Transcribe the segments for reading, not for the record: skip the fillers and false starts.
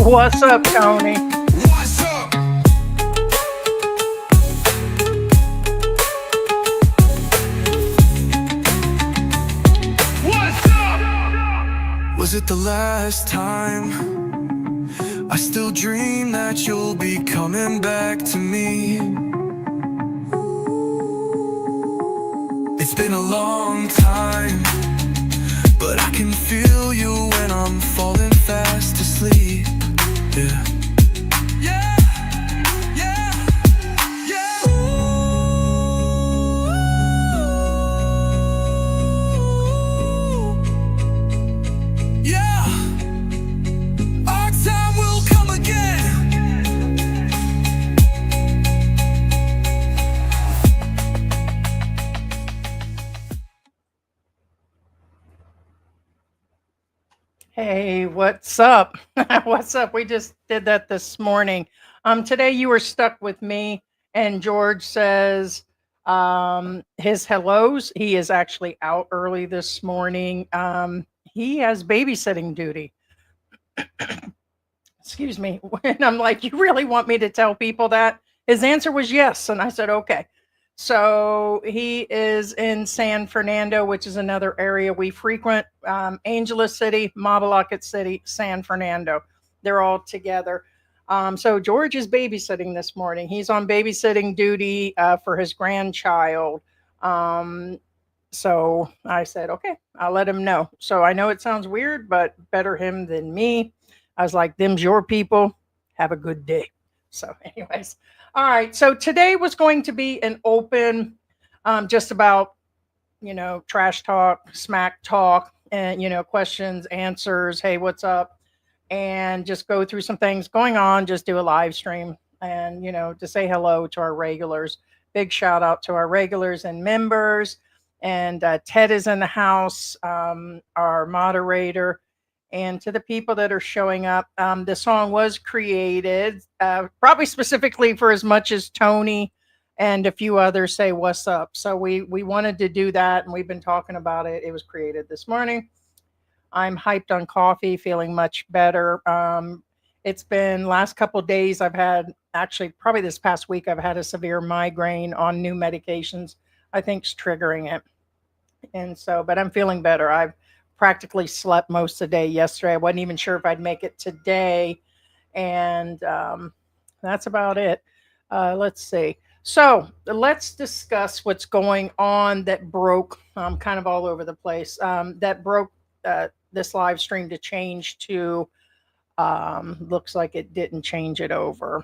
What's up, Tony? What's up? What's up? Was it the last time? I still dream that you'll be coming back to me. It's been a long time, but I can feel you when I'm falling fast asleep. Yeah. Yeah, yeah, yeah. Ooh, yeah. Our time will come again. Hey, what's up? What's up? We just did that this morning. Today you were stuck with me, and George says his hellos. He is actually out early this morning. He has babysitting duty. Excuse me. And I'm like, you really want me to tell people that? His answer was yes. And I said, okay. So he is in San Fernando, which is another area we frequent. Angeles City, Mabalacat City, San Fernando. They're all together. So George is babysitting this morning. He's on babysitting duty for his grandchild. So I said, okay, I'll let him know. So I know it sounds weird, but better him than me. I was like, them's your people. Have a good day. So, anyways, all right. So today was going to be an open, just about, trash talk, smack talk, and, questions, answers. Hey, what's up? And just go through some things going on. Just do a live stream and, to say hello to our regulars. Big shout out to our regulars and members. And Ted is in the house, our moderator. And to the people that are showing up, the song was created probably specifically for as much as Tony and a few others say what's up. So we wanted to do that, and we've been talking about it. It was created this morning. I'm hyped on coffee, feeling much better. It's been last couple of days. I've had actually probably this past week. I've had a severe migraine on new medications. I think's triggering it, and so but I'm feeling better. I've practically slept most of the day yesterday. I wasn't even sure if I'd make it today. And that's about it. Let's see. So let's discuss what's going on that broke kind of all over the place. That broke this live stream to change to, looks like it didn't change it over.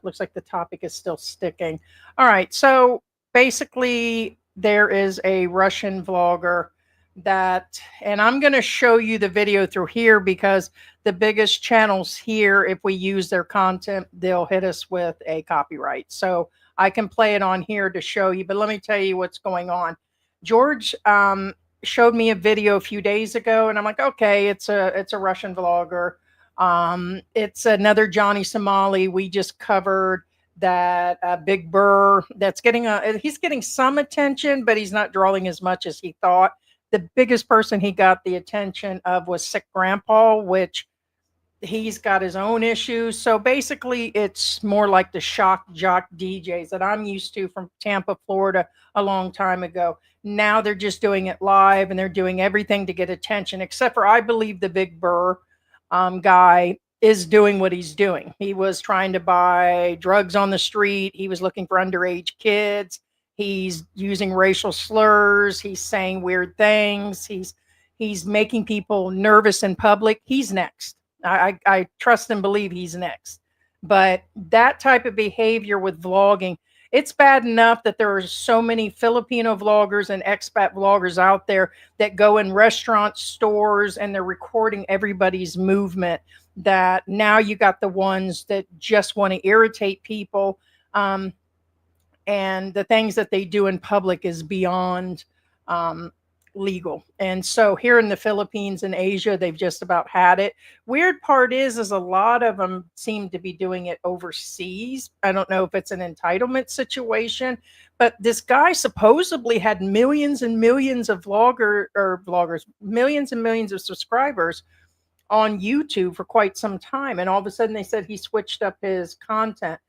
Looks like the topic is still sticking. All right. So basically, there is a Russian vlogger and I'm going to show you the video through here because the biggest channels here, if we use their content, they'll hit us with a copyright. So I can play it on here to show you, but let me tell you what's going on. George showed me a video a few days ago, and I'm like, okay, it's a Russian vlogger. It's another Johnny Somali. We just covered that Big Burr that's he's getting some attention, but he's not drawing as much as he thought. The biggest person he got the attention of was Sick Grandpa, which he's got his own issues. So basically, it's more like the shock jock DJs that I'm used to from Tampa, Florida, a long time ago. Now they're just doing it live, and they're doing everything to get attention, except for I believe the Big Burr guy is doing what he's doing. He was trying to buy drugs on the street. He was looking for underage kids. He's using racial slurs. He's saying weird things. He's making people nervous in public. He's next. I trust and believe he's next. But that type of behavior with vlogging, it's bad enough that there are so many Filipino vloggers and expat vloggers out there that go in restaurants, stores, and they're recording everybody's movement, that now you got the ones that just want to irritate people. And the things that they do in public is beyond legal. And so here in the Philippines and Asia, they've just about had it. Weird part is a lot of them seem to be doing it overseas. I don't know if it's an entitlement situation, but this guy supposedly had millions and millions of vloggers, millions and millions of subscribers on YouTube for quite some time, and all of a sudden they said he switched up his content.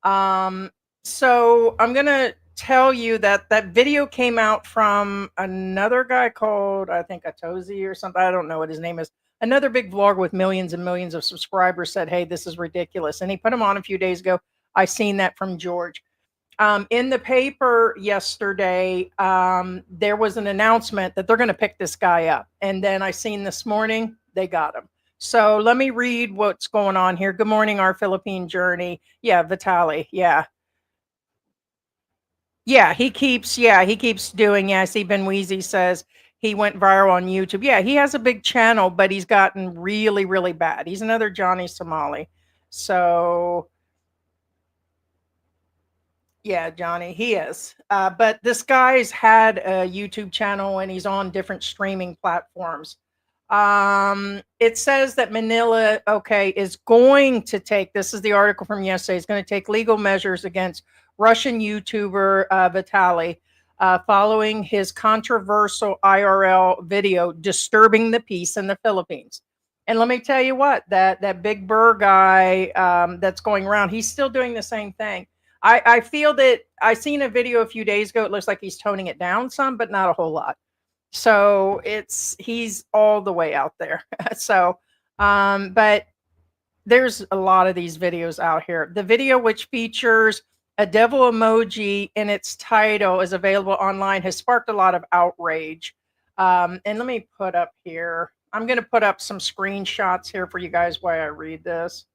Um, so I'm gonna tell you that that video came out from another guy called, I think, Atozi or something. I don't know what his name is. Another big vlogger with millions and millions of subscribers said, "Hey, this is ridiculous," and he put him on a few days ago. I seen that from George. In the paper yesterday, there was an announcement that they're going to pick this guy up. And then I seen this morning, they got him. So let me read what's going on here. Good morning, our Philippine journey. Yeah, Vitali. Yeah. He keeps doing. Yeah, I see Ben Weezy says he went viral on YouTube. Yeah, he has a big channel, but he's gotten really, really bad. He's another Johnny Somali. So yeah, Johnny, he is. But this guy's had a YouTube channel and he's on different streaming platforms. It says that Manila, okay, is going to take, this is the article from yesterday, is going to take legal measures against Russian YouTuber Vitaly following his controversial IRL video disturbing the peace in the Philippines. And let me tell you what, that Big Burr guy that's going around, he's still doing the same thing. I feel that I seen a video a few days ago. It looks like he's toning it down some, but not a whole lot. So he's all the way out there. So, but there's a lot of these videos out here. The video, which features a devil emoji in its title, is available online, has sparked a lot of outrage. And let me put up here. I'm going to put up some screenshots here for you guys while I read this.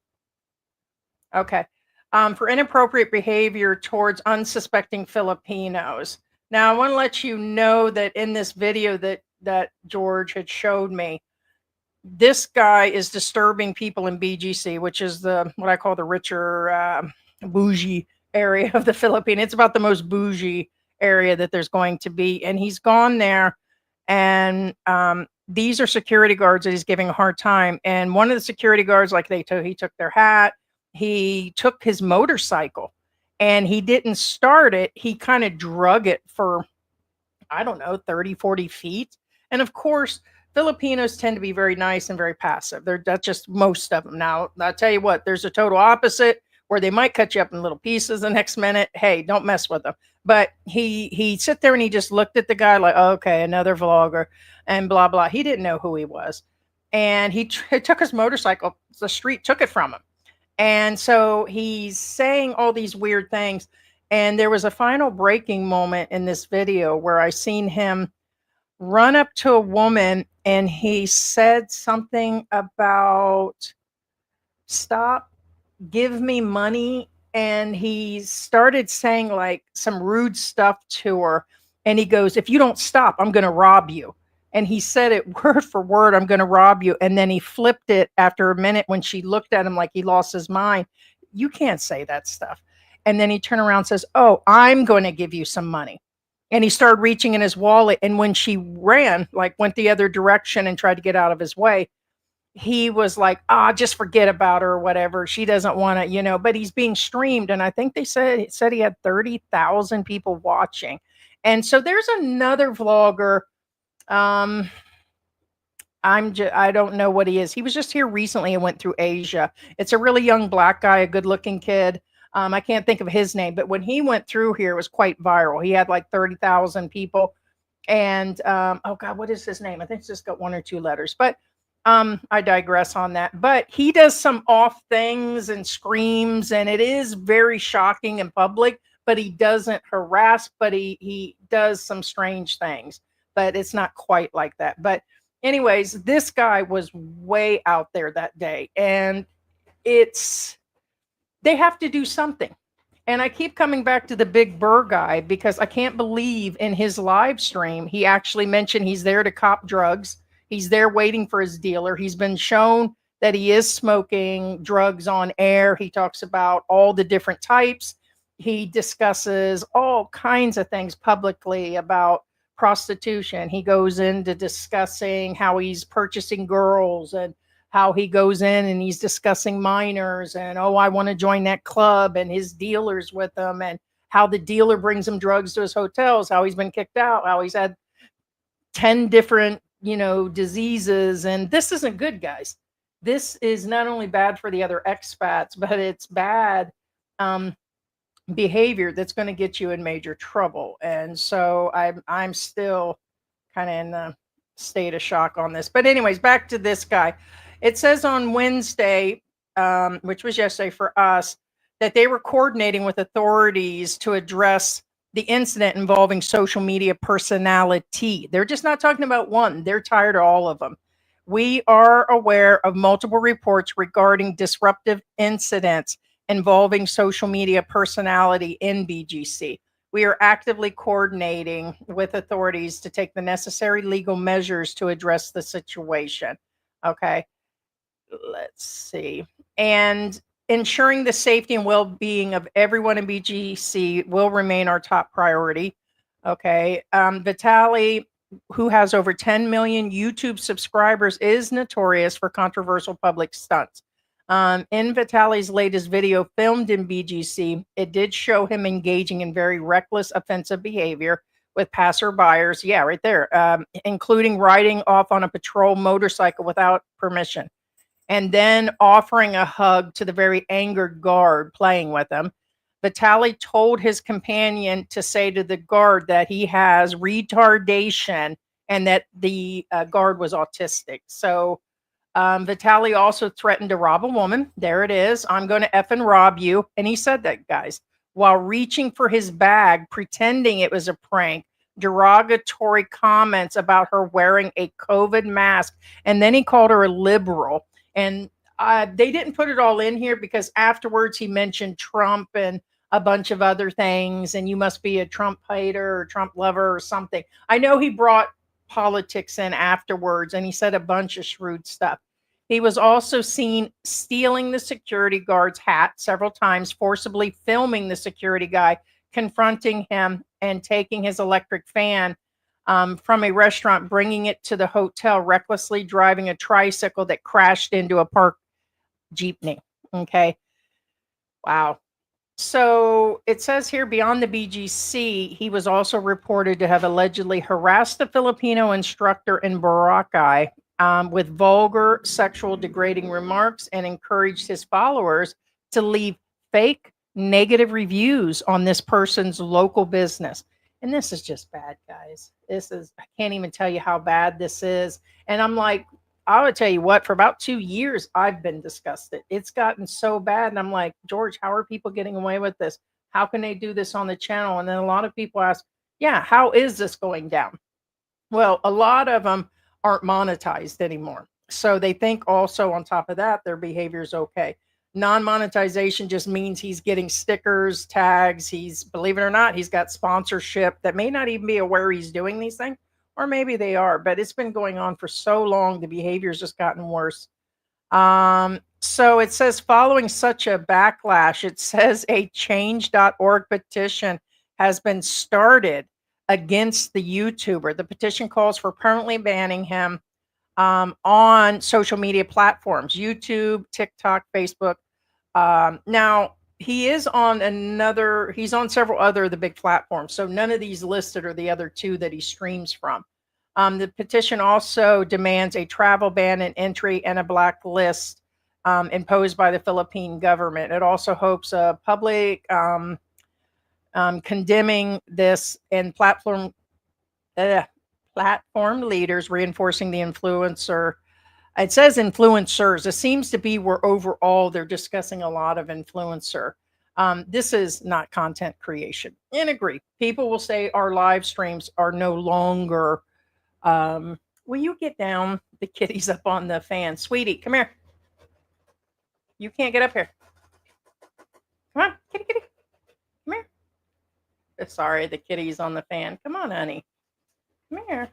Okay. For inappropriate behavior towards unsuspecting Filipinos. Now, I want to let you know that in this video that George had showed me, this guy is disturbing people in BGC, which is the what I call the richer, bougie area of the Philippines. It's about the most bougie area that there's going to be, and he's gone there, and these are security guards that he's giving a hard time. And one of the security guards, like he took their hat, he took his motorcycle, and he didn't start it. He kind of drug it for, I don't know, 30, 40 feet. And of course, Filipinos tend to be very nice and very passive. That's just most of them. Now, I'll tell you what, there's a total opposite where they might cut you up in little pieces the next minute. Hey, don't mess with them. But he sit there and he just looked at the guy like, oh, okay, another vlogger and blah, blah. He didn't know who he was. And he took his motorcycle. The street took it from him. And so he's saying all these weird things. And there was a final breaking moment in this video where I seen him run up to a woman and he said something about stop, give me money. And he started saying like some rude stuff to her. And he goes, if you don't stop, I'm going to rob you. And he said it word for word, I'm going to rob you. And then he flipped it after a minute when she looked at him like he lost his mind. You can't say that stuff. And then he turned around and says, oh, I'm going to give you some money. And he started reaching in his wallet. And when she ran, like went the other direction and tried to get out of his way, he was like, just forget about her or whatever. She doesn't want to, but he's being streamed. And I think they said he had 30,000 people watching. And so there's another vlogger. I don't know what he is. He was just here recently and went through Asia. It's a really young black guy, a good looking kid. I can't think of his name, but when he went through here, it was quite viral. He had like 30,000 people. And oh God, what is his name? I think it's just got one or two letters, but I digress on that. But he does some off things and screams, and it is very shocking in public, but he doesn't harass, but he does some strange things, but it's not quite like that. But anyways, this guy was way out there that day, and they have to do something. And I keep coming back to the Big Burr guy because I can't believe in his live stream, he actually mentioned he's there to cop drugs. He's there waiting for his dealer. He's been shown that he is smoking drugs on air. He talks about all the different types. He discusses all kinds of things publicly about prostitution. He goes into discussing how he's purchasing girls and how he goes in and he's discussing minors and, oh, I want to join that club, and his dealers with him, and how the dealer brings him drugs to his hotels, how he's been kicked out, how he's had 10 different, diseases. And this isn't good, guys. this is not only bad for the other expats, but it's bad um, behavior that's going to get you in major trouble. And so I'm still kind of in the state of shock on this. But anyways, back to this guy. It says on Wednesday, which was yesterday for us, that they were coordinating with authorities to address the incident involving social media personality. They're just not talking about one. They're tired of all of them. We are aware of multiple reports regarding disruptive incidents involving social media personality in BGC. We are actively coordinating with authorities to take the necessary legal measures to address the situation. Okay, let's see. And ensuring the safety and well being of everyone in BGC will remain our top priority. Okay, Vitali, who has over 10 million YouTube subscribers, is notorious for controversial public stunts. In Vitali's latest video filmed in BGC, it did show him engaging in very reckless, offensive behavior with passerbyers. Yeah, right there, including riding off on a patrol motorcycle without permission and then offering a hug to the very angered guard playing with him. Vitali told his companion to say to the guard that he has retardation and that the guard was autistic. So Vitali also threatened to rob a woman. There it is. I'm going to effing rob you. And he said that, guys, while reaching for his bag, pretending it was a prank, derogatory comments about her wearing a COVID mask. And then he called her a liberal. And they didn't put it all in here because afterwards he mentioned Trump and a bunch of other things. And you must be a Trump hater or Trump lover or something. I know he brought politics in afterwards and he said a bunch of shrewd stuff. He was also seen stealing the security guard's hat several times, forcibly filming the security guy, confronting him, and taking his electric fan from a restaurant, bringing it to the hotel, recklessly driving a tricycle that crashed into a parked jeepney. Okay. Wow. So it says here beyond the BGC, he was also reported to have allegedly harassed a Filipino instructor in Boracay with vulgar, sexual, degrading remarks and encouraged his followers to leave fake negative reviews on this person's local business. And this is just bad, guys. This is, I can't even tell you how bad this is. And I'm like, I would tell you what, for about 2 years, I've been disgusted. It's gotten so bad. And I'm like, George, how are people getting away with this? How can they do this on the channel? And then a lot of people ask, yeah, how is this going down? Well, a lot of them aren't monetized anymore. So they think also on top of that, their behavior is okay. Non monetization just means he's getting stickers, tags. He's, believe it or not, he's got sponsorship that may not even be aware he's doing these things or maybe they are, but it's been going on for so long, the behavior's just gotten worse. So it says following such a backlash, it says a change.org petition has been started against the YouTuber. The petition calls for permanently banning him on social media platforms, YouTube, TikTok, Facebook. Now, he's on several other of the big platforms. So none of these listed are the other two that he streams from. The petition also demands a travel ban and entry and a blacklist imposed by the Philippine government. It also hopes a public condemning this and platform leaders reinforcing the influencer. It says influencers. It seems to be where overall they're discussing a lot of influencer. This is not content creation. And agree. People will say our live streams are no longer. Will you get down? The kitty's up on the fan. Sweetie, come here. You can't get up here. Come on, kitty, kitty. Come here. Sorry, the kitty's on the fan. Come on, honey. Come here.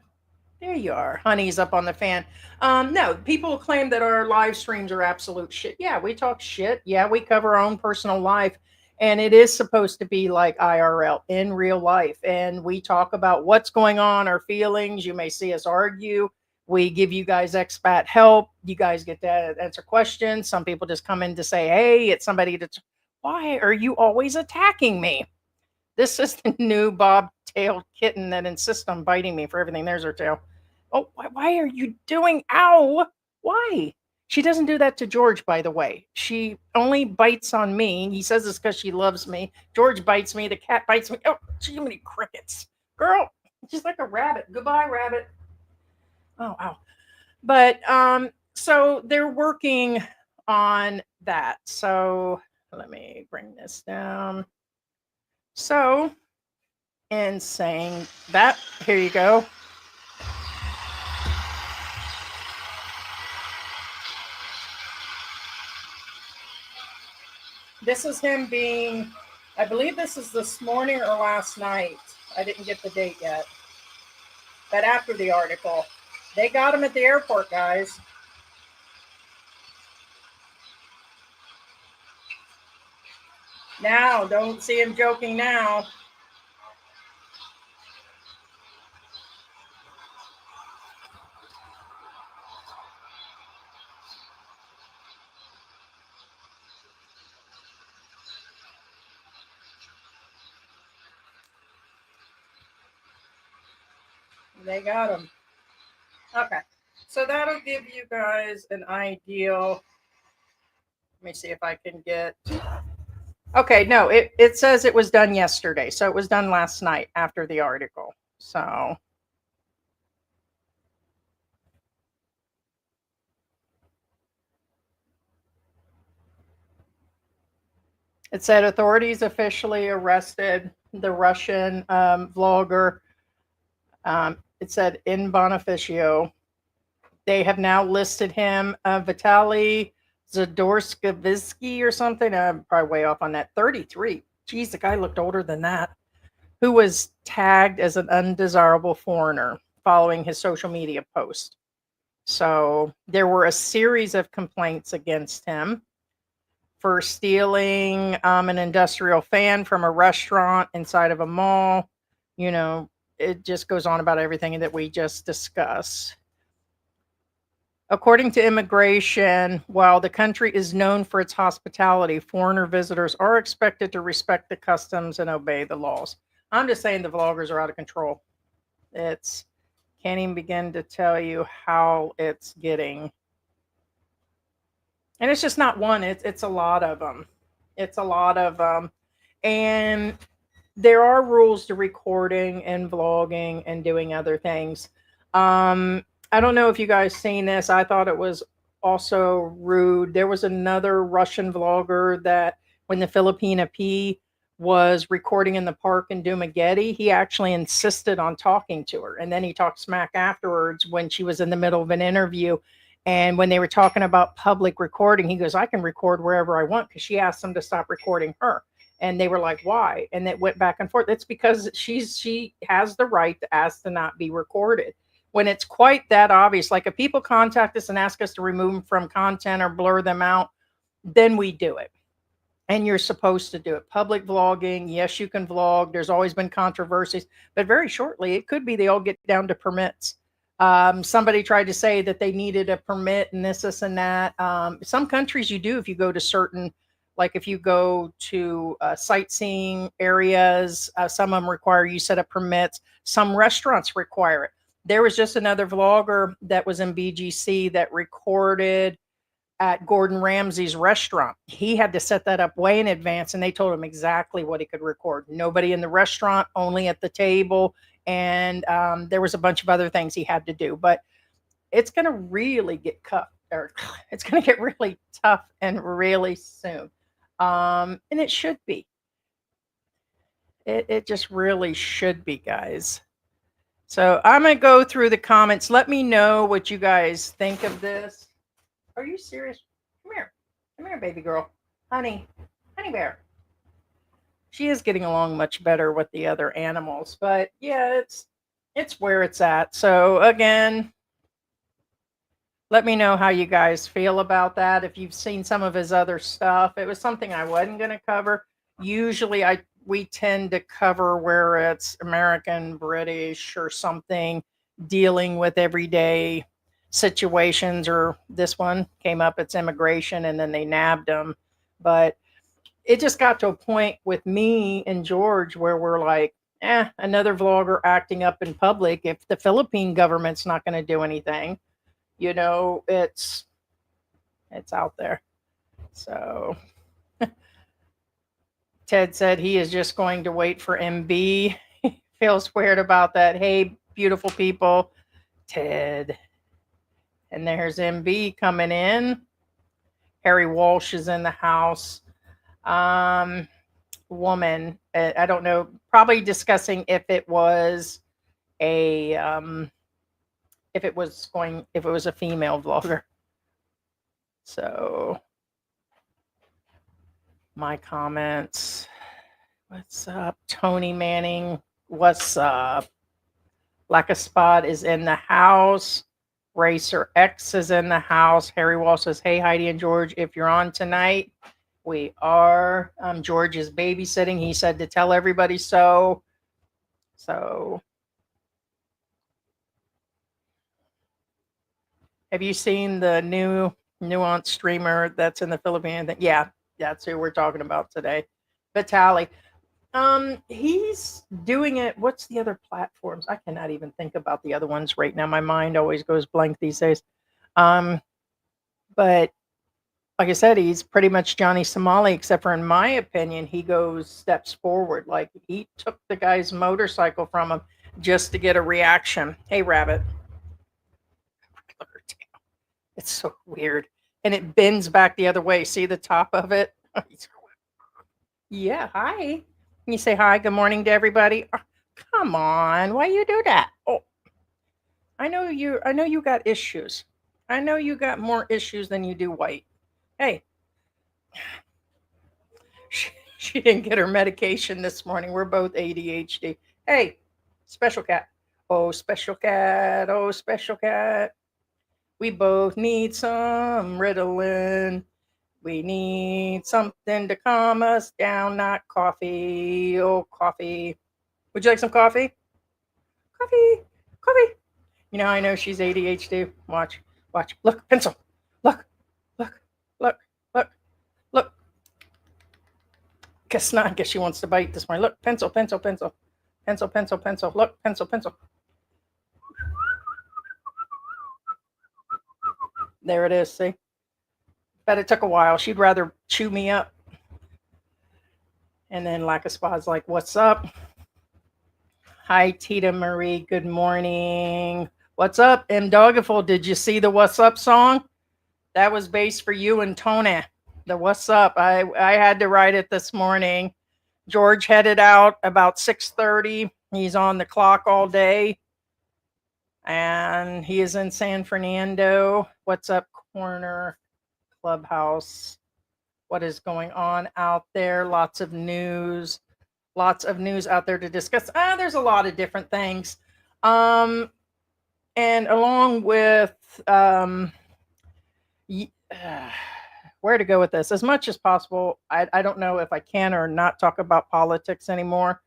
There you are. Honey's up on the fan. No, people claim that our live streams are absolute shit. Yeah, we talk shit. Yeah, we cover our own personal life. And it is supposed to be like IRL in real life. And we talk about what's going on, our feelings. You may see us argue. We give you guys expat help. You guys get to answer questions. Some people just come in to say, hey, it's somebody that's, why are you always attacking me? This is the new bob-tailed kitten that insists on biting me for everything. There's her tail. Oh, why are you doing? Ow! Why? She doesn't do that to George, by the way. She only bites on me. He says it's because she loves me. George bites me. The cat bites me. Oh, too many crickets. Girl, she's like a rabbit. Goodbye, rabbit. Oh, wow. But so they're working on that. So let me bring this down. So, in saying that, here you go. This is him being, I believe this is this morning or last night. I didn't get the date yet. But after the article, they got him at the airport, guys. Now, don't see him joking now. They got him. Okay. So that'll give you guys an idea. Let me see if I can get. Okay, no, it says it was done yesterday. So it was done last night after the article. So it said authorities officially arrested the Russian vlogger. It said in Bonifacio. They have now listed him, Vitaly Zadorskavitsky or something. I'm probably way off on that. 33. Geez, the guy looked older than that. Who was tagged as an undesirable foreigner following his social media post. So there were a series of complaints against him for stealing an industrial fan from a restaurant inside of a mall. You know, it just goes on about everything that we just discussed. According to immigration, while the country is known for its hospitality, foreigner visitors are expected to respect the customs and obey the laws. I'm just saying the vloggers are out of control. It's can't even begin to tell you how it's getting. And it's just not one, it's a lot of them. It's a lot of them. And there are rules to recording and vlogging and doing other things. I don't know if you guys seen this. I thought it was also rude. There was another Russian vlogger that when the Filipina P was recording in the park in Dumaguete, he actually insisted on talking to her. And then he talked smack afterwards when she was in the middle of an interview. And when they were talking about public recording, he goes, I can record wherever I want because she asked him to stop recording her. And they were like, why? And it went back and forth. It's because she has the right to ask to not be recorded. When it's quite that obvious, like if people contact us and ask us to remove them from content or blur them out, then we do it. And you're supposed to do it. Public vlogging, yes, you can vlog. There's always been controversies, but very shortly, it could be they all get down to permits. Somebody tried to say that they needed a permit and this, and that. Some countries you do if you go to certain, like if you go to sightseeing areas, some of them require you set up permits. Some restaurants require it. There was just another vlogger that was in BGC that recorded at Gordon Ramsay's restaurant. He had to set that up way in advance, and they told him exactly what he could record. Nobody in the restaurant, only at the table, and there was a bunch of other things he had to do. But it's going to really get cut, or it's going to get really tough and really soon, and it should be. It just really should be, guys. So I'm going to go through the comments. Let me know what you guys think of this. Are you serious? Come here. Come here, baby girl. Honey. Honey bear. She is getting along much better with the other animals, but yeah, it's where it's at. So again, let me know how you guys feel about that. If you've seen some of his other stuff, it was something I wasn't going to cover. Usually we tend to cover where it's American, British, or something dealing with everyday situations, or this one came up, it's immigration, and then they nabbed him. But it just got to a point with me and George where we're like, another vlogger acting up in public. If the Philippine government's not going to do anything, it's It's out there. So Ted said he is just going to wait for MB. Feels weird about that. Hey, beautiful people. Ted. And there's MB coming in. Harry Walsh is in the house. Um, Woman, I don't know, probably discussing a if it was a female vlogger. So my comments. What's up, Tony Manning? What's up? Like a Spot is in the house. Racer X is in the house. Harry Wall says, "Hey Heidi and George, if you're on tonight, we are." George is babysitting. He said to tell everybody so. So, have you seen the new nuanced streamer that's in the Philippines? Yeah, that's who we're talking about today. Vitali. He's doing it. What's the other platforms? I cannot even think about the other ones right now. My mind always goes blank these days. Um, but like I said, he's pretty much Johnny Somali, except for in my opinion, he goes steps forward. Like he took the guy's motorcycle from him just to get a reaction. Hey, Rabbit. It's so weird. And it bends back the other way. See the top of it? Yeah, hi. Can you say hi, good morning to everybody? Oh, come on, why you do that? Oh, I know you got issues. I know you got more issues than you do white. Hey, she didn't get her medication this morning. We're both ADHD. Hey, special cat. Oh, special cat. Oh, special cat. We both need some Ritalin. We need something to calm us down, not coffee. Oh, coffee. Would you like some coffee? Coffee. Coffee. You know, I know she's ADHD. Watch. Watch. Look, pencil. Look. Look. Look. Look. Look. Guess not. Guess she wants to bite this morning. Look, pencil, pencil, pencil. Pencil, pencil, pencil. Look, pencil, pencil. There it is. See? Bet it took a while. She'd rather chew me up. And then Lack of Spa's like, what's up? Hi, Tita Marie. Good morning. What's up, M. Doggerful? Did you see the What's Up song? That was based for you and Tony. The What's Up. I had to write it this morning. George headed out about 6:30. He's on the clock all day. And he is in San Fernando. What's up, Corner Clubhouse? What is going on out there? Lots of news out there to discuss. There's a lot of different things. And along with where to go with this, as much as possible, I don't know if I can or not talk about politics anymore.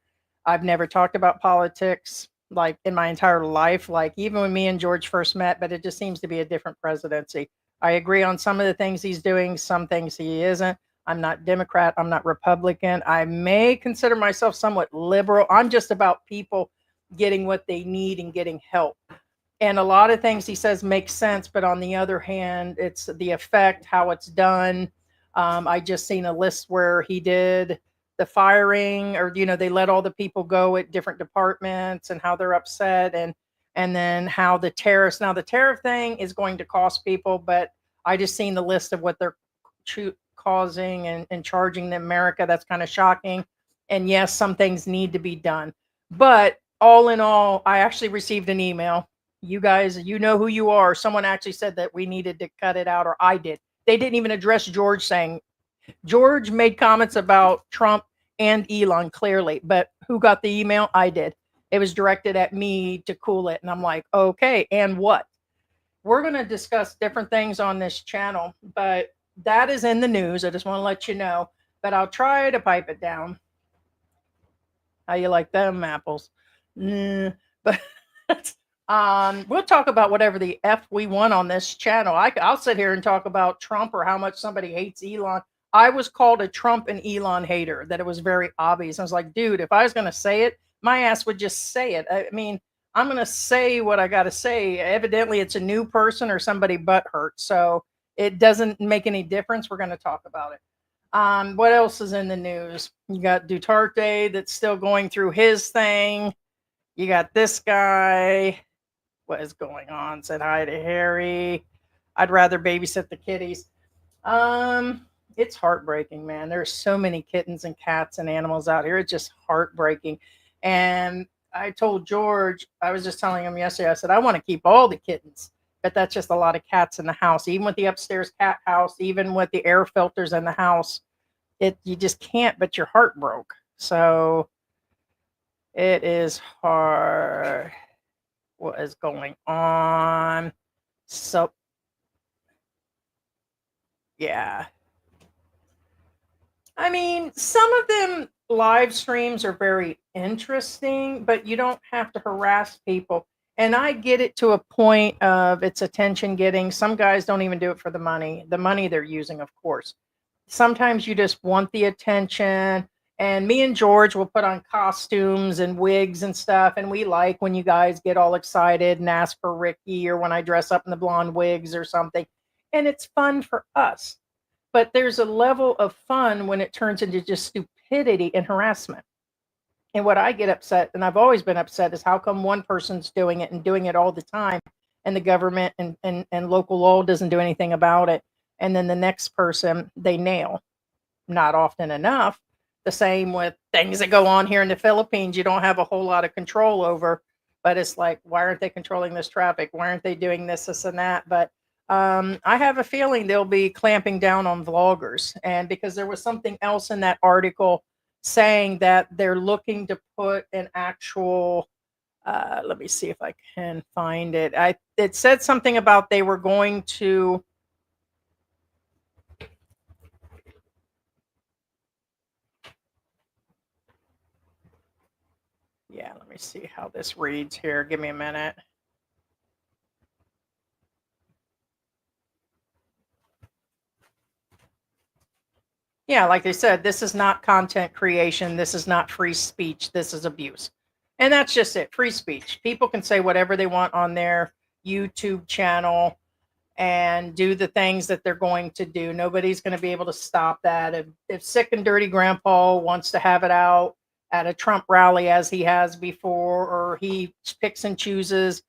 I've never talked about politics like in my entire life, like even when me and George first met, but it just seems to be a different presidency. I agree on some of the things he's doing, some things he isn't. I'm not Democrat. I'm not Republican. I may consider myself somewhat liberal. I'm just about people getting what they need and getting help. And a lot of things he says make sense, but on the other hand, it's the effect, how it's done. I just seen a list where he did the firing, or they let all the people go at different departments and how they're upset, and then how the tariffs. Now the tariff thing is going to cost people, but I just seen the list of what they're causing and charging America. That's kind of shocking. And yes, some things need to be done. But all in all, I actually received an email. You guys, you know who you are. Someone actually said that we needed to cut it out, or I did. They didn't even address George, saying George made comments about Trump and Elon clearly, but who got the email? I did. It was directed at me to cool it. And I'm like, okay, and what? We're going to discuss different things on this channel, but that is in the news. I just want to let you know, but I'll try to pipe it down. How you like them apples? But we'll talk about whatever the F we want on this channel. I'll sit here and talk about Trump or how much somebody hates Elon. I was called a Trump and Elon hater, that it was very obvious. I was like, dude, if I was going to say it, my ass would just say it. I mean, I'm going to say what I got to say. Evidently, it's a new person or somebody butt hurt. So it doesn't make any difference. We're going to talk about it. What else is in the news? You got Duterte that's still going through his thing. You got this guy. What is going on? Said hi to Harry. I'd rather babysit the kitties. It's heartbreaking, man. There's so many kittens and cats and animals out here. It's just heartbreaking. And I told George, I was just telling him yesterday, I said, I want to keep all the kittens, but that's just a lot of cats in the house. Even with the upstairs cat house, even with the air filters in the house, you just can't, but your heart broke. So it is hard. What is going on? So yeah. I mean, some of them live streams are very interesting, but you don't have to harass people. And I get it to a point of it's attention getting. Some guys don't even do it for the money they're using, of course. Sometimes you just want the attention. And me and George will put on costumes and wigs and stuff. And we like when you guys get all excited and ask for Ricky, or when I dress up in the blonde wigs or something. And it's fun for us. But there's a level of fun when it turns into just stupidity and harassment. And what I get upset, and I've always been upset, is how come one person's doing it and doing it all the time, and the government and local law doesn't do anything about it. And then the next person they nail, not often enough. The same with things that go on here in the Philippines, you don't have a whole lot of control over. But it's like, why aren't they controlling this traffic? Why aren't they doing this, and that? But I have a feeling they'll be clamping down on vloggers. And because there was something else in that article saying that they're looking to put an actual, let me see if I can find it. It said something about they were going to, yeah, let me see how this reads here. Give me a minute. Yeah, like they said, this is not content creation. This is not free speech. This is abuse. And that's just it, free speech. People can say whatever they want on their YouTube channel and do the things that they're going to do. Nobody's going to be able to stop that. If Sick and Dirty Grandpa wants to have it out at a Trump rally as he has before, or he picks and chooses,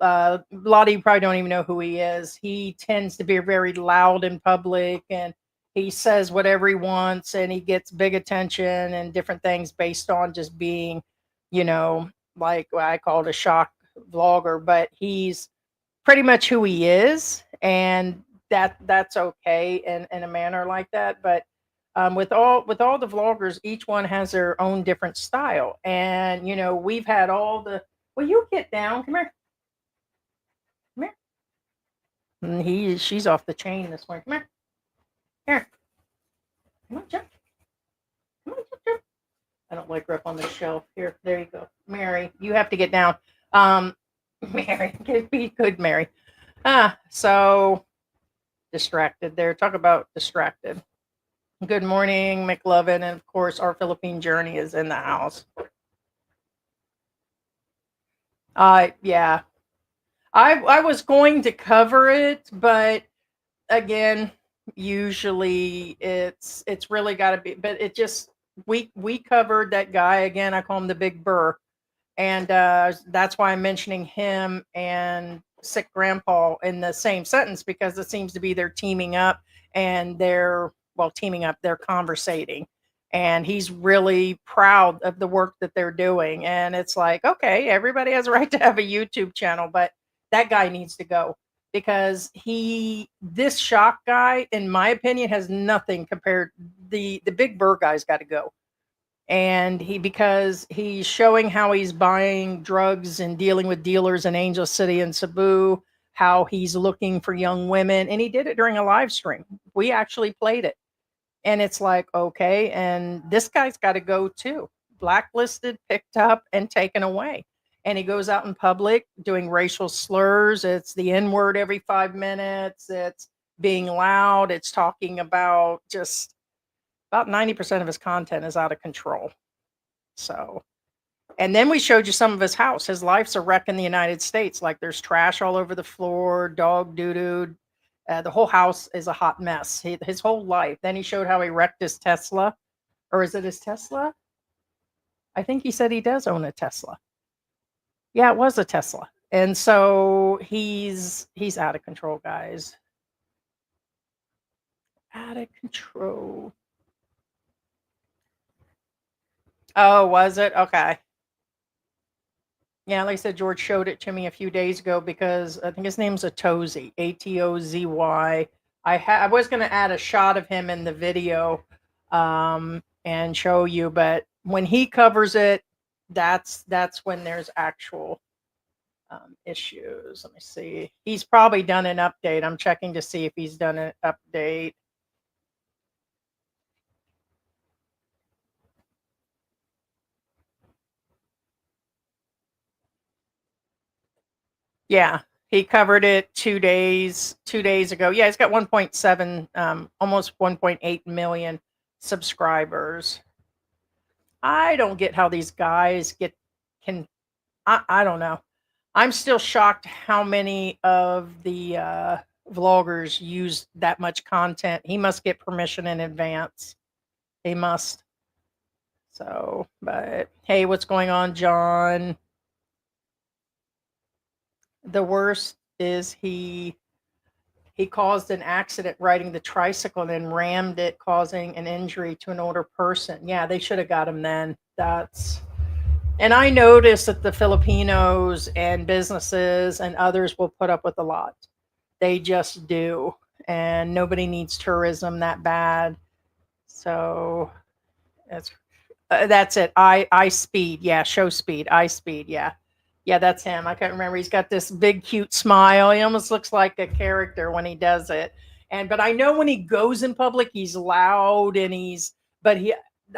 a lot of you probably don't even know who he is. He tends to be very loud in public, and he says whatever he wants, and he gets big attention and different things based on just being, like what I call it, a shock vlogger. But he's pretty much who he is, and that's okay in a manner like that. But with all the vloggers, each one has their own different style. And we've had all the, well, you get down, come here, come here. And she's off the chain this morning. Come here, come on, jump, come on, jump, jump. I don't like her up on the shelf. Here, there you go, Mary, you have to get down. Mary, be good, Mary. So distracted there. Talk about distracted. Good morning, McLovin. And of course, our Philippine journey is in the house. Yeah. I was going to cover it, but again, usually it's really got to be, but it just, we covered that guy again. I call him the Big Burr. And that's why I'm mentioning him and Sick Grandpa in the same sentence, because it seems to be they're teaming up, and they're conversating. And he's really proud of the work that they're doing. And it's like, okay, everybody has a right to have a YouTube channel, but that guy needs to go, because this shock guy, in my opinion, has nothing compared. The Big Burr guy's got to go. And because he's showing how he's buying drugs and dealing with dealers in Angel City and Cebu, how he's looking for young women, and he did it during a live stream. We actually played it, and it's like, okay, and this guy's got to go too. Blacklisted, picked up, and taken away. And he goes out in public doing racial slurs. It's the N word every 5 minutes. It's being loud. It's talking about just about 90% of his content is out of control. So, and then we showed you some of his house. His life's a wreck in the United States. Like, there's trash all over the floor, dog doo-doo, The whole house is a hot mess. His whole life. Then he showed how he wrecked his Tesla, or is it his Tesla? I think he said he does own a Tesla. Yeah, it was a Tesla. And so he's out of control, guys. Out of control. Oh, was it? Okay. Yeah, like I said, George showed it to me a few days ago because I think his name's Atozy, Atozy. I was going to add a shot of him in the video and show you, but when he covers it, that's when there's actual issues. Let me see. He's probably done an update. I'm checking to see if he's done an update. Yeah, he covered it 2 days ago. Yeah, he's got 1.7, almost 1.8 million subscribers. I don't get how these guys can. I don't know. I'm still shocked how many of the vloggers use that much content. He must get permission in advance. He must. So, but hey, what's going on, John? The worst is he caused an accident riding the tricycle and then rammed it, causing an injury to an older person. Yeah, they should have got him then. And I noticed that the Filipinos and businesses and others will put up with a lot. They just do. And nobody needs tourism that bad. So that's it. I speed. Yeah, show speed. I speed. Yeah. Yeah, that's him. I can't remember. He's got this big cute smile. He almost looks like a character when he does it. But I know when he goes in public, he's loud and but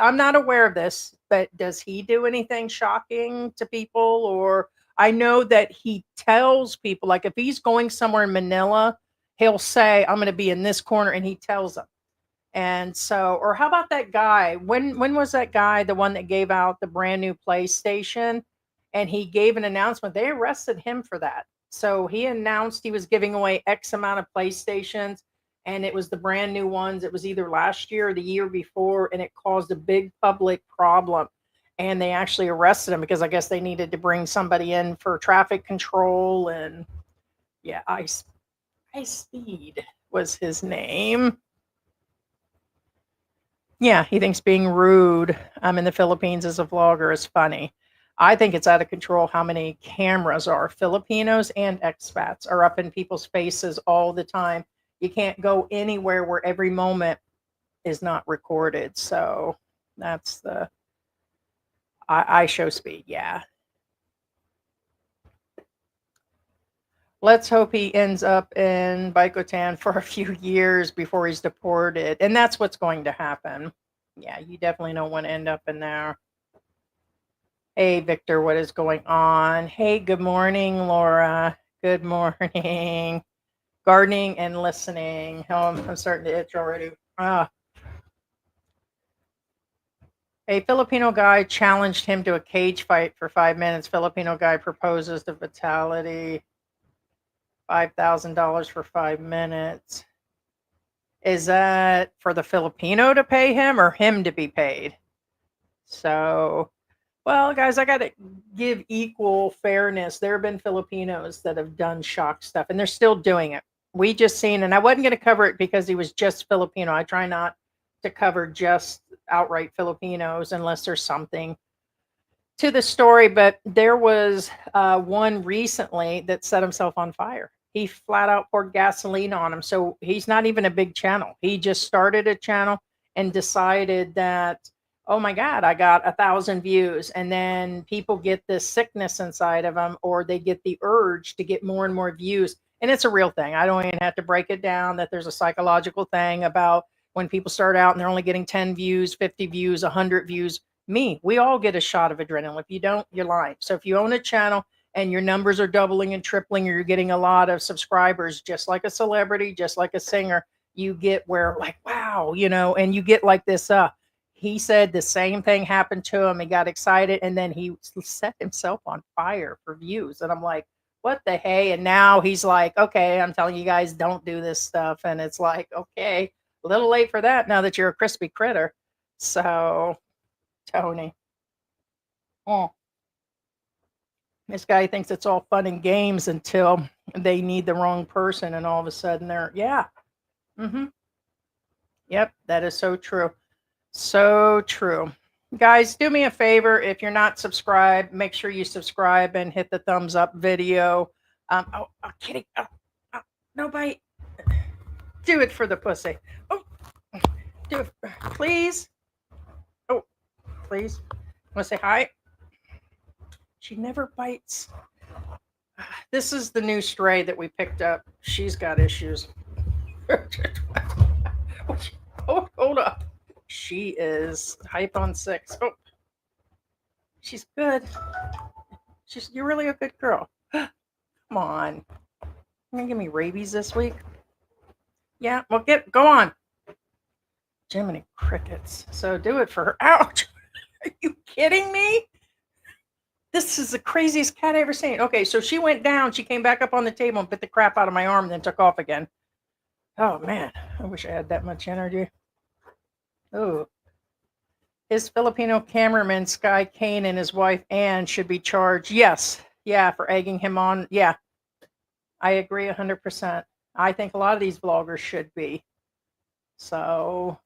I'm not aware of this, but does he do anything shocking to people? Or I know that he tells people, like if he's going somewhere in Manila, he'll say, I'm going to be in this corner, and he tells them. And so, or how about that guy? When was that guy the one that gave out the brand new PlayStation? And he gave an announcement. They arrested him for that. So he announced he was giving away X amount of PlayStations, and it was the brand new ones. It was either last year or the year before, and it caused a big public problem. And they actually arrested him because I guess they needed to bring somebody in for traffic control. And yeah, Ice Speed was his name. Yeah, he thinks being rude in the Philippines as a vlogger is funny. I think it's out of control how many cameras are. Filipinos and expats are up in people's faces all the time. You can't go anywhere where every moment is not recorded. So that's I show speed. Yeah. Let's hope he ends up in Baikotan for a few years before he's deported. And that's what's going to happen. Yeah, you definitely don't want to end up in there. Hey, Victor, what is going on? Hey, good morning, Laura. Good morning. Gardening and listening. Oh, I'm starting to itch already. A Filipino guy challenged him to a cage fight for 5 minutes. Filipino guy proposes the fatality. $5,000 for 5 minutes. Is that for the Filipino to pay him or him to be paid? So, well, guys, I got to give equal fairness. There have been Filipinos that have done shock stuff, and they're still doing it. We just seen, and I wasn't going to cover it because he was just Filipino. I try not to cover just outright Filipinos unless there's something to the story. But there was one recently that set himself on fire. He flat out poured gasoline on him. So he's not even a big channel. He just started a channel and decided that, oh my God, I got 1,000 views. And then people get this sickness inside of them, or they get the urge to get more and more views. And it's a real thing. I don't even have to break it down that there's a psychological thing about when people start out and they're only getting 10 views, 50 views, 100 views. We all get a shot of adrenaline. If you don't, you're lying. So if you own a channel and your numbers are doubling and tripling, or you're getting a lot of subscribers, just like a celebrity, just like a singer, you get where like, wow, and you get like this, he said the same thing happened to him. He got excited and then he set himself on fire for views. And I'm like, what the hey? And now he's like, okay, I'm telling you guys, don't do this stuff. And it's like, okay, a little late for that now that you're a crispy critter. So, Tony, oh, this guy thinks it's all fun and games until they need the wrong person. And all of a sudden yeah, mm-hmm, yep, that is so true. So true. Guys, do me a favor. If you're not subscribed, make sure you subscribe and hit the thumbs up video. Kitty. Oh, no bite. Do it for the pussy. Oh, do it. Please. Oh, please. Want to say hi? She never bites. This is the new stray that we picked up. She's got issues. Oh, hold up. She is hype on 6. Oh, she's good. You're really a good girl. Come on. You gonna give me rabies this week? Yeah, well go on. Jiminy crickets. So do it for her. Ouch! Are you kidding me? This is the craziest cat I ever seen. Okay, so she went down, she came back up on the table and bit the crap out of my arm, and then took off again. Oh man, I wish I had that much energy. Oh. His Filipino cameraman, Sky Kane, and his wife, Anne, should be charged. Yes. Yeah, for egging him on. Yeah, I agree 100%. I think a lot of these vloggers should be. So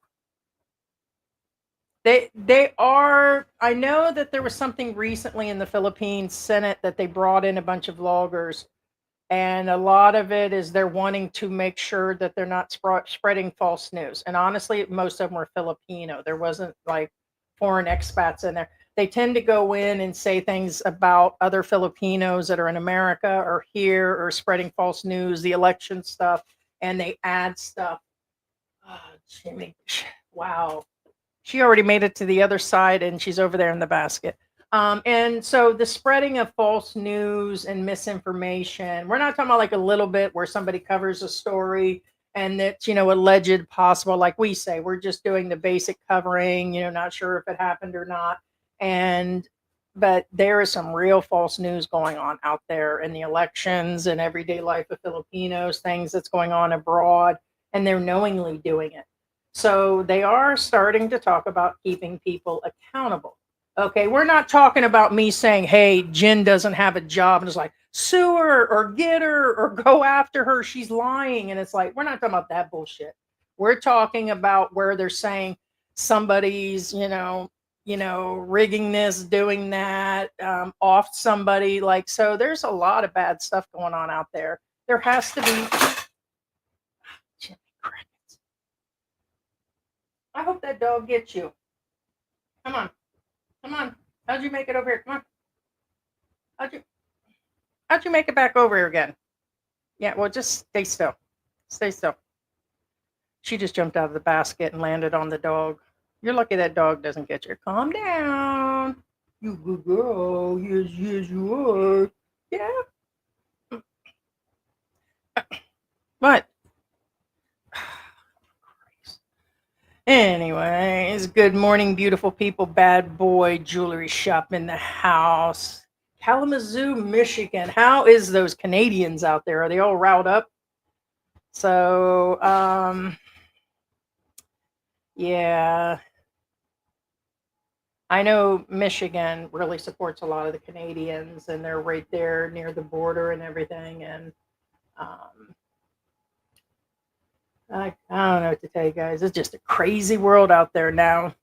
they are. I know that there was something recently in the Philippine Senate that they brought in a bunch of vloggers, and a lot of it is they're wanting to make sure that they're not spreading false news. And honestly, most of them were Filipino. There wasn't like foreign expats in there. They tend to go in and say things about other Filipinos that are in America or here, or spreading false news, the election stuff, and they add stuff. Oh, Jimmy. Wow. She already made it to the other side and she's over there in the basket. And so the spreading of false news and misinformation, we're not talking about like a little bit where somebody covers a story and that's, alleged possible, like we say, we're just doing the basic covering, not sure if it happened or not. But there is some real false news going on out there in the elections and everyday life of Filipinos, things that's going on abroad, and they're knowingly doing it. So they are starting to talk about keeping people accountable. Okay, we're not talking about me saying, hey, Jen doesn't have a job and it's like, sue her or get her or go after her. She's lying. And it's like, we're not talking about that bullshit. We're talking about where they're saying somebody's, rigging this, doing that, off somebody. Like, so there's a lot of bad stuff going on out there. There has to be. Jimmy crickets. I hope that dog gets you. Come on. Come on. How'd you make it over here? Come on. How'd you make it back over here again? Yeah, well, just stay still. Stay still. She just jumped out of the basket and landed on the dog. You're lucky that dog doesn't get you. Calm down. You good girl. Yes, yes, you are. Yeah. What? Anyways, good morning, beautiful people. Bad boy jewelry shop in the house. Kalamazoo, Michigan. How is those Canadians out there? Are they all riled up? So, yeah. I know Michigan really supports a lot of the Canadians, and they're right there near the border and everything. And I don't know what to tell you guys. It's just a crazy world out there now.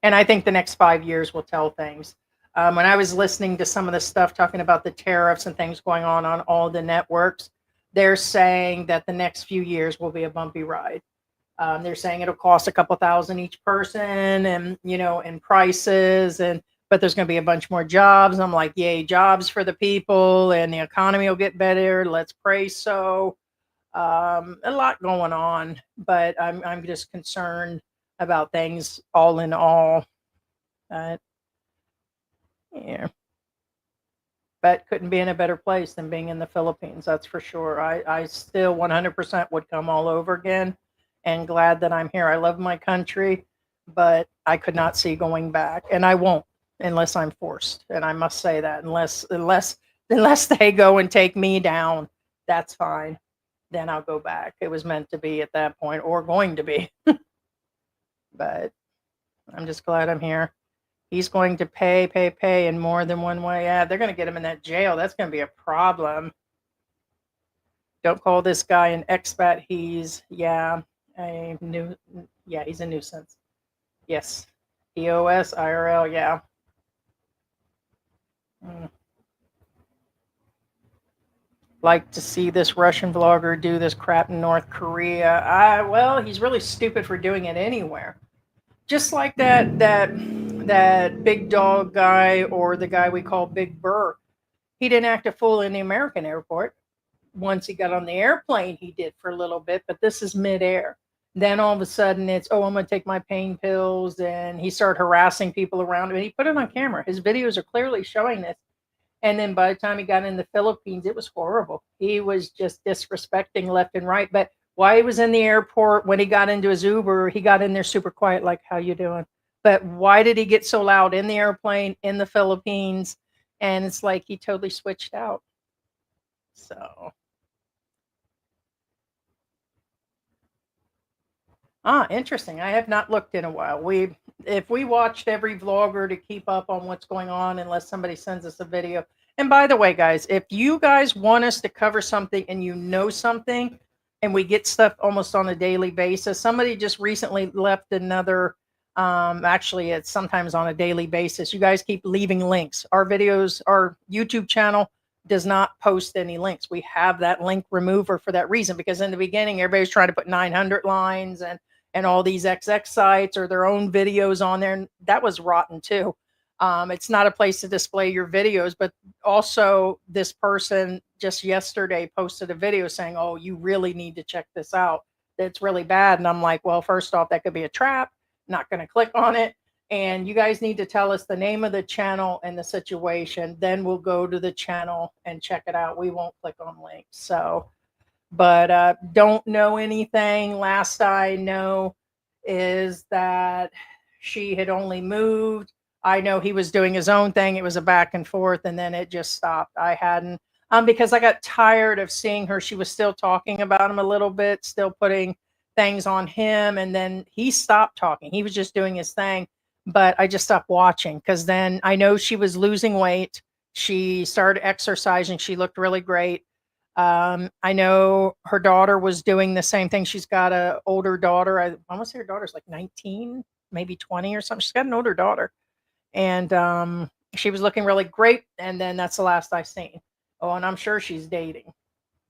And I think the next 5 years will tell things. When I was listening to some of the stuff talking about the tariffs and things going on all the networks, they're saying that the next few years will be a bumpy ride. They're saying it'll cost a couple thousand each person, and and prices, but there's going to be a bunch more jobs. I'm like, yay, jobs for the people, and the economy will get better. Let's pray so. A lot going on, but I'm just concerned about things all in all. Yeah, but couldn't be in a better place than being in the Philippines. That's for sure. I still 100% would come all over again, and glad that I'm here. I love my country, but I could not see going back, and I won't. unless I'm forced. And I must say that unless they go and take me down, that's fine. Then I'll go back. It was meant to be at that point, or going to be. But I'm just glad I'm here. He's going to pay in more than one way. Yeah, they're going to get him in that jail. That's going to be a problem. Don't call this guy an expat. He's, yeah, a new, yeah, he's a nuisance. Yes. EOS, IRL, yeah. Mm. Like to see this Russian vlogger do this crap in North Korea. Well, he's really stupid for doing it anywhere. Just like that big dog guy, or the guy we call Big Burr. He didn't act a fool in the American airport. Once he got on the airplane, he did for a little bit, but this is midair. Then all of a sudden it's, oh, I'm going to take my pain pills. And he started harassing people around him. And he put it on camera. His videos are clearly showing this. And then by the time he got in the Philippines, it was horrible. He was just disrespecting left and right. But while he was in the airport, when he got into his Uber, he got in there super quiet, like, how you doing? But why did he get so loud in the airplane in the Philippines? And it's like he totally switched out. So, interesting. I have not looked in a while. If we watched every vlogger to keep up on what's going on, unless somebody sends us a video. And by the way, guys, if you guys want us to cover something and you know something, and we get stuff almost on a daily basis. Somebody just recently left another, actually it's sometimes on a daily basis. You guys keep leaving links. Our videos, our YouTube channel does not post any links. We have that link remover for that reason, because in the beginning, everybody's trying to put 900 lines and all these XX sites or their own videos on there. And that was rotten too. It's not a place to display your videos, but also this person just yesterday posted a video saying, oh, you really need to check this out. It's really bad. And I'm like, well, first off, that could be a trap. Not going to click on it. And you guys need to tell us the name of the channel and the situation. Then we'll go to the channel and check it out. We won't click on links. So, but don't know anything. Last I know is that she had only moved. I know he was doing his own thing. It was a back and forth, and then it just stopped. I hadn't, because I got tired of seeing her. She was still talking about him a little bit, still putting things on him, and then he stopped talking. He was just doing his thing, but I just stopped watching, because then I know she was losing weight. She started exercising. She looked really great. I know her daughter was doing the same thing. She's got an older daughter. I want to say her daughter's like 19, maybe 20 or something. She's got an older daughter. And she was looking really great. And then that's the last I seen. Oh, and I'm sure she's dating.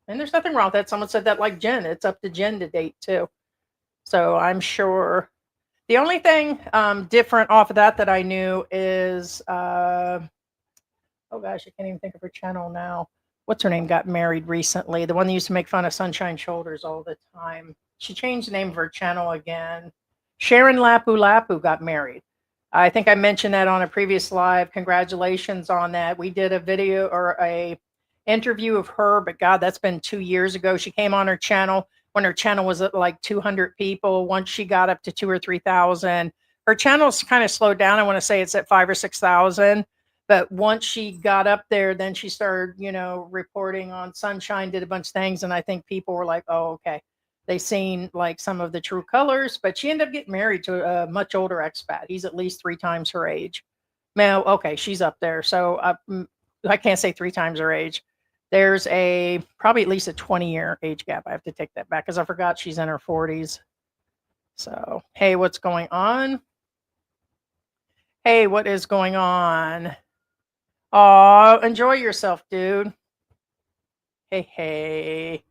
And there's nothing wrong with that. Someone said that, like Jen. It's up to Jen to date too. So I'm sure. The only thing different off of that I knew is, oh gosh, I can't even think of her channel now. What's her name? Got married recently. The one that used to make fun of Sunshine Shoulders all the time. She changed the name of her channel again. Sharon Lapu Lapu got married. I think I mentioned that on a previous live. Congratulations on that. We did a video or a interview of her, but God, that's been 2 years ago. She came on her channel when her channel was at like 200 people. Once she got up to 2,000 or 3,000, her channel's kind of slowed down. I want to say it's at 5,000 or 6,000. But once she got up there, then she started, reporting on Sunshine, did a bunch of things. And I think people were like, oh, okay. They seen like some of the true colors, but she ended up getting married to a much older expat. He's at least 3 times her age. Now, okay, she's up there. So I can't say 3 times her age. There's probably at least a 20-year age gap. I have to take that back because I forgot she's in her 40s. So, hey, what's going on? Hey, what is going on? Oh, enjoy yourself, dude. Hey.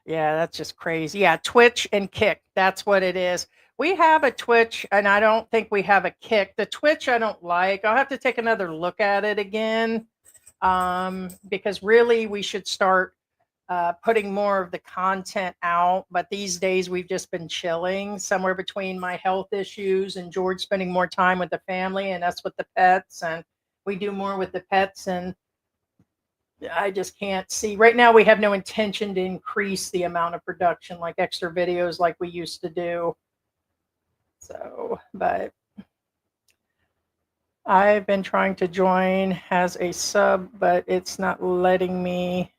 Yeah, that's just crazy. Yeah, Twitch and Kick. That's what it is. We have a Twitch, and I don't think we have a Kick. The Twitch I don't like. I'll have to take another look at it again, because really we should start putting more of the content out. But these days we've just been chilling, somewhere between my health issues and George spending more time with the family and us with the pets. And we do more with the pets, and I just can't see. Right now we have no intention to increase the amount of production, like extra videos like we used to do. So, but I've been trying to join as a sub, but it's not letting me.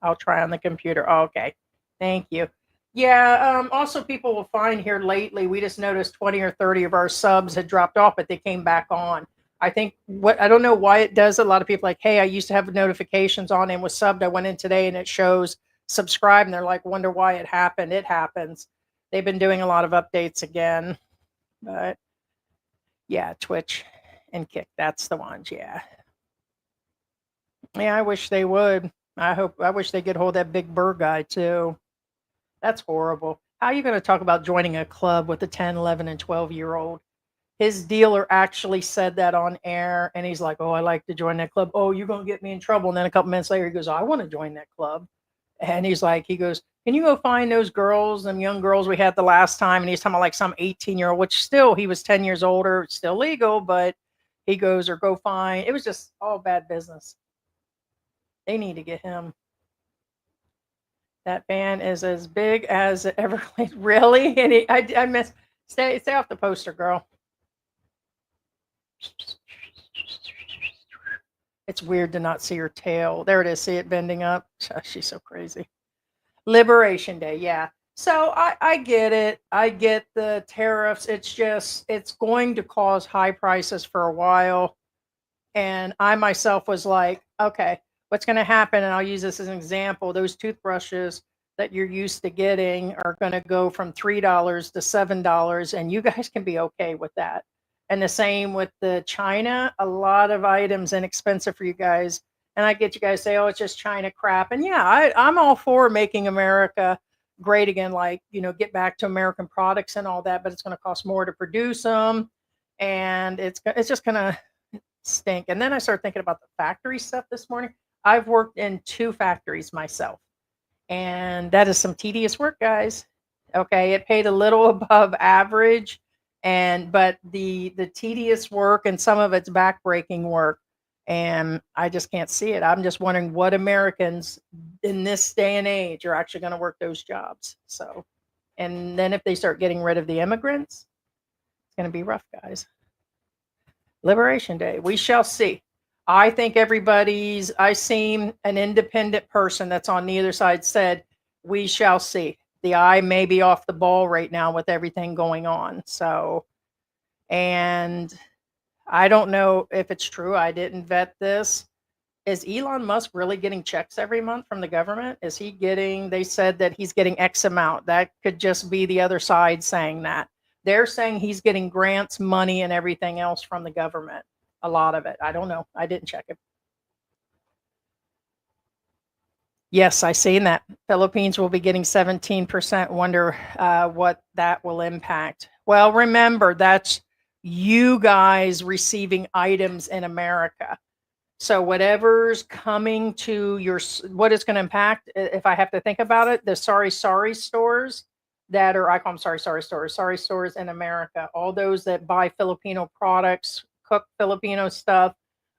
I'll try on the computer. Oh, okay. Thank you. Yeah, also people will find here lately, we just noticed 20 or 30 of our subs had dropped off, but they came back on. I think what I don't know why it does. A lot of people like, hey, I used to have notifications on and was subbed. I went in today and it shows subscribe, and they're like, wonder why it happened. It happens. They've been doing a lot of updates again, but yeah, Twitch and Kick, that's the ones. Yeah. Yeah, I wish they would. I wish they could hold that Big Burr guy too. That's horrible. How are you going to talk about joining a club with a 10, 11, and 12-year-old? His dealer actually said that on air, and he's like, "Oh, I like to join that club. Oh, you're going to get me in trouble." And then a couple minutes later, he goes, "I want to join that club." And he's like, he goes, "Can you go find those girls, them young girls we had the last time?" And he's talking about like some 18-year-old, which still he was 10 years older, still legal, but he goes, or go find. It was just all bad business. They need to get him. That van is as big as the Everglades. Really? And I miss. Stay off the poster, girl. It's weird to not see her tail. There it is. See it bending up. She's so crazy. Liberation Day. Yeah. So I get it. I get the tariffs. It's just it's going to cause high prices for a while. And I myself was like, okay, what's going to happen? And I'll use this as an example. Those toothbrushes that you're used to getting are going to go from $3 to $7, and you guys can be okay with that. And the same with the China, a lot of items inexpensive for you guys. And I get you guys say, oh, it's just China crap. And yeah, I'm all for making America great again, like, get back to American products and all that, but it's going to cost more to produce them. And it's just going to stink. And then I started thinking about the factory stuff this morning. I've worked in 2 factories myself, and that is some tedious work, guys. Okay, it paid a little above average, and but the tedious work and some of it's backbreaking work, and I just can't see it. I'm just wondering what Americans in this day and age are actually going to work those jobs. So, and then if they start getting rid of the immigrants, it's going to be rough, guys. Liberation Day. We shall see. I think I seen an independent person that's on neither side said, we shall see. The eye may be off the ball right now with everything going on. So, and I don't know if it's true. I didn't vet this. Is Elon Musk really getting checks every month from the government? Is he getting, they said that he's getting X amount. That could just be the other side saying that. They're saying he's getting grants, money, and everything else from the government. A lot of it. I don't know. I didn't check it. Yes, I seen that. Philippines will be getting 17%. Wonder what that will impact. Well, remember, that's you guys receiving items in America. So whatever's coming to what it's going to impact, if I have to think about it, the sorry stores that are, I call them sorry stores in America, all those that buy Filipino products, cook Filipino stuff,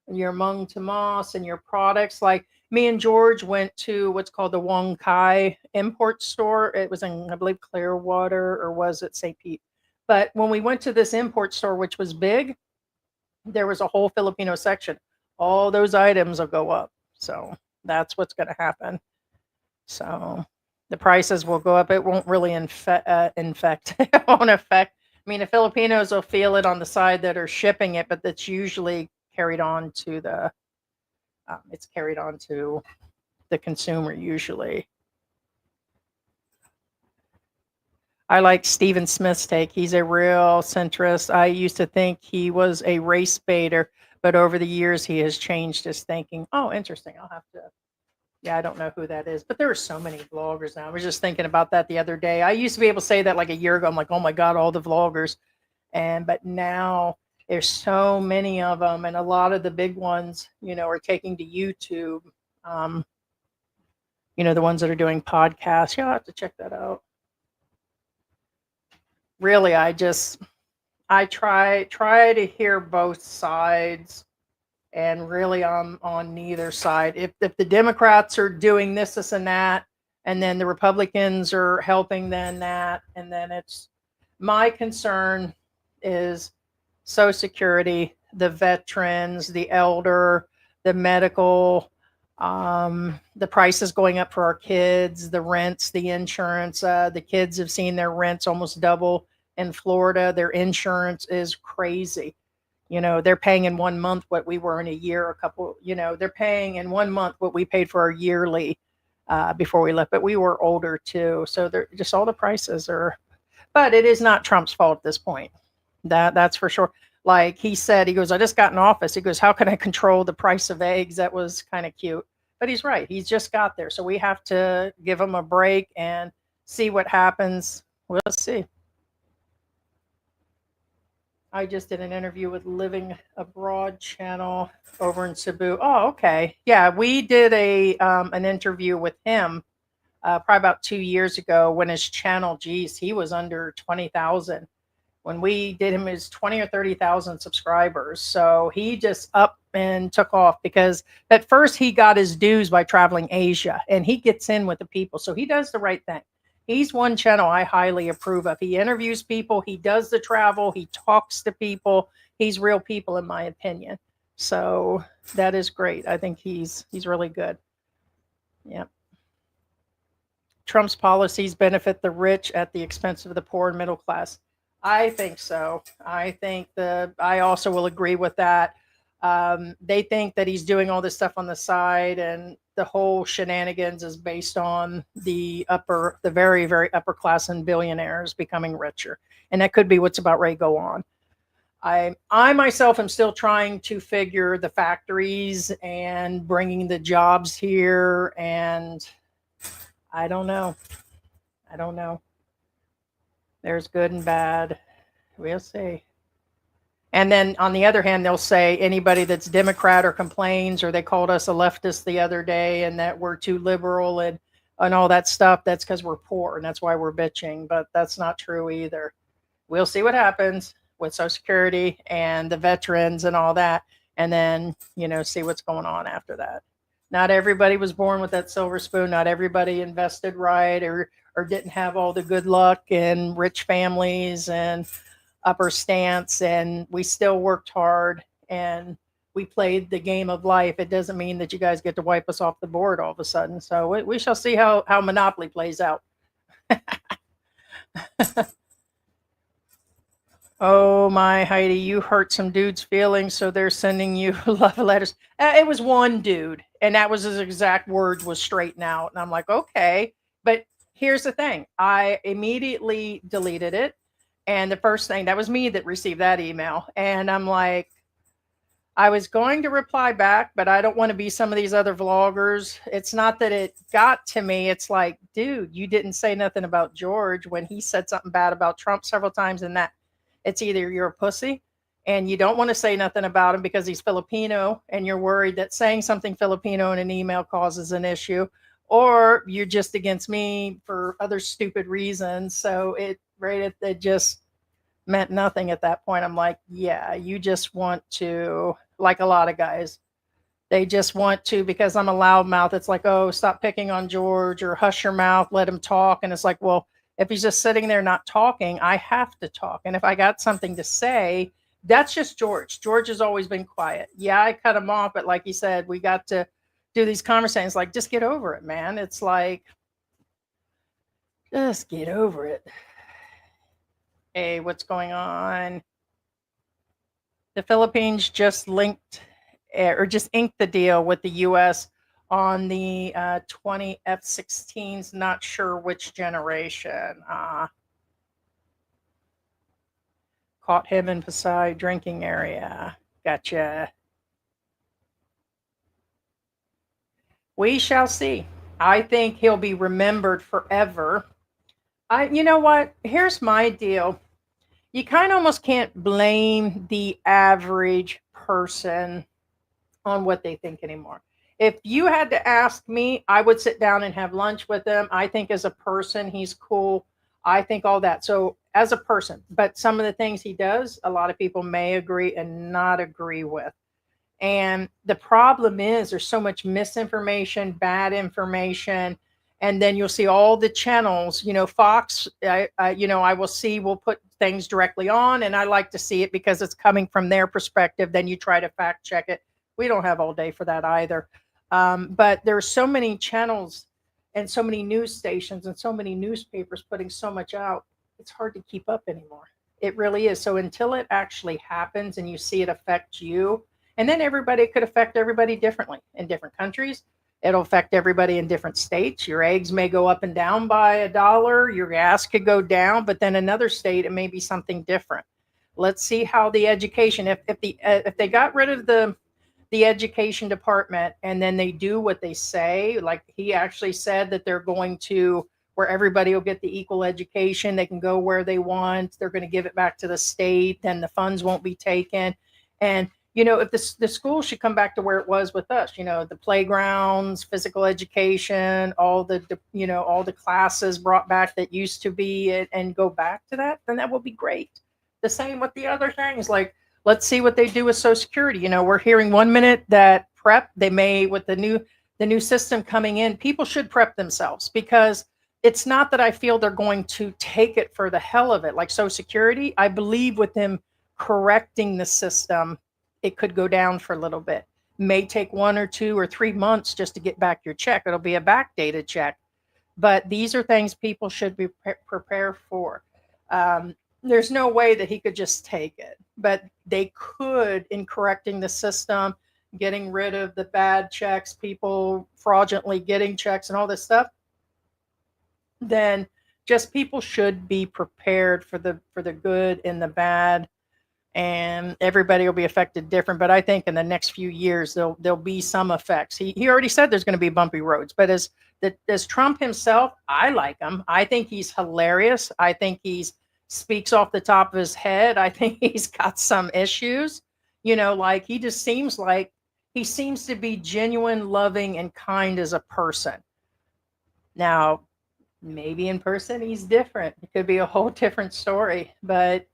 your Mung Tomas and your products. Like me and George went to what's called the Wong Kai import store. It was in, I believe, Clearwater, or was it St. Pete? But when we went to this import store, which was big, there was a whole Filipino section. All those items will go up. So that's what's going to happen. So the prices will go up. It won't really infect. It won't affect. I mean, the Filipinos will feel it on the side that are shipping it, but that's usually carried on to it's carried on to the consumer usually. I like Stephen Smith's take. He's a real centrist. I used to think he was a race baiter, but over the years he has changed his thinking. Oh, interesting. I'll have to. Yeah, I don't know who that is, but there are so many vloggers now. I was just thinking about that the other day. I used to be able to say that like a year ago. I'm like, oh my God, all the vloggers. But now there's so many of them, and a lot of the big ones, are taking to YouTube. The ones that are doing podcasts. Yeah, I'll have to check that out. Really, I try to hear both sides, and really I'm on neither side. If the Democrats are doing this and that, and then the Republicans are helping, then that, and then it's my concern is Social Security, the veterans, the elder, the medical, the prices going up for our kids, the rents, the insurance. The kids have seen their rents almost double in Florida. Their insurance is crazy. They're paying in 1 month what we were in a year. They're paying in 1 month what we paid for our yearly before we left. But we were older too, so they're just all the prices are. But it is not Trump's fault at this point. That's for sure. Like he said, he goes, I just got in office. He goes, how can I control the price of eggs? That was kind of cute. But he's right. He's just got there. So we have to give him a break and see what happens. We'll see. I just did an interview with Living Abroad channel over in Cebu. Oh, okay. Yeah, we did an interview with him probably about 2 years ago when his channel, geez, he was under 20,000. When we did him, his 20 or 30,000 subscribers. So he just up and took off because at first he got his dues by traveling Asia, and he gets in with the people. So he does the right thing. He's one channel I highly approve of. He interviews people, he does the travel, he talks to people. He's real people, in my opinion. So that is great. I think he's really good. Yeah. Trump's policies benefit the rich at the expense of the poor and middle class. I think so. I also will agree with that. They think that he's doing all this stuff on the side, and the whole shenanigans is based on the very, very upper class and billionaires becoming richer, and that could be what's about ready to go on. I myself am still trying to figure the factories and bringing the jobs here, and I don't know. I don't know. There's good and bad. We'll see. And then on the other hand, they'll say anybody that's Democrat or complains, or they called us a leftist the other day and that we're too liberal and all that stuff, that's because we're poor and that's why we're bitching. But that's not true either. We'll see what happens with Social Security and the veterans and all that. And then, see what's going on after that. Not everybody was born with that silver spoon. Not everybody invested right or didn't have all the good luck and rich families and upper stance, and we still worked hard and we played the game of life. It doesn't mean that you guys get to wipe us off the board all of a sudden. So we shall see how Monopoly plays out. Oh my, Heidi, you hurt some dude's feelings, so they're sending you love letters. It was one dude, and that was his exact words was straighten out. And I'm like, okay. But here's the thing. I immediately deleted it. And the first thing, that was me that received that email. And I'm like, I was going to reply back, but I don't want to be some of these other vloggers. It's not that it got to me. It's like, dude, you didn't say nothing about George when he said something bad about Trump several times. And that it's either you're a pussy and you don't want to say nothing about him because he's Filipino and you're worried that saying something Filipino in an email causes an issue, or you're just against me for other stupid reasons. So it just meant nothing at that point. I'm like, yeah, you just want to, like a lot of guys, they just want to, because I'm a loudmouth. It's like, oh, stop picking on George, or hush your mouth, let him talk. And it's like, well, if he's just sitting there not talking, I have to talk. And if I got something to say, that's just George. George has always been quiet. Yeah, I cut him off, but like you said, we got to do these conversations. Like, just get over it, man. It's like, just get over it. Hey, what's going on? The Philippines just just inked the deal with the U.S. on the 20 F-16s. Not sure which generation. Caught him in Pasay drinking area. Gotcha. We shall see. I think he'll be remembered forever. You know what? Here's my deal. You kind of almost can't blame the average person on what they think anymore. If you had to ask me, I would sit down and have lunch with him. I think as a person, he's cool. I think all that. So as a person, but some of the things he does, a lot of people may agree and not agree with. And the problem is there's so much misinformation, bad information, and then you'll see all the channels. Fox, I will see, we'll put things directly on, and I like to see it because it's coming from their perspective. Then you try to fact check it. We don't have all day for that either. But there's so many channels and so many news stations and so many newspapers putting so much out. It's hard to keep up anymore. It really is. So until it actually happens and you see it affect you, and then everybody, could affect everybody differently in different countries. It'll affect everybody in different states. Your eggs may go up and down by $1. Your gas could go down, but then another state it may be something different. Let's see how the education. If they got rid of the education department and then they do what they say, like he actually said that they're going to, where everybody will get the equal education, they can go where they want, they're going to give it back to the state, then the funds won't be taken. And if the school should come back to where it was with us, the playgrounds, physical education, all the classes brought back that used to be it, and go back to that, then that will be great. The same with the other things, like let's see what they do with Social Security. We're hearing 1 minute that prep, they may, with the new system coming in, people should prep themselves, because it's not that I feel they're going to take it for the hell of it. Like Social Security, I believe with them correcting the system, it could go down for a little bit. May take 1 or 2 or 3 months just to get back your check. It'll be a backdated check. But these are things people should be prepared for. There's no way that he could just take it, but they could, in correcting the system, getting rid of the bad checks, people fraudulently getting checks and all this stuff, then just people should be prepared for the good and the bad, and everybody will be affected different. But I think in the next few years there'll be some effects. He already said there's going to be bumpy roads, but as Trump himself, I like him. I think he's hilarious. I think he's speaks off the top of his head. I think he's got some issues. Like he just seems like he seems to be genuine, loving, and kind as a person. Now, maybe in person he's different. It could be a whole different story, but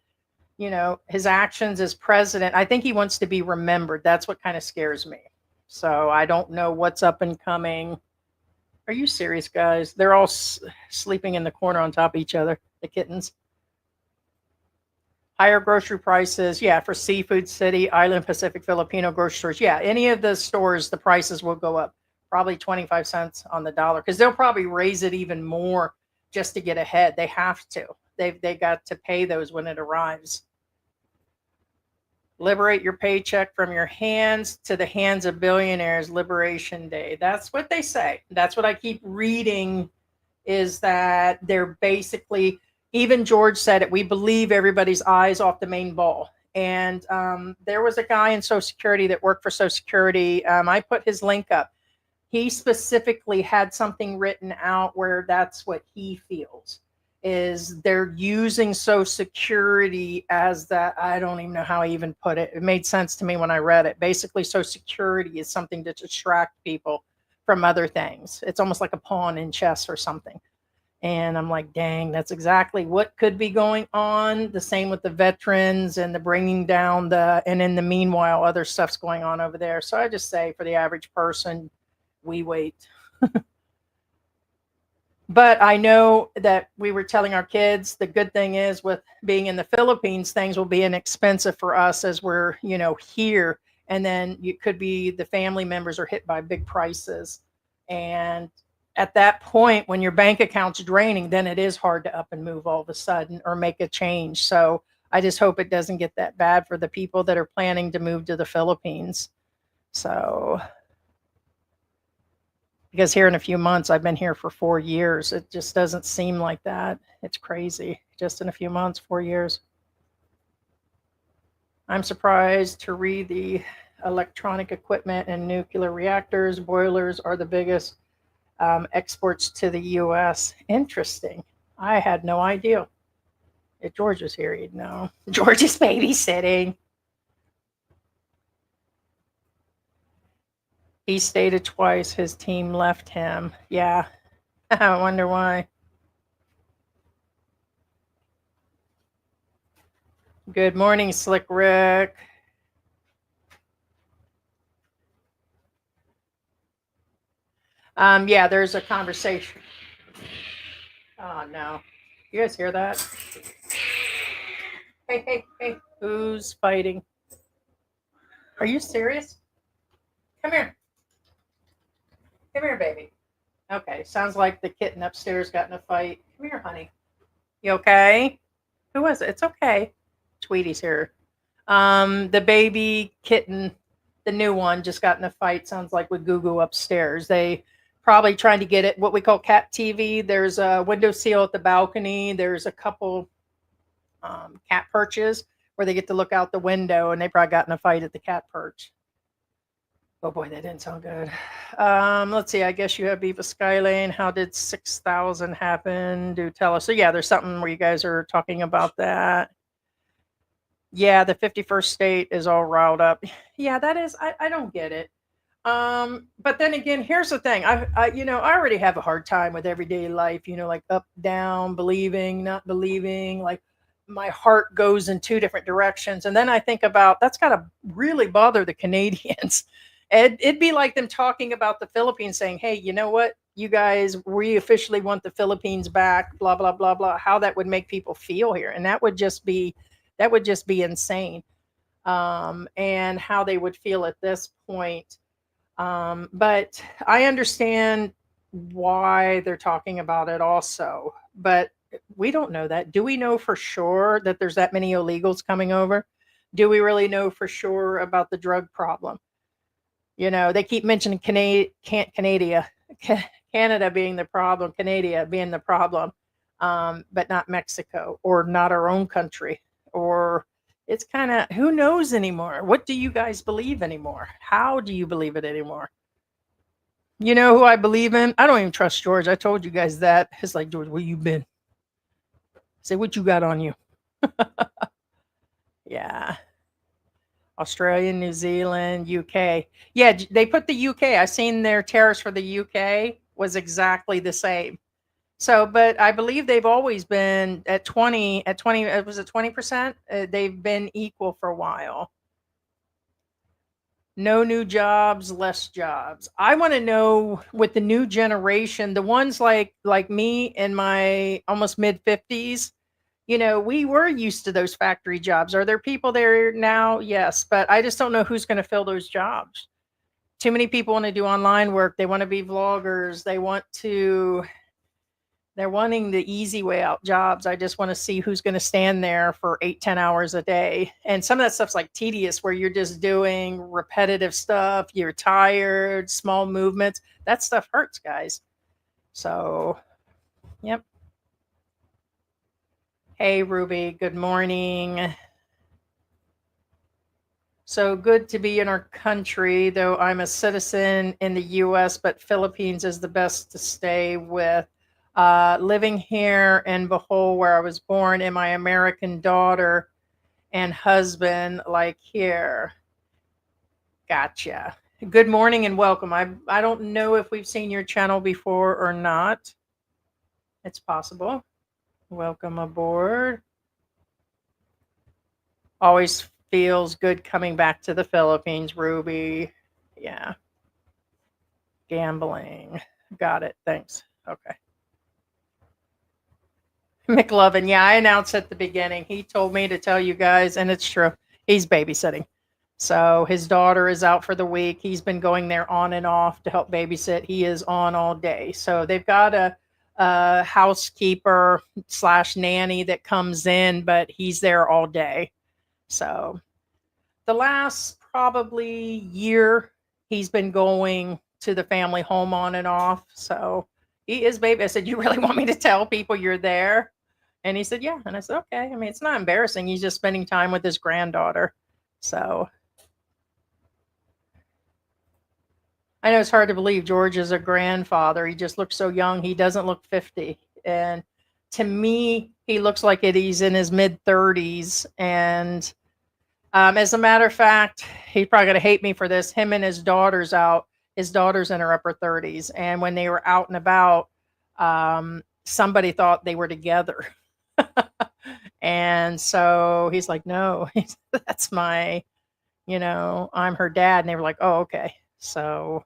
his actions as president, I think he wants to be remembered. That's what kind of scares me. So I don't know what's up and coming. Are you serious, guys? They're all sleeping in the corner on top of each other, the kittens. Higher grocery prices, yeah, for Seafood City, Island Pacific, Filipino grocery stores. Yeah, any of the stores, the prices will go up, probably 25 cents on the dollar, because they'll probably raise it even more just to get ahead. They have to. They got to pay those when it arrives. Liberate your paycheck from your hands to the hands of billionaires, Liberation Day. That's what they say. That's what I keep reading, is that they're basically, even George said it, we believe everybody's eyes off the main ball. And there was a guy in Social Security that worked for Social Security. I put his link up. He specifically had something written out where that's what he feels, is they're using Social Security as that. I don't even know how I even put it. It made sense to me when I read it. Basically, Social Security is something to distract people from other things. It's almost like a pawn in chess or something. And I'm like, dang, that's exactly what could be going on. The same with the veterans and the bringing down and in the meanwhile, other stuff's going on over there. So I just say, for the average person, we wait. But I know that we were telling our kids, the good thing is with being in the Philippines, things will be inexpensive for us as we're, here. And then it could be the family members are hit by big prices. And at that point, when your bank account's draining, then it is hard to up and move all of a sudden or make a change. So I just hope it doesn't get that bad for the people that are planning to move to the Philippines. So, because here in a few months, I've been here for 4 years. It just doesn't seem like that. It's crazy. Just in a few months, 4 years. I'm surprised to read the electronic equipment and nuclear reactors, boilers are the biggest exports to the U.S. Interesting. I had no idea. If George was here, he'd know. George is babysitting. He stated twice his team left him. Yeah. I wonder why. Good morning, Slick Rick. Yeah, there's a conversation. Oh no. You guys hear that? Hey, hey, hey. Who's fighting? Are you serious? Come here. Come here, baby. Okay. Sounds like the kitten upstairs got in a fight. Come here, honey. You okay? Who was it? It's okay. Tweety's here. The baby kitten, the new one, just got in a fight. Sounds like with Gugu upstairs. They probably trying to get it what we call cat TV. There's a window seal at the balcony. There's a couple cat perches where they get to look out the window, and they probably got in a fight at the cat perch. Oh boy, that didn't sound good. Let's see. I guess you have Viva Skylane. How did 6,000 happen? Do tell us. So yeah, there's something where you guys are talking about that. Yeah, the 51st state is all riled up. Yeah, that is. I don't get it. But then again, here's the thing. I already have a hard time with everyday life. Like up, down, believing, not believing. Like my heart goes in two different directions, and then I think about that's got to really bother the Canadians. It'd be like them talking about the Philippines, saying, "Hey, you know what? You guys, we officially want the Philippines back." Blah blah blah blah. How that would make people feel here, and that would just be insane. And how they would feel at this point. But I understand why they're talking about it also. But we don't know that. Do we know for sure that there's that many illegals coming over? Do we really know for sure about the drug problem? They keep mentioning Canada being the problem, Canada being the problem, but not Mexico or not our own country. Or it's kind of who knows anymore? What do you guys believe anymore? How do you believe it anymore? You know who I believe in? I don't even trust George. I told you guys that. It's like, George, where you been? Say what you got on you. Yeah. Australia, New Zealand, UK. Yeah, they put the UK. I seen their tariffs for the UK was exactly the same. So, but I believe they've always been at 20, was it 20%? They've been equal for a while. No new jobs, less jobs. I want to know with the new generation, the ones like me in my almost mid 50s, we were used to those factory jobs. Are there people there now? Yes, but I just don't know who's going to fill those jobs. Too many people want to do online work. They want to be vloggers. They're wanting the easy way out jobs. I just want to see who's going to stand there for 8, 10 hours a day. And some of that stuff's like tedious where you're just doing repetitive stuff. You're tired, small movements. That stuff hurts, guys. So, yep. Hey, Ruby. Good morning. So good to be in our country, though I'm a citizen in the US, but Philippines is the best to stay with. Living here in Bohol, where I was born, and my American daughter and husband, like here. Gotcha. Good morning and welcome. I don't know if we've seen your channel before or not. It's possible. Welcome aboard. Always feels good coming back to the Philippines, Ruby. Yeah. Gambling. Got it. Thanks. Okay. McLovin. Yeah, I announced at the beginning. He told me to tell you guys, and it's true. He's babysitting. So his daughter is out for the week. He's been going there on and off to help babysit. He is on all day. So they've got a housekeeper slash nanny that comes in, but he's there all day. So the last probably year, he's been going to the family home on and off. So he is baby. I said, "You really want me to tell people you're there?" And he said, "Yeah." And I said, "Okay." I mean, it's not embarrassing. He's just spending time with his granddaughter. So I know it's hard to believe George is a grandfather. He just looks so young. He doesn't look 50. And to me, he looks like he's in his mid 30s. And as a matter of fact, he's probably going to hate me for this. Him and his daughter's in her upper 30s. And when they were out and about, somebody thought they were together. And so he's like, "No, that's I'm her dad." And they were like, "Oh, okay." So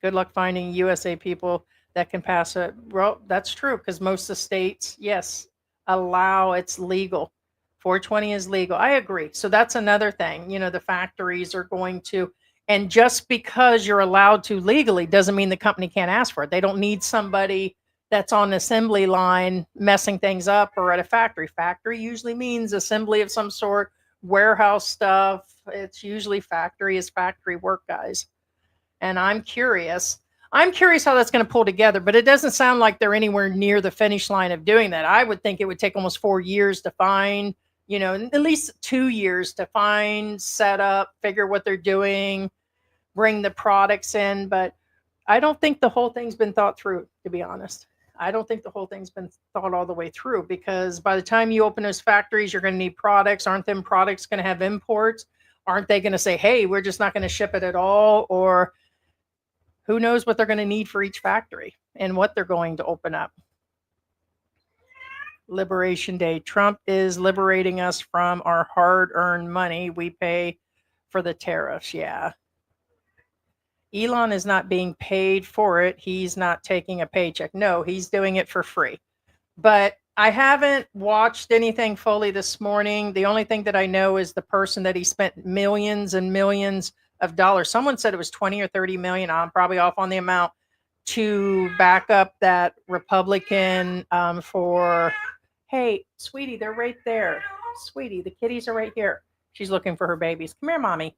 Good luck finding USA people that can pass it. Well, that's true because most of the states, yes, allow it's legal. 420 is legal. I agree. So that's another thing. The factories are going to, and just because you're allowed to legally doesn't mean the company can't ask for it. They don't need somebody that's on the assembly line messing things up or at a factory. Factory usually means assembly of some sort, warehouse stuff. It's usually factory is factory work, guys. And I'm curious how that's going to pull together, but it doesn't sound like they're anywhere near the finish line of doing that. I would think it would take almost 4 years to find, at least 2 years to find, set up, figure what they're doing, bring the products in. But I don't think the whole thing's been thought through, to be honest. I don't think the whole thing's been thought all the way through because by the time you open those factories, you're going to need products. Aren't them products going to have imports? Aren't they going to say, hey, we're just not going to ship it at all? Or who knows what they're going to need for each factory and what they're going to open up. Liberation Day. Trump is liberating us from our hard-earned money we pay for the tariffs. Yeah. Elon is not being paid for it. He's not taking a paycheck. No, he's doing it for free. But I haven't watched anything fully this morning. The only thing that I know is the person that he spent millions and millions of dollars. Someone said it was 20 or 30 million. I'm probably off on the amount to back up that Republican for, hey, sweetie, they're right there. Sweetie, the kitties are right here. She's looking for her babies. Come here, mommy.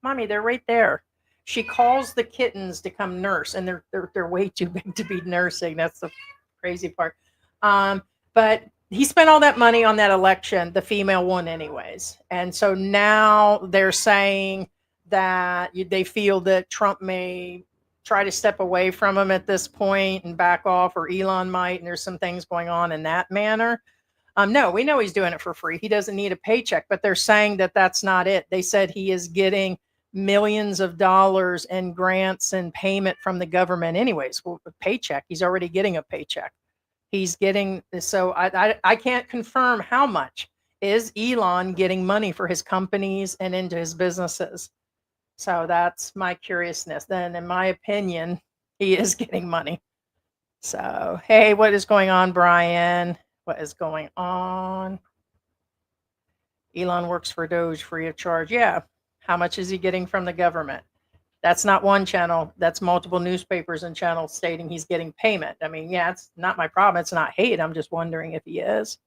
Mommy, they're right there. She calls the kittens to come nurse, and they're way too big to be nursing. That's the crazy part. But he spent all that money on that election. The female won anyways, and so now they're saying that they feel that Trump may try to step away from him at this point and back off, or Elon might, and there's some things going on in that manner. No, we know he's doing it for free. He doesn't need a paycheck, but they're saying that that's not it. They said he is getting millions of dollars in grants and payment from the government anyways. Well, a paycheck, he's already getting a paycheck. He's getting, so I can't confirm how much is Elon getting money for his companies and into his businesses. So that's my curiousness. Then in my opinion, he is getting money. So, hey, what is going on, Brian? What is going on? Elon works for Doge free of charge. Yeah. How much is he getting from the government? That's not one channel. That's multiple newspapers and channels stating he's getting payment. I mean, yeah, it's not my problem. It's not hate. I'm just wondering if he is.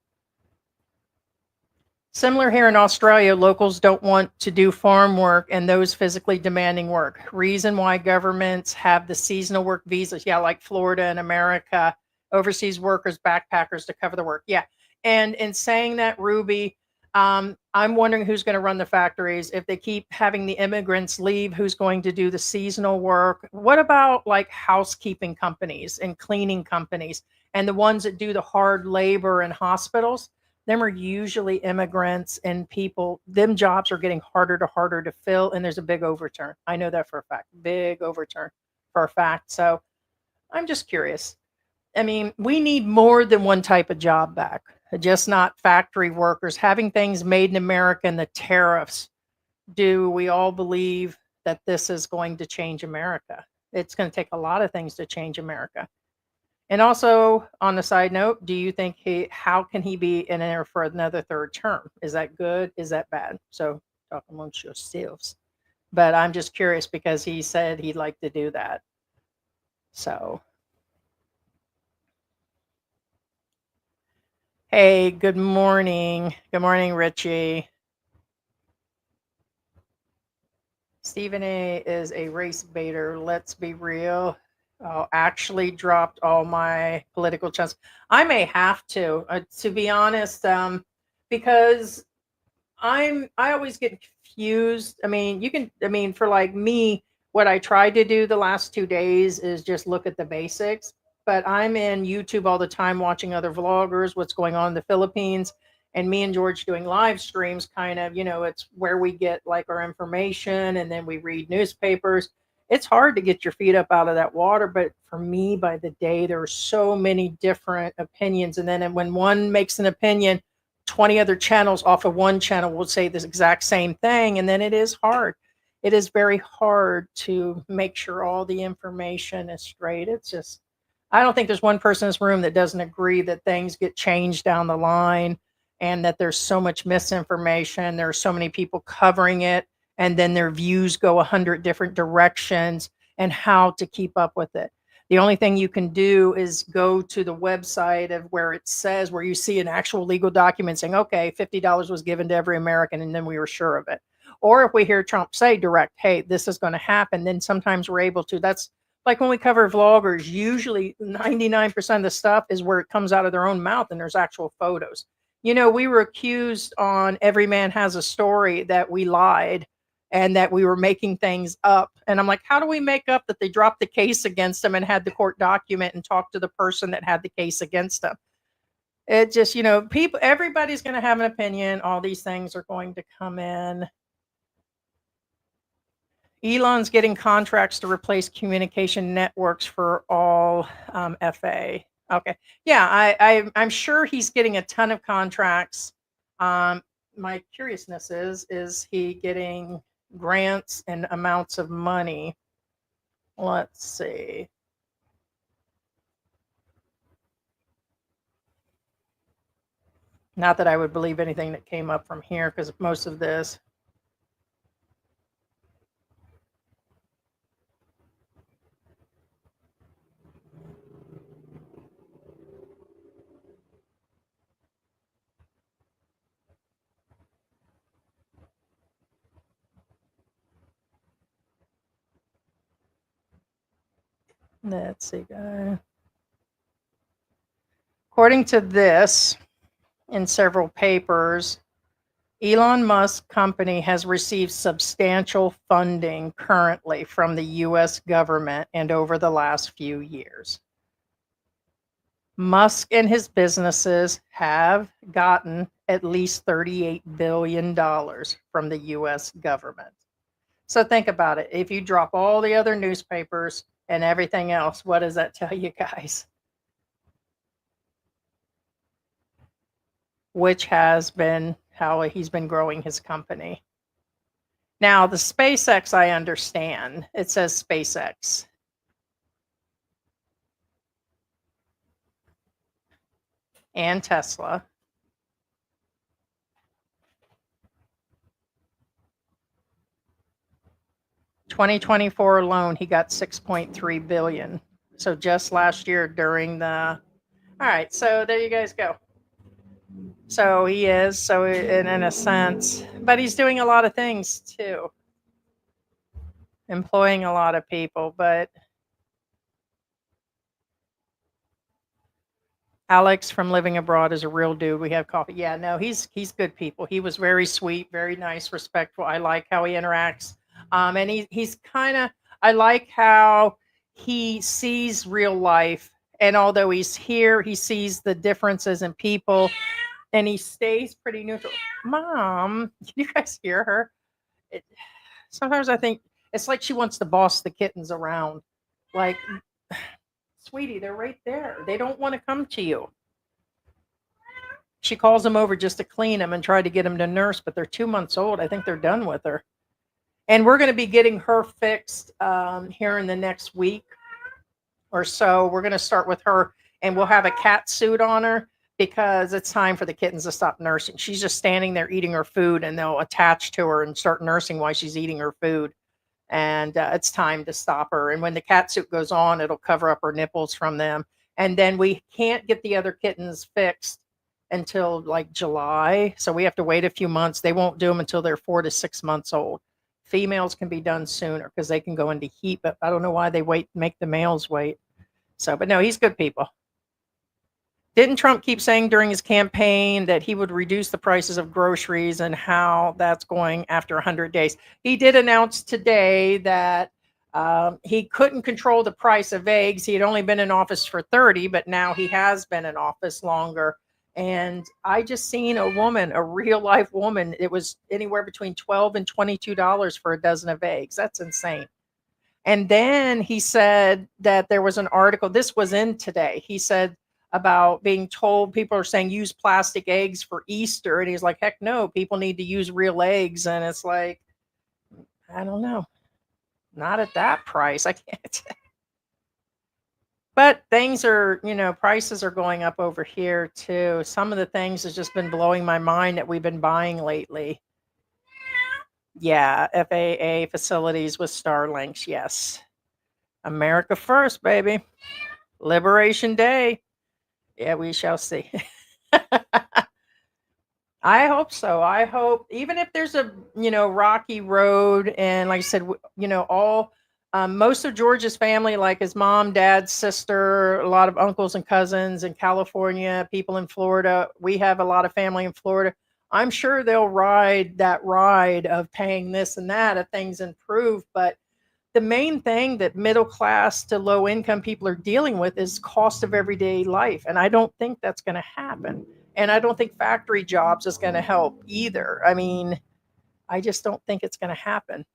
Similar here in Australia, locals don't want to do farm work and those physically demanding work. Reason why governments have the seasonal work visas. Yeah, like Florida and America, overseas workers, backpackers to cover the work. Yeah. And in saying that, Ruby, I'm wondering who's going to run the factories. If they keep having the immigrants leave, who's going to do the seasonal work? What about like housekeeping companies and cleaning companies and the ones that do the hard labor in hospitals? Them are usually immigrants and people. Them jobs are getting harder to fill, and there's a big overturn. I know that for a fact. Big overturn for a fact. So I'm just curious. I mean, we need more than one type of job back, just not factory workers. Having things made in America and the tariffs, do we all believe that this is going to change America? It's going to take a lot of things to change America. And also, on the side note, do you think how can he be in there for another third term? Is that good? Is that bad? So talk amongst yourselves. But I'm just curious because he said he'd like to do that. So, hey, good morning. Good morning, Richie. Stephen A is a race baiter. Let's be real. Actually dropped all my political channels. I may have to be honest, because I always get confused. I mean, for like me, what I tried to do the last 2 days is just look at the basics. But I'm in YouTube all the time watching other vloggers, what's going on in the Philippines, and me and George doing live streams. Kind of, it's where we get like our information, and then we read newspapers. It's hard to get your feet up out of that water, but for me, by the day, there are so many different opinions. And then when one makes an opinion, 20 other channels off of one channel will say this exact same thing. And then it is hard. it is very hard to make sure all the information is straight. It's just, I don't think there's one person in this room that doesn't agree that things get changed down the line and that there's so much misinformation. There are so many people covering it, and then their views go 100 different directions, and how to keep up with it. The only thing you can do is go to the website of where it says, where you see an actual legal document saying, okay, $50 was given to every American, and then we were sure of it. Or if we hear Trump say direct, hey, this is going to happen, then sometimes we're able to. That's like when we cover vloggers, usually 99% of the stuff is where it comes out of their own mouth and there's actual photos. We were accused on Every Man Has a Story that we lied and that we were making things up. And I'm like, how do we make up that they dropped the case against them and had the court document and talk to the person that had the case against them? It just, people, everybody's going to have an opinion. All these things are going to come in. Elon's getting contracts to replace communication networks for all FA. Okay. Yeah, I'm sure he's getting a ton of contracts. My curiousness is he getting grants and amounts of money? Let's see. Not that I would believe anything that came up from here, because most of this. Let's see, according to this, in several papers, Elon Musk company has received substantial funding currently from the US government and over the last few years. Musk and his businesses have gotten at least $38 billion from the US government. So think about it. If you drop all the other newspapers and everything else, what does that tell you guys? Which has been how he's been growing his company. Now, the SpaceX, I understand. It says SpaceX. And Tesla. In 2024 alone, he got 6.3 billion. So just last year during the. All right, so there you guys go. So he is, so in a sense, but he's doing a lot of things too, employing a lot of people. But Alex from Living Abroad is a real dude. We have coffee. Yeah, no, he's good people. He was very sweet, very nice, respectful. I like how he interacts. And he's kind of, I like how he sees real life. And although he's here, he sees the differences in people, and he stays pretty neutral. Mom, can you guys hear her? Sometimes I think it's like she wants to boss the kittens around. Like, sweetie, they're right there. They don't want to come to you. She calls them over just to clean them and try to get them to nurse, but they're 2 months old. I think they're done with her. And we're going to be getting her fixed here in the next week or so. We're going to start with her, and we'll have a cat suit on her because it's time for the kittens to stop nursing. She's just standing there eating her food, and they'll attach to her and start nursing while she's eating her food. And it's time to stop her. And when the cat suit goes on, it'll cover up her nipples from them. And then we can't get the other kittens fixed until like July. So we have to wait a few months. They won't do them until they're 4 to 6 months old. Females can be done sooner because they can go into heat, but I don't know why they make the males wait. So, but no, he's good people. Didn't Trump keep saying during his campaign that he would reduce the prices of groceries, and how that's going after 100 days? He did announce today that he couldn't control the price of eggs. He had only been in office for 30, but now he has been in office longer. And I just seen a woman, a real life woman. It was anywhere between $12 and $22 for a dozen of eggs. That's insane. And then he said that there was an article, this was in today. He said about being told, people are saying use plastic eggs for Easter. And he's like, heck no, people need to use real eggs. And it's like, I don't know. Not at that price. I can't. But things are, prices are going up over here too. Some of the things has just been blowing my mind that we've been buying lately. Yeah, FAA facilities with Starlinks. Yes. America first, baby. Liberation Day. Yeah, we shall see. I hope so. I hope even if there's a rocky road, and like I said, all most of George's family, like his mom, dad, sister, a lot of uncles and cousins in California, people in Florida. We have a lot of family in Florida. I'm sure they'll ride that ride of paying this and that if things improve. But the main thing that middle class to low income people are dealing with is cost of everyday life, and I don't think that's going to happen, and I don't think factory jobs is going to help either. I mean, I just don't think it's going to happen,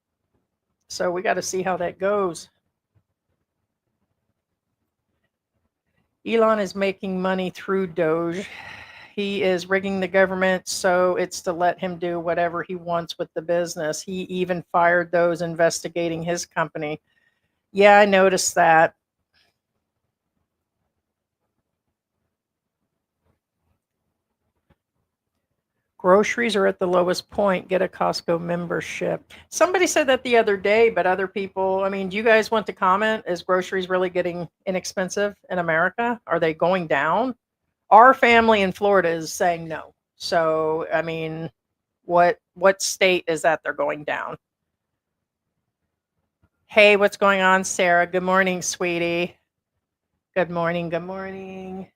so we got to see how that goes. Elon is making money through Doge. He is rigging the government so it's to let him do whatever he wants with the business. He even fired those investigating his company. Yeah, I noticed that. Groceries are at the lowest point. Get a Costco membership. Somebody said that the other day, but other people, I mean, do you guys want to comment? Is groceries really getting inexpensive in America? Are they going down? Our family in Florida is saying no. So, I mean, what state is that they're going down? Hey, what's going on, Sarah? Good morning, sweetie. Good morning. Good morning.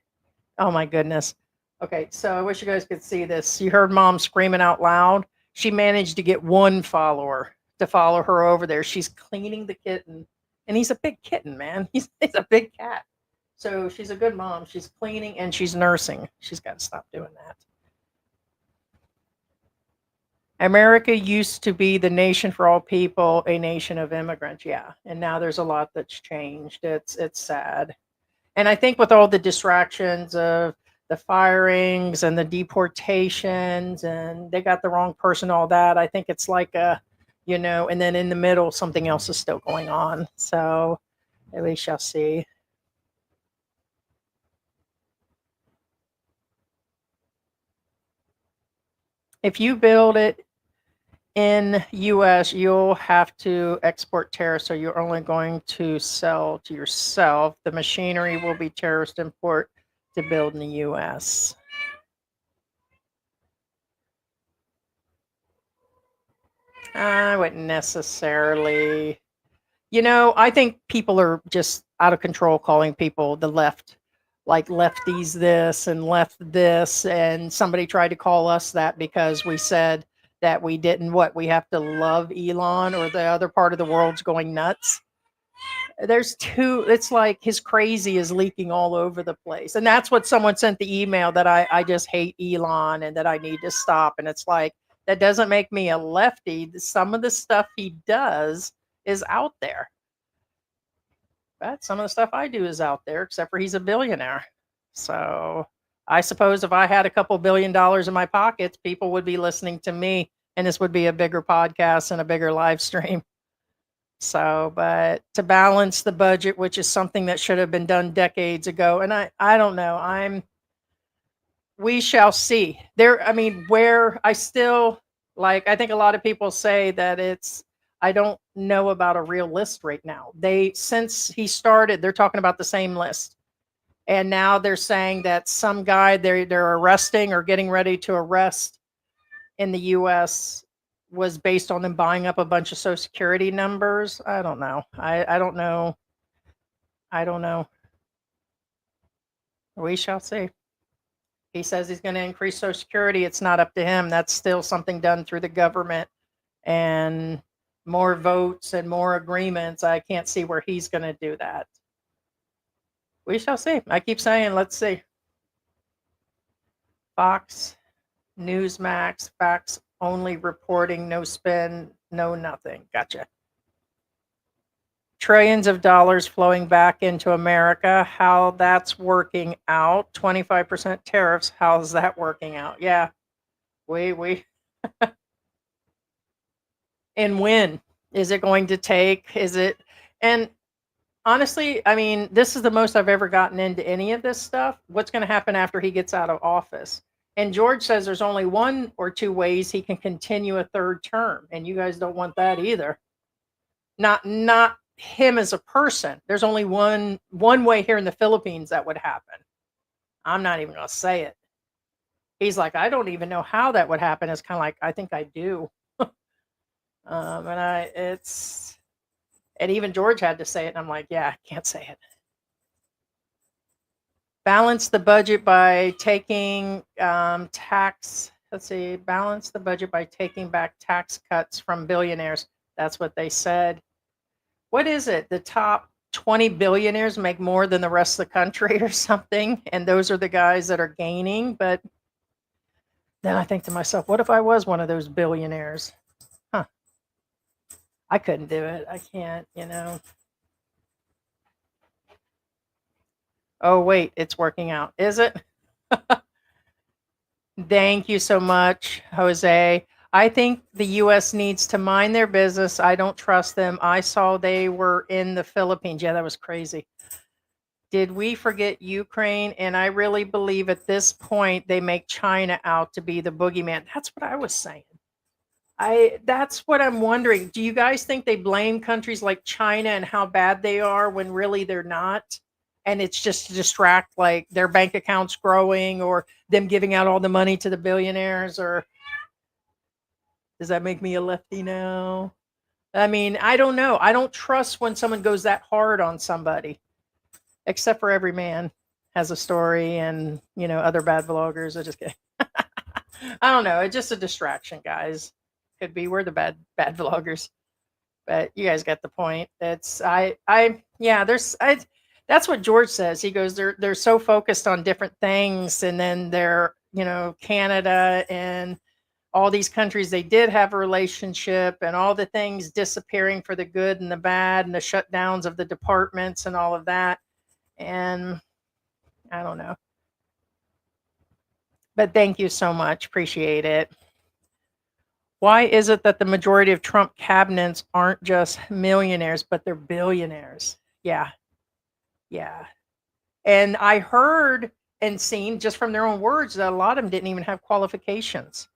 Oh my goodness. Okay, so I wish you guys could see this. You heard mom screaming out loud. She managed to get one follower to follow her over there. She's cleaning the kitten, and he's a big kitten, man. He's a big cat. So she's a good mom. She's cleaning and she's nursing. She's got to stop doing that. America used to be the nation for all people, a nation of immigrants. Yeah, and now there's a lot that's changed. It's sad. And I think with all the distractions of the firings and the deportations, and they got the wrong person, all that, I think it's like and then in the middle, something else is still going on. So we shall see. If you build it in US, you'll have to export tariffs, so you're only going to sell to yourself. The machinery will be tariffs import to build in the US. I wouldn't necessarily. I think people are just out of control calling people the left, like lefties this and left this. And somebody tried to call us that because we said that we didn't we have to love Elon, or the other part of the world's going nuts. There's two, it's like his crazy is leaking all over the place. And that's what someone sent the email, that I just hate Elon and that I need to stop. And it's like, that doesn't make me a lefty. Some of the stuff he does is out there. But some of the stuff I do is out there, except for he's a billionaire. So I suppose if I had a couple $1 billion in my pockets, people would be listening to me, and this would be a bigger podcast and a bigger live stream. So, but to balance the budget, which is something that should have been done decades ago, and I don't know. We shall see. There, I mean, where I still like, I think a lot of people say that I don't know about a real list right now. Since he started, they're talking about the same list. And now they're saying that some guy they're arresting or getting ready to arrest in the US was based on them buying up a bunch of social security numbers. I don't know. I don't know. I don't know. We shall see. He says he's going to increase social security. It's not up to him. That's still something done through the government, and more votes and more agreements. I can't see where he's going to do that. We shall see. I keep saying, let's see. Fox, Newsmax, facts only reporting, no spin, no nothing. Gotcha. Trillions of dollars flowing back into America. How that's working out. 25% tariffs. How's that working out? Yeah. We and when? Is it going to take? Is it? And honestly, I mean, this is the most I've ever gotten into any of this stuff. What's going to happen after he gets out of office? And George says there's only one or two ways he can continue a third term, and you guys don't want that either. Not him as a person. There's only one way here in the Philippines that would happen. I'm not even going to say it. He's like, I don't even know how that would happen. It's kind of like, I think I do. And even George had to say it. And I'm like, yeah, I can't say it. Balance the budget by taking tax. Let's see, balance the budget by taking back tax cuts from billionaires. That's what they said. What is it? The top 20 billionaires make more than the rest of the country or something. And those are the guys that are gaining. But then I think to myself, what if I was one of those billionaires? Huh. I couldn't do it. I can't. Oh, wait, it's working out. Is it? Thank you so much, Jose. I think the US needs to mind their business. I don't trust them. I saw they were in the Philippines. Yeah, that was crazy. Did we forget Ukraine? And I really believe at this point they make China out to be the boogeyman. That's what I was saying. That's what I'm wondering. Do you guys think they blame countries like China and how bad they are when really they're not? And it's just to distract like their bank accounts growing or them giving out all the money to the billionaires, or does that make me a lefty now? I mean, I don't know. I don't trust when someone goes that hard on somebody, except for every man has a story and, other bad vloggers. I just kidding. I don't know. It's just a distraction, guys. Could be we're the bad vloggers, but you guys get the point. It's I yeah. That's what George says. He goes, they're so focused on different things, and then they're Canada and all these countries they did have a relationship, and all the things disappearing for the good and the bad, and the shutdowns of the departments and all of that. And I don't know. But thank you so much. Appreciate it. Why is it that the majority of Trump cabinets aren't just millionaires, but they're billionaires? Yeah, yeah. And I heard and seen just from their own words that a lot of them didn't even have qualifications,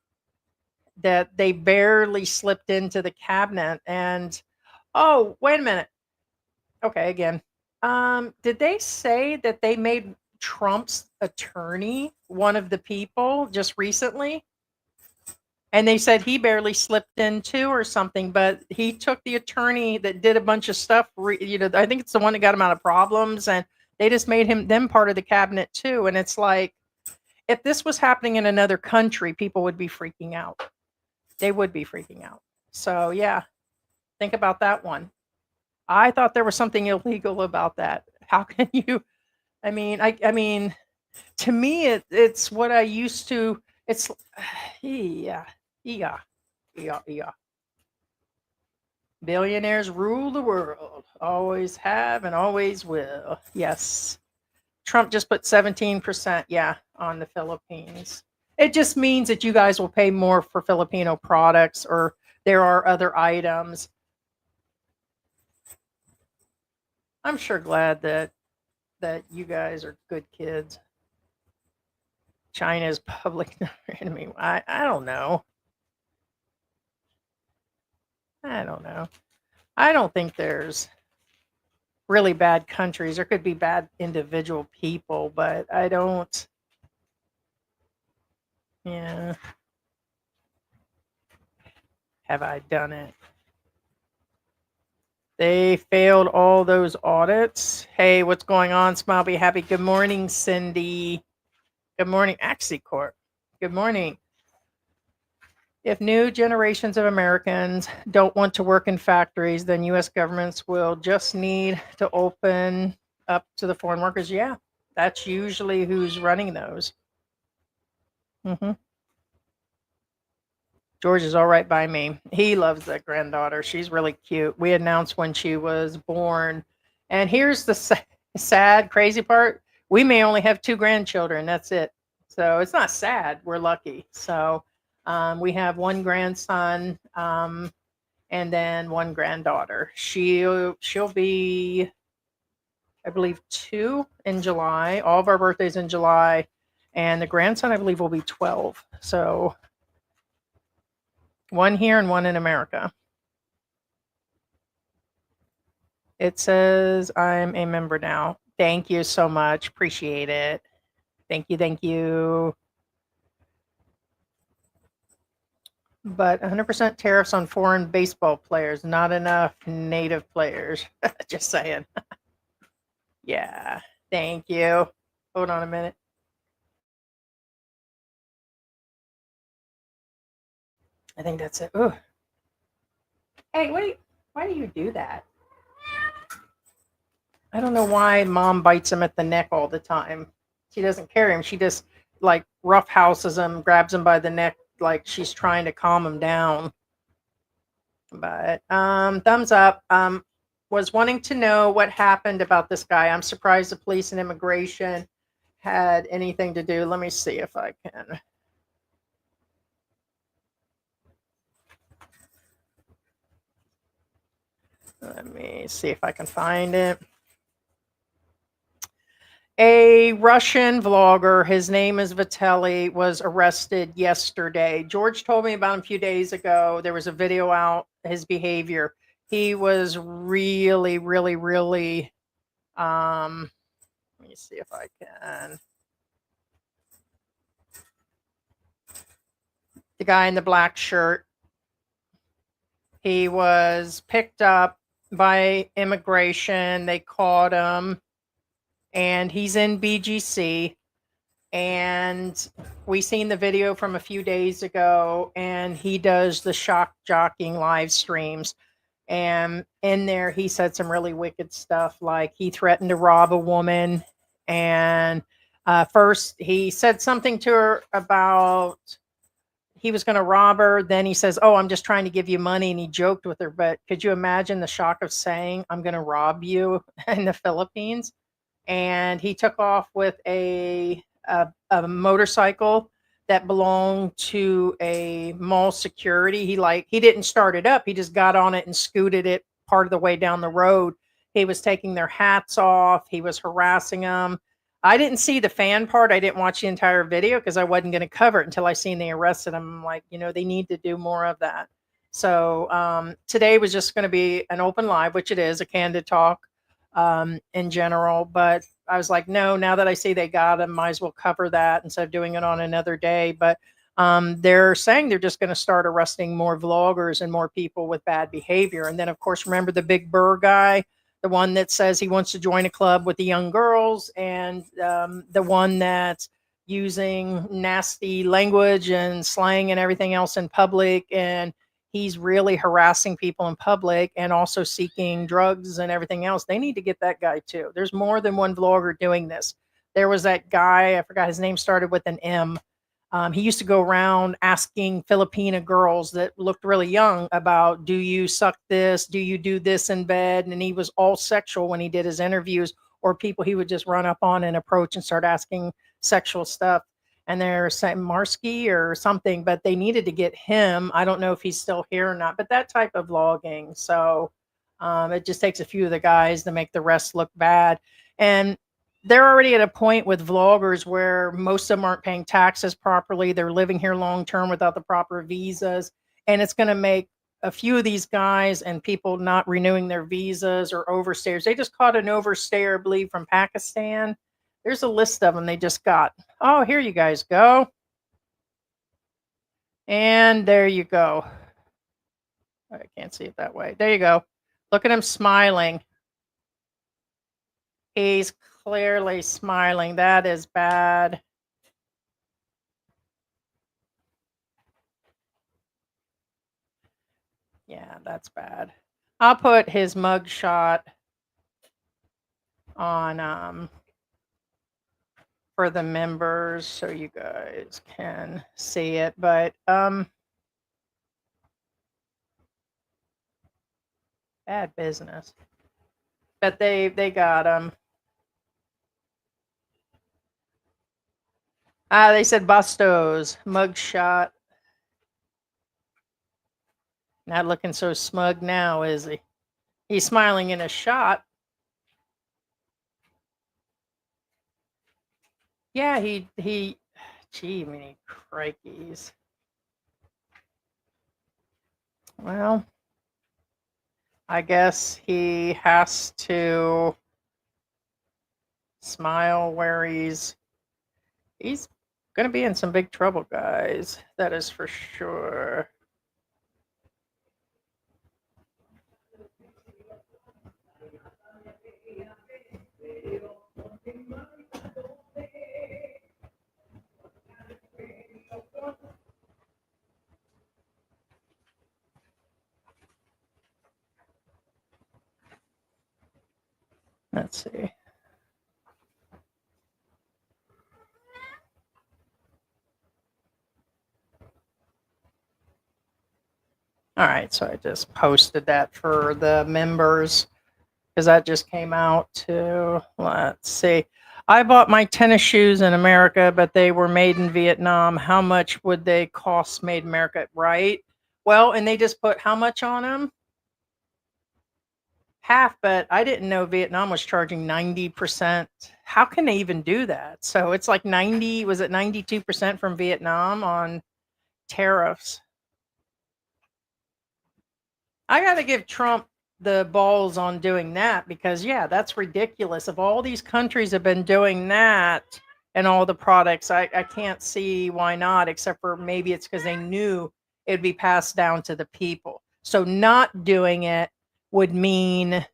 that they barely slipped into the cabinet. And oh, wait a minute. Okay, again. Did they say that they made Trump's attorney one of the people just recently? And they said he barely slipped in too or something, but he took the attorney that did a bunch of stuff. I think it's the one that got him out of problems, and they just made them part of the cabinet too. And it's like, if this was happening in another country, people would be freaking out. They would be freaking out. So yeah, think about that one. I thought there was something illegal about that. How can you? I mean, to me, it's what I used to. It's yeah, yeah, yeah. Billionaires rule the world. Always have and always will. Yes. Trump just put 17%, yeah, on the Philippines. It just means that you guys will pay more for Filipino products, or there are other items. I'm sure glad that you guys are good kids. China's public enemy. I don't know. I don't know. I don't think there's really bad countries. There could be bad individual people, but I don't. Yeah. Have I done it? They failed all those audits. Hey, what's going on? Smile, be happy. Good morning, Cindy. Good morning, Axicorp. Good morning. If new generations of Americans don't want to work in factories, then U.S. governments will just need to open up to the foreign workers. Yeah, that's usually who's running those. hmm George is all right by me. He loves that granddaughter. She's really cute. We announced when she was born. And here's the sad, crazy part. We may only have two grandchildren. That's it. So it's not sad. We're lucky. So we have one grandson. and then one granddaughter. She'll be, I believe, 2 in July. All of our birthdays in July, and the grandson, I believe, will be 12. So one here and one in America. It says I'm a member now. Thank you so much. Appreciate it. Thank you. Thank you. But 100% tariffs on foreign baseball players, not enough native players. Just saying. Yeah. Thank you. Hold on a minute. I think that's it. Ooh. Hey, wait. Why do you do that? I don't know why mom bites him at the neck all the time. She doesn't carry him. She just like roughhouses him, grabs him by the neck like she's trying to calm him down. But thumbs up. Was wanting to know what happened about this guy. I'm surprised the police and immigration had anything to do. Let me see if I can. Let me see if I can find it. A Russian vlogger, his name is Vitaly, was arrested yesterday. George told me about him a few days ago. There was a video out, his behavior. He was really, really, really, let me see if I can. The guy in the black shirt, he was picked up by immigration. They caught him, and he's in BGC. And we seen the video from a few days ago, and he does the shock jockeying live streams. And in there, he said some really wicked stuff, like he threatened to rob a woman. And first, he said something to her about he was going to rob her. Then he says, "Oh, I'm just trying to give you money," and he joked with her. But could you imagine the shock of saying, "I'm going to rob you" in the Philippines? And he took off with a motorcycle that belonged to a mall security. He didn't start it up. He just got on it and scooted it part of the way down the road. He was taking their hats off. He was harassing them. I didn't see the fan part. I didn't watch the entire video because I wasn't going to cover it until I seen they arrested him. I'm like, they need to do more of that. So today was just going to be an open live, which it is, a candid talk in general. But I was like, no, now that I see they got him, might as well cover that instead of doing it on another day. But they're saying they're just going to start arresting more vloggers and more people with bad behavior. And then, of course, remember the Big Burr guy, the one that says he wants to join a club with the young girls, and the one that's using nasty language and slang and everything else in public. And he's really harassing people in public and also seeking drugs and everything else. They need to get that guy too. There's more than one vlogger doing this. There was that guy, I forgot his name, started with an M. He used to go around asking Filipina girls that looked really young about, do you suck this? Do you do this in bed? And he was all sexual when he did his interviews, or people he would just run up on and approach and start asking sexual stuff. And they're saying Marsky or something, but they needed to get him. I don't know if he's still here or not, but that type of vlogging. So it just takes a few of the guys to make the rest look bad. And they're already at a point with vloggers where most of them aren't paying taxes properly. They're living here long term without the proper visas. And it's going to make a few of these guys and people not renewing their visas or overstayers. They just caught an overstayer, I believe, from Pakistan. There's a list of them they just got. Oh, here you guys go. And there you go. I can't see it that way. There you go. Look at him smiling. He's clearly smiling. That is bad. Yeah, that's bad. I'll put his mug shot on for the members so you guys can see it. But bad business. But they got him. They said Bustos mug shot. Not looking so smug now, is he? He's smiling in a shot. Yeah, gee, many crikeys. Well, I guess he has to smile where he's gonna be in some big trouble, guys. That is for sure. Let's see. All right, so I just posted that for the members because that just came out too. Let's see. I bought my tennis shoes in America, but they were made in Vietnam. How much would they cost made in America? Right. Well, and they just put how much on them? Half, but I didn't know Vietnam was charging 90%. How can they even do that? So it's like 90, was it 92% from Vietnam on tariffs? I got to give Trump the balls on doing that because, yeah, that's ridiculous. If all these countries have been doing that and all the products, I can't see why not, except for maybe it's because they knew it'd be passed down to the people. So not doing it would mean,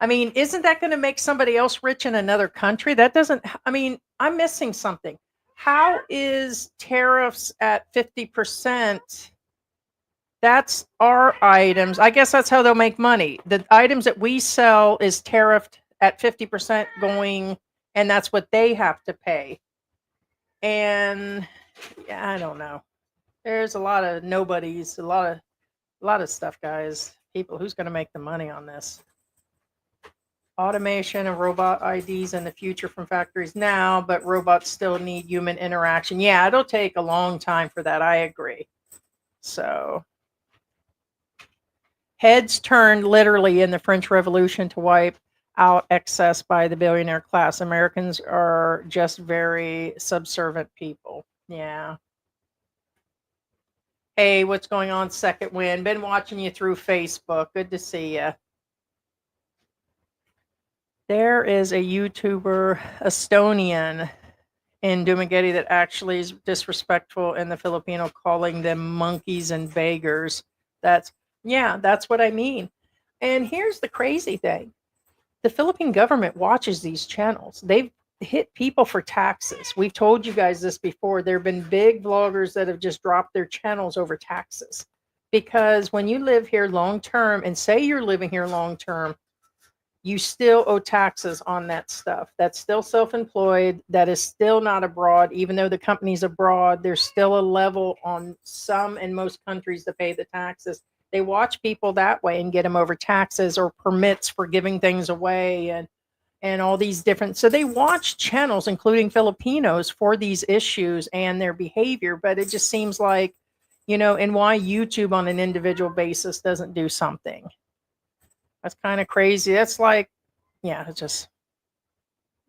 I mean, isn't that going to make somebody else rich in another country? That doesn't, I mean, I'm missing something. How is tariffs at 50%? That's our items. I guess that's how they'll make money. The items that we sell is tariffed at 50% going, and that's what they have to pay. And yeah, I don't know. There's a lot of nobodies, a lot of stuff, guys. People, who's going to make the money on this? Automation and robot IDs in the future from factories now, but robots still need human interaction. Yeah, it'll take a long time for that. I agree. So heads turned literally in the French Revolution to wipe out excess by the billionaire class. Americans are just very subservient people. Yeah. Hey, what's going on, Second Wind? Been watching you through Facebook. Good to see you. There is a YouTuber, Estonian, in Dumageddon that actually is disrespectful in the Filipino, calling them monkeys and beggars. That's, yeah, that's what I mean. And here's the crazy thing. The Philippine government watches these channels. They've hit people for taxes. We've told you guys this before. There have been big vloggers that have just dropped their channels over taxes. Because when you live here long term and say you're living here long term, you still owe taxes on that stuff. That's still self-employed. That is still not abroad. Even though the company's abroad, there's still a level on some and most countries to pay the taxes. They watch people that way and get them over taxes or permits for giving things away and all these different. So they watch channels, including Filipinos, for these issues and their behavior. But it just seems like, and why YouTube on an individual basis doesn't do something. That's kind of crazy. That's like, yeah, it's just,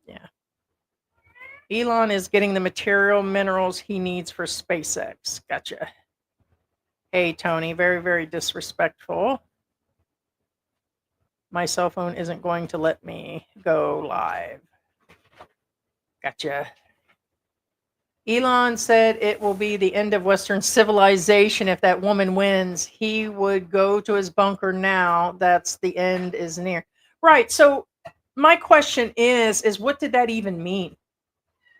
yeah. Elon is getting the material minerals he needs for SpaceX. Gotcha. Hey, Tony, very, very disrespectful. My cell phone isn't going to let me go live. Gotcha. Elon said it will be the end of Western civilization if that woman wins. He would go to his bunker now. That's the end is near. Right. So my question is what did that even mean?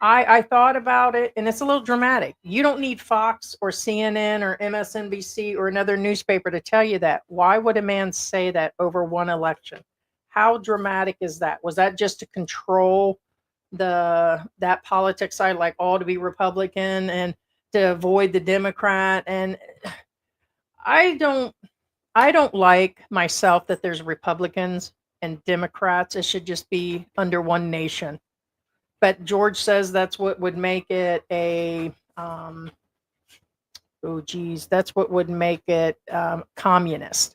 I thought about it, and it's a little dramatic. You don't need Fox or CNN or MSNBC or another newspaper to tell you that. Why would a man say that over one election? How dramatic is that? Was that just to control that politics side, like all to be Republican and to avoid the Democrat? And I don't like myself that there's Republicans and Democrats. It should just be under one nation. But George says that's what would make it a Oh, geez, that's what would make it communist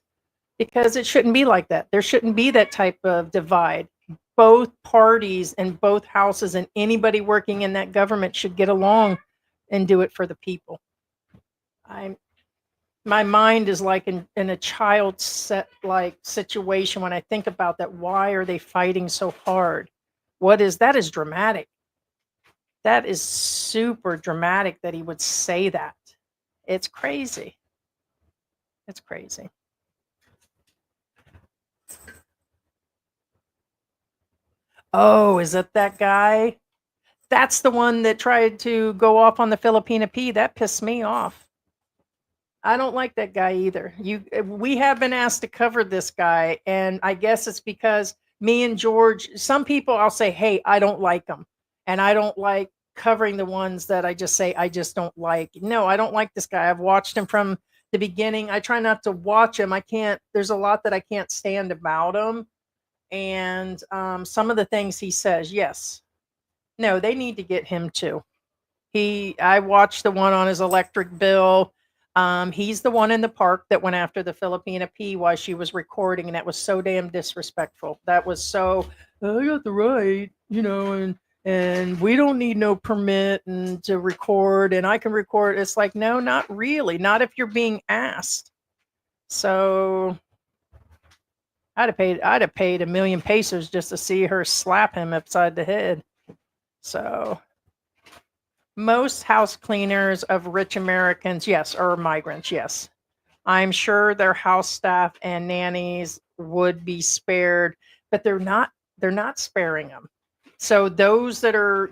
because it shouldn't be like that. There shouldn't be that type of divide. Both parties and both houses and anybody working in that government should get along and do it for the people. I'm My mind is like in a child set like situation when I think about that. Why are they fighting so hard? What is that? Is dramatic. That is super dramatic that he would say that. It's crazy. It's crazy. Oh, is that that guy? That's the one that tried to go off on the Filipina P. That pissed me off. I don't like that guy either. We have been asked to cover this guy, and I guess it's because me and George. Some people I'll say, "Hey, I don't like them," and I don't like covering the ones that I just say I just don't like. No, I don't like this guy. I've watched him from the beginning. I try not to watch him. I can't. There's a lot that I can't stand about him, and some of the things he says. Yes, no, they need to get him too. I watched the one on his electric bill. He's the one in the park that went after the Filipina P while she was recording, and that was so damn disrespectful. That was so, "Oh, I got the right, and we don't need no permit and to record, and I can record." It's like, no, not really, not if you're being asked. So I'd have paid 1,000,000 pesos just to see her slap him upside the head. So most house cleaners of rich Americans, yes, are migrants, yes. I'm sure their house staff and nannies would be spared, but they're not sparing them. So those that are,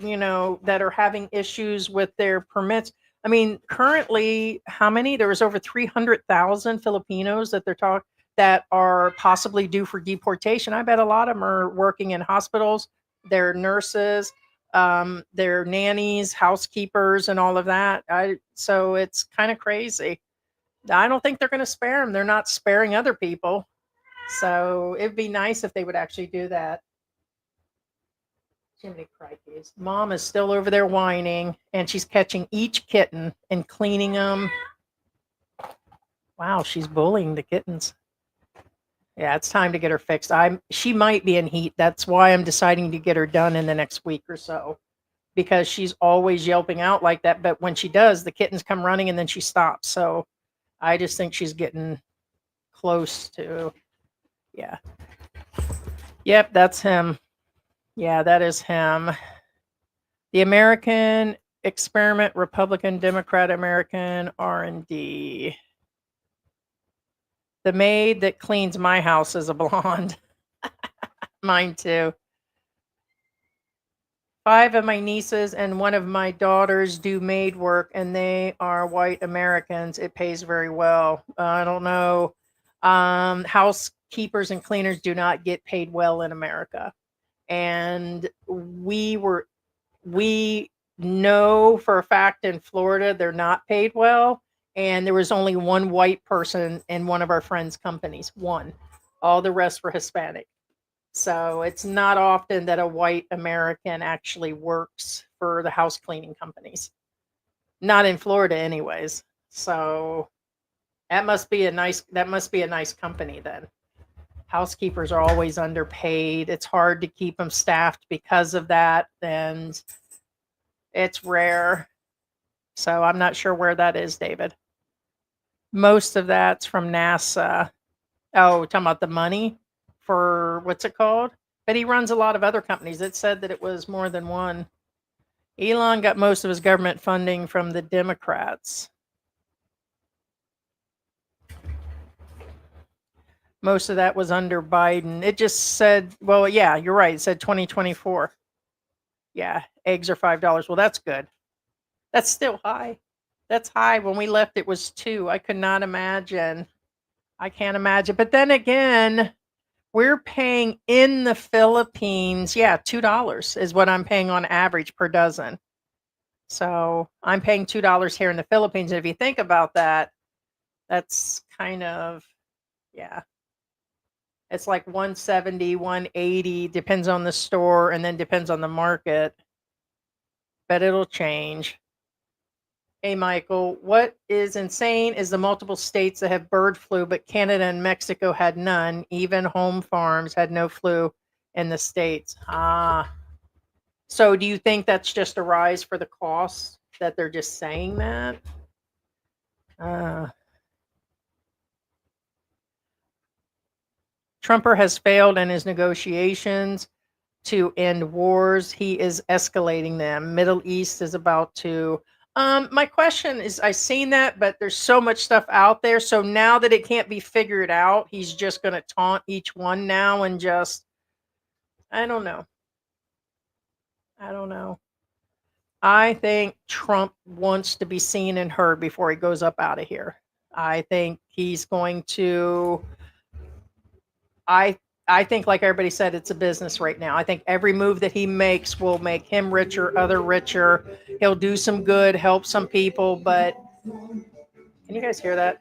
that are having issues with their permits. I mean, currently, how many? There was over 300,000 Filipinos that they're talking that are possibly due for deportation. I bet a lot of them are working in hospitals. They're nurses, they're nannies, housekeepers, and all of that. So it's kind of crazy. I don't think they're going to spare them. They're not sparing other people. So it'd be nice if they would actually do that. Jiminy crikeys. Mom is still over there whining, and she's catching each kitten and cleaning them. Wow, she's bullying the kittens. Yeah, it's time to get her fixed. She might be in heat. That's why I'm deciding to get her done in the next week or so because she's always yelping out like that. But when she does, the kittens come running and then she stops. So I just think she's getting close to, yeah. Yep, that's him. Yeah, that is him. The American Experiment, Republican, Democrat, American R&D. The maid that cleans my house is a blonde. Mine too. 5 of my nieces and one of my daughters do maid work, and they are white Americans. It pays very well. I don't know. Housekeepers and cleaners do not get paid well in America, and we know for a fact in Florida they're not paid well. And there was only one white person in one of our friends' companies. One. All the rest were Hispanic. So it's not often that a white American actually works for the house cleaning companies. Not in Florida anyways. So that must be a nice company then. Housekeepers are always underpaid. It's hard to keep them staffed because of that, and it's rare. So I'm not sure where that is, David. Most of that's from NASA. Oh, talking about the money for what's it called? But he runs a lot of other companies. It said that it was more than one. Elon got most of his government funding from the Democrats. Most of that was under Biden. It just said, well, yeah, you're right. It said 2024. Yeah, eggs are $5. Well, that's good. That's still high. That's high. When we left, it was 2. I could not imagine. I can't imagine. But then again, we're paying in the Philippines, yeah, $2 is what I'm paying on average per dozen. So I'm paying $2 here in the Philippines. And if you think about that, that's kind of, yeah, it's like 170, 180, depends on the store and then depends on the market. But it'll change. Hey, Michael, what is insane is the multiple states that have bird flu, but Canada and Mexico had none. Even home farms had no flu in the states. Ah, so do you think that's just a rise for the costs that they're just saying that? Uh, Trumper has failed in his negotiations to end wars. He is escalating them. Middle East is about to. My question is, I've seen that, but there's so much stuff out there. So now that it can't be figured out, he's just going to taunt each one now and just, I don't know. I don't know. I think Trump wants to be seen and heard before he goes up out of here. I think he's going to. I I think, like everybody said, it's a business right now. I think every move that he makes will make him richer, other richer. He'll do some good, help some people, but can you guys hear that?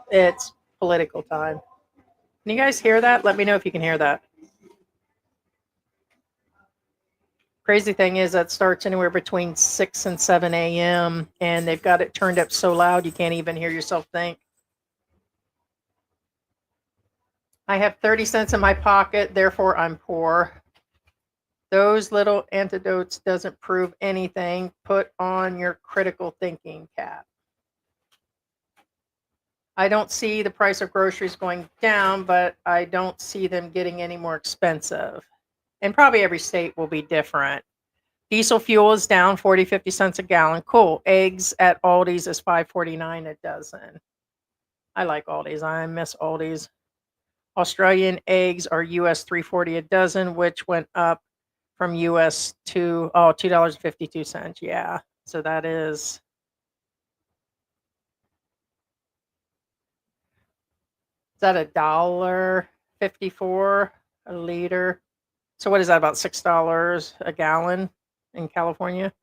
It's political time. Can you guys hear that? Let me know if you can hear that. Crazy thing is that starts anywhere between 6 and 7 a.m. and they've got it turned up so loud you can't even hear yourself think. I have 30 cents in my pocket, therefore I'm poor. Those little antidotes doesn't prove anything. Put on your critical thinking cap. I don't see the price of groceries going down, but I don't see them getting any more expensive. And probably every state will be different. Diesel fuel is down 40, 50 cents a gallon. Cool. Eggs at Aldi's is $5.49 a dozen. I like Aldi's. I miss Aldi's. Australian eggs are US $3.40 a dozen, which went up from US to $2.52. Yeah. So is that $1.54 a liter? So what is that, about $6 a gallon in California?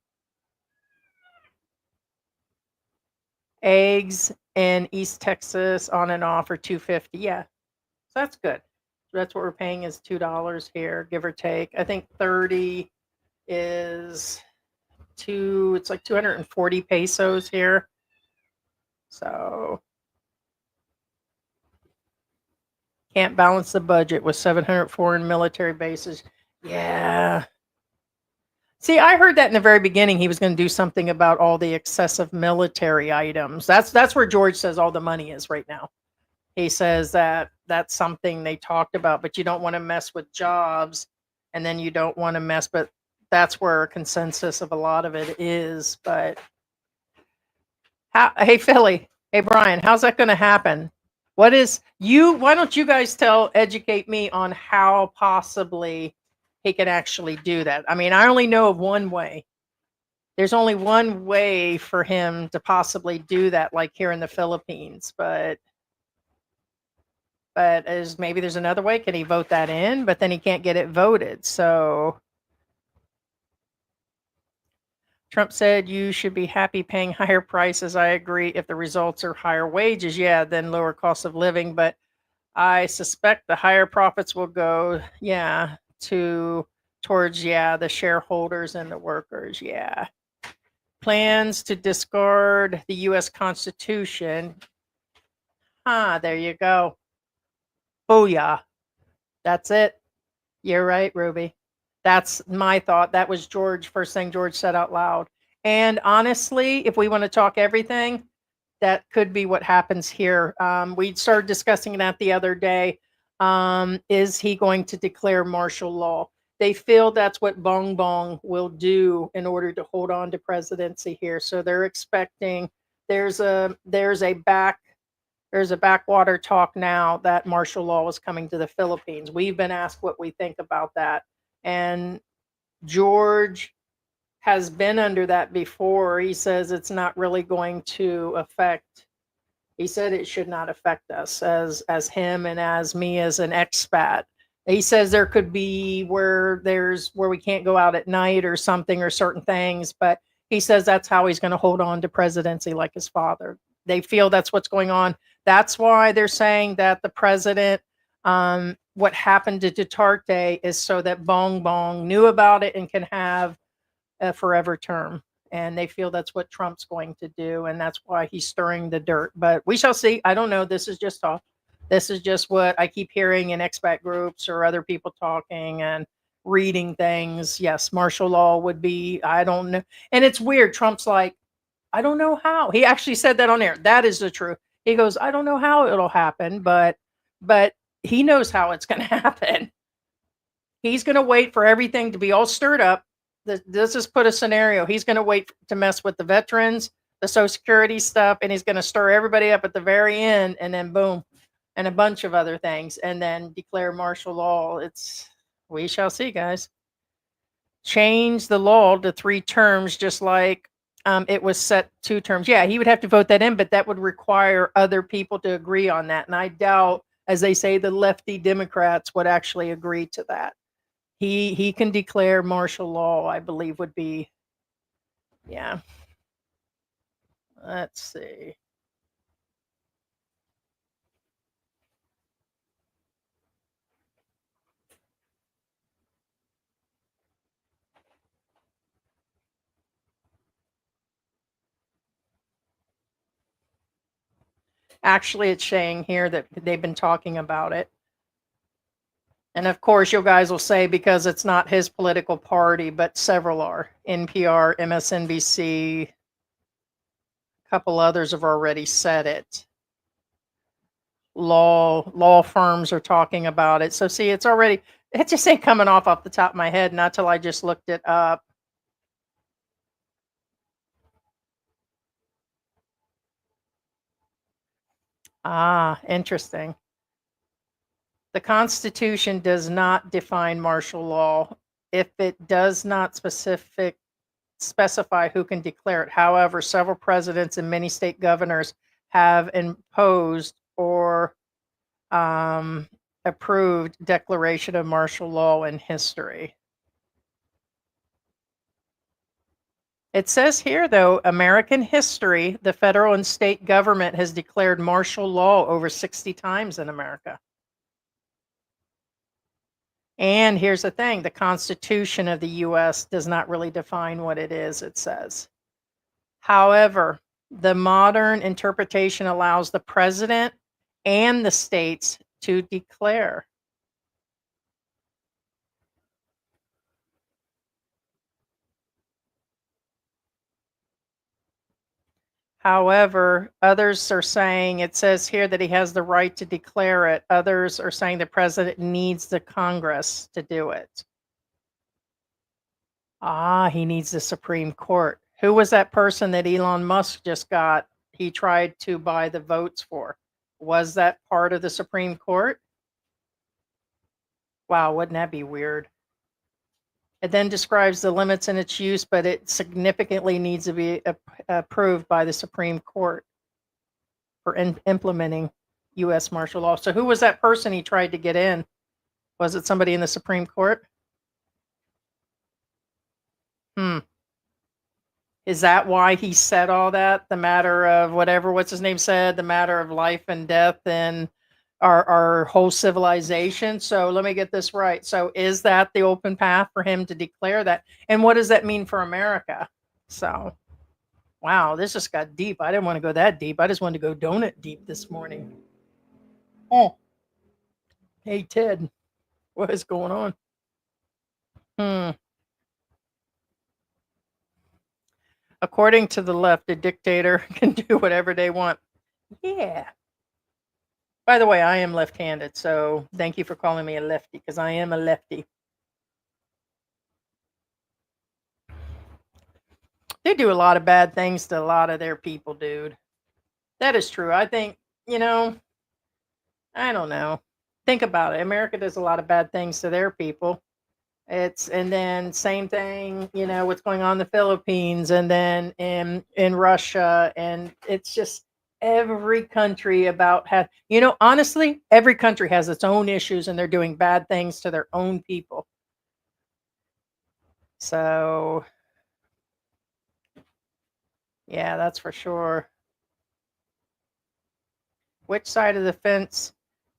Eggs in East Texas on and off are 250. Yeah. So that's good. So that's what we're paying is $2 here, give or take. I think 30 is it's like 240 pesos here. So can't balance the budget with 700 foreign military bases. Yeah. See, I heard that in the very beginning he was going to do something about all the excessive military items. That's where George says all the money is right now. He says that that's something they talked about, but you don't want to mess with jobs and then you don't want to mess, but that's where a consensus of a lot of it is. But hey, Philly, hey, Brian, how's that going to happen? Why don't you guys educate me on how possibly he can actually do that? I mean, I only know of one way. There's only one way for him to possibly do that, like here in the Philippines, but maybe there's another way. Can he vote that in? But then he can't get it voted. So Trump said you should be happy paying higher prices. I agree. If the results are higher wages, yeah, then lower cost of living. But I suspect the higher profits will go, yeah, towards the shareholders and the workers. Yeah. Plans to discard the US Constitution. There you go. Booyah. That's it. You're right, Ruby. That's my thought. That was first thing George said out loud. And honestly, if we want to talk everything, that could be what happens here. We started discussing that the other day. Is he going to declare martial law? They feel that's what Bong Bong will do in order to hold on to presidency here. So they're expecting there's a backwater talk now that martial law is coming to the Philippines. We've been asked what we think about that. And George has been under that before. He says it's not really going to affect. He said it should not affect us as him and as me as an expat. He says there could be where we can't go out at night or something or certain things, but he says that's how he's going to hold on to presidency like his father. They feel that's what's going on. That's why they're saying that the president what happened to Duterte is so that Bong Bong knew about it and can have a forever term. And they feel that's what Trump's going to do, and that's why he's stirring the dirt. But we shall see. I don't know. This is just talk. This is just what I keep hearing in expat groups or other people talking and reading things. Yes, martial law would be. I don't know. And it's weird. Trump's like, I don't know how. He actually said that on air. That is the truth. He goes, I don't know how it'll happen, but he knows how it's going to happen. He's going to wait for everything to be all stirred up. This is put a scenario. He's going to wait to mess with the veterans, the Social Security stuff, and he's going to stir everybody up at the very end, and then boom, and a bunch of other things, and then declare martial law. We shall see, guys. Change the law to 3 terms, just like it was set 2 terms. Yeah, he would have to vote that in, but that would require other people to agree on that. And I doubt, as they say, the lefty Democrats would actually agree to that. He can declare martial law, I believe would be, yeah. Let's see. Actually, it's saying here that they've been talking about it. And of course, you guys will say because it's not his political party, but several are. NPR, MSNBC, a couple others have already said it. Law firms are talking about it. So see, it just ain't coming off the top of my head, not till I just looked it up. Ah, interesting. The Constitution does not define martial law if it does not specify who can declare it. However, several presidents and many state governors have imposed or um, approved declaration of martial law in history. It says here, though, American history, the federal and state government has declared martial law over 60 times in America. And here's the thing, the Constitution of the US does not really define what it is, it says. However, the modern interpretation allows the president and the states to declare. However, others are saying, it says here that he has the right to declare it. Others are saying the president needs the Congress to do it. Ah, he needs the Supreme Court. Who was that person that Elon Musk just got? He tried to buy the votes for. Was that part of the Supreme Court? Wow, wouldn't that be weird? It then describes the limits in its use, but it significantly needs to be approved by the Supreme Court for implementing U.S. martial law. So, who was that person he tried to get in? Was it somebody in the Supreme Court? Hmm. Is that why he said all that? The matter of whatever, what's his name said, the matter of life and death and our whole civilization. So let me get this right. So is that the open path for him to declare that? And what does that mean for America? So, wow, this just got deep. I didn't want to go that deep. I just wanted to go donut deep this morning. Oh, hey, Ted, what is going on? Hmm. According to the left, a dictator can do whatever they want. Yeah. By the way, I am left-handed, so thank you for calling me a lefty because I am a lefty. They do a lot of bad things to a lot of their people, dude. That is true. I think, you know, I don't know. Think about it. America does a lot of bad things to their people. And then same thing, what's going on in the Philippines and then in Russia, and it's just every country honestly, every country has its own issues and they're doing bad things to their own people. So, yeah, that's for sure. Which side of the fence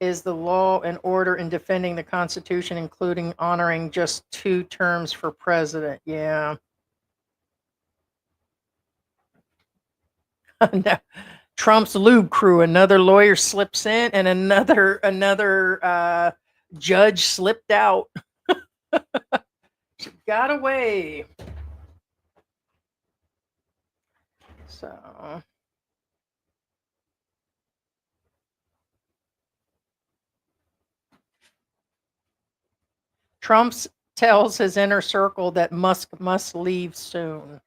is the law and order in defending the Constitution, including honoring just 2 terms for president. Yeah. No. Trump's lube crew. Another lawyer slips in, and another judge slipped out. She got away. So Trump tells his inner circle that Musk must leave soon.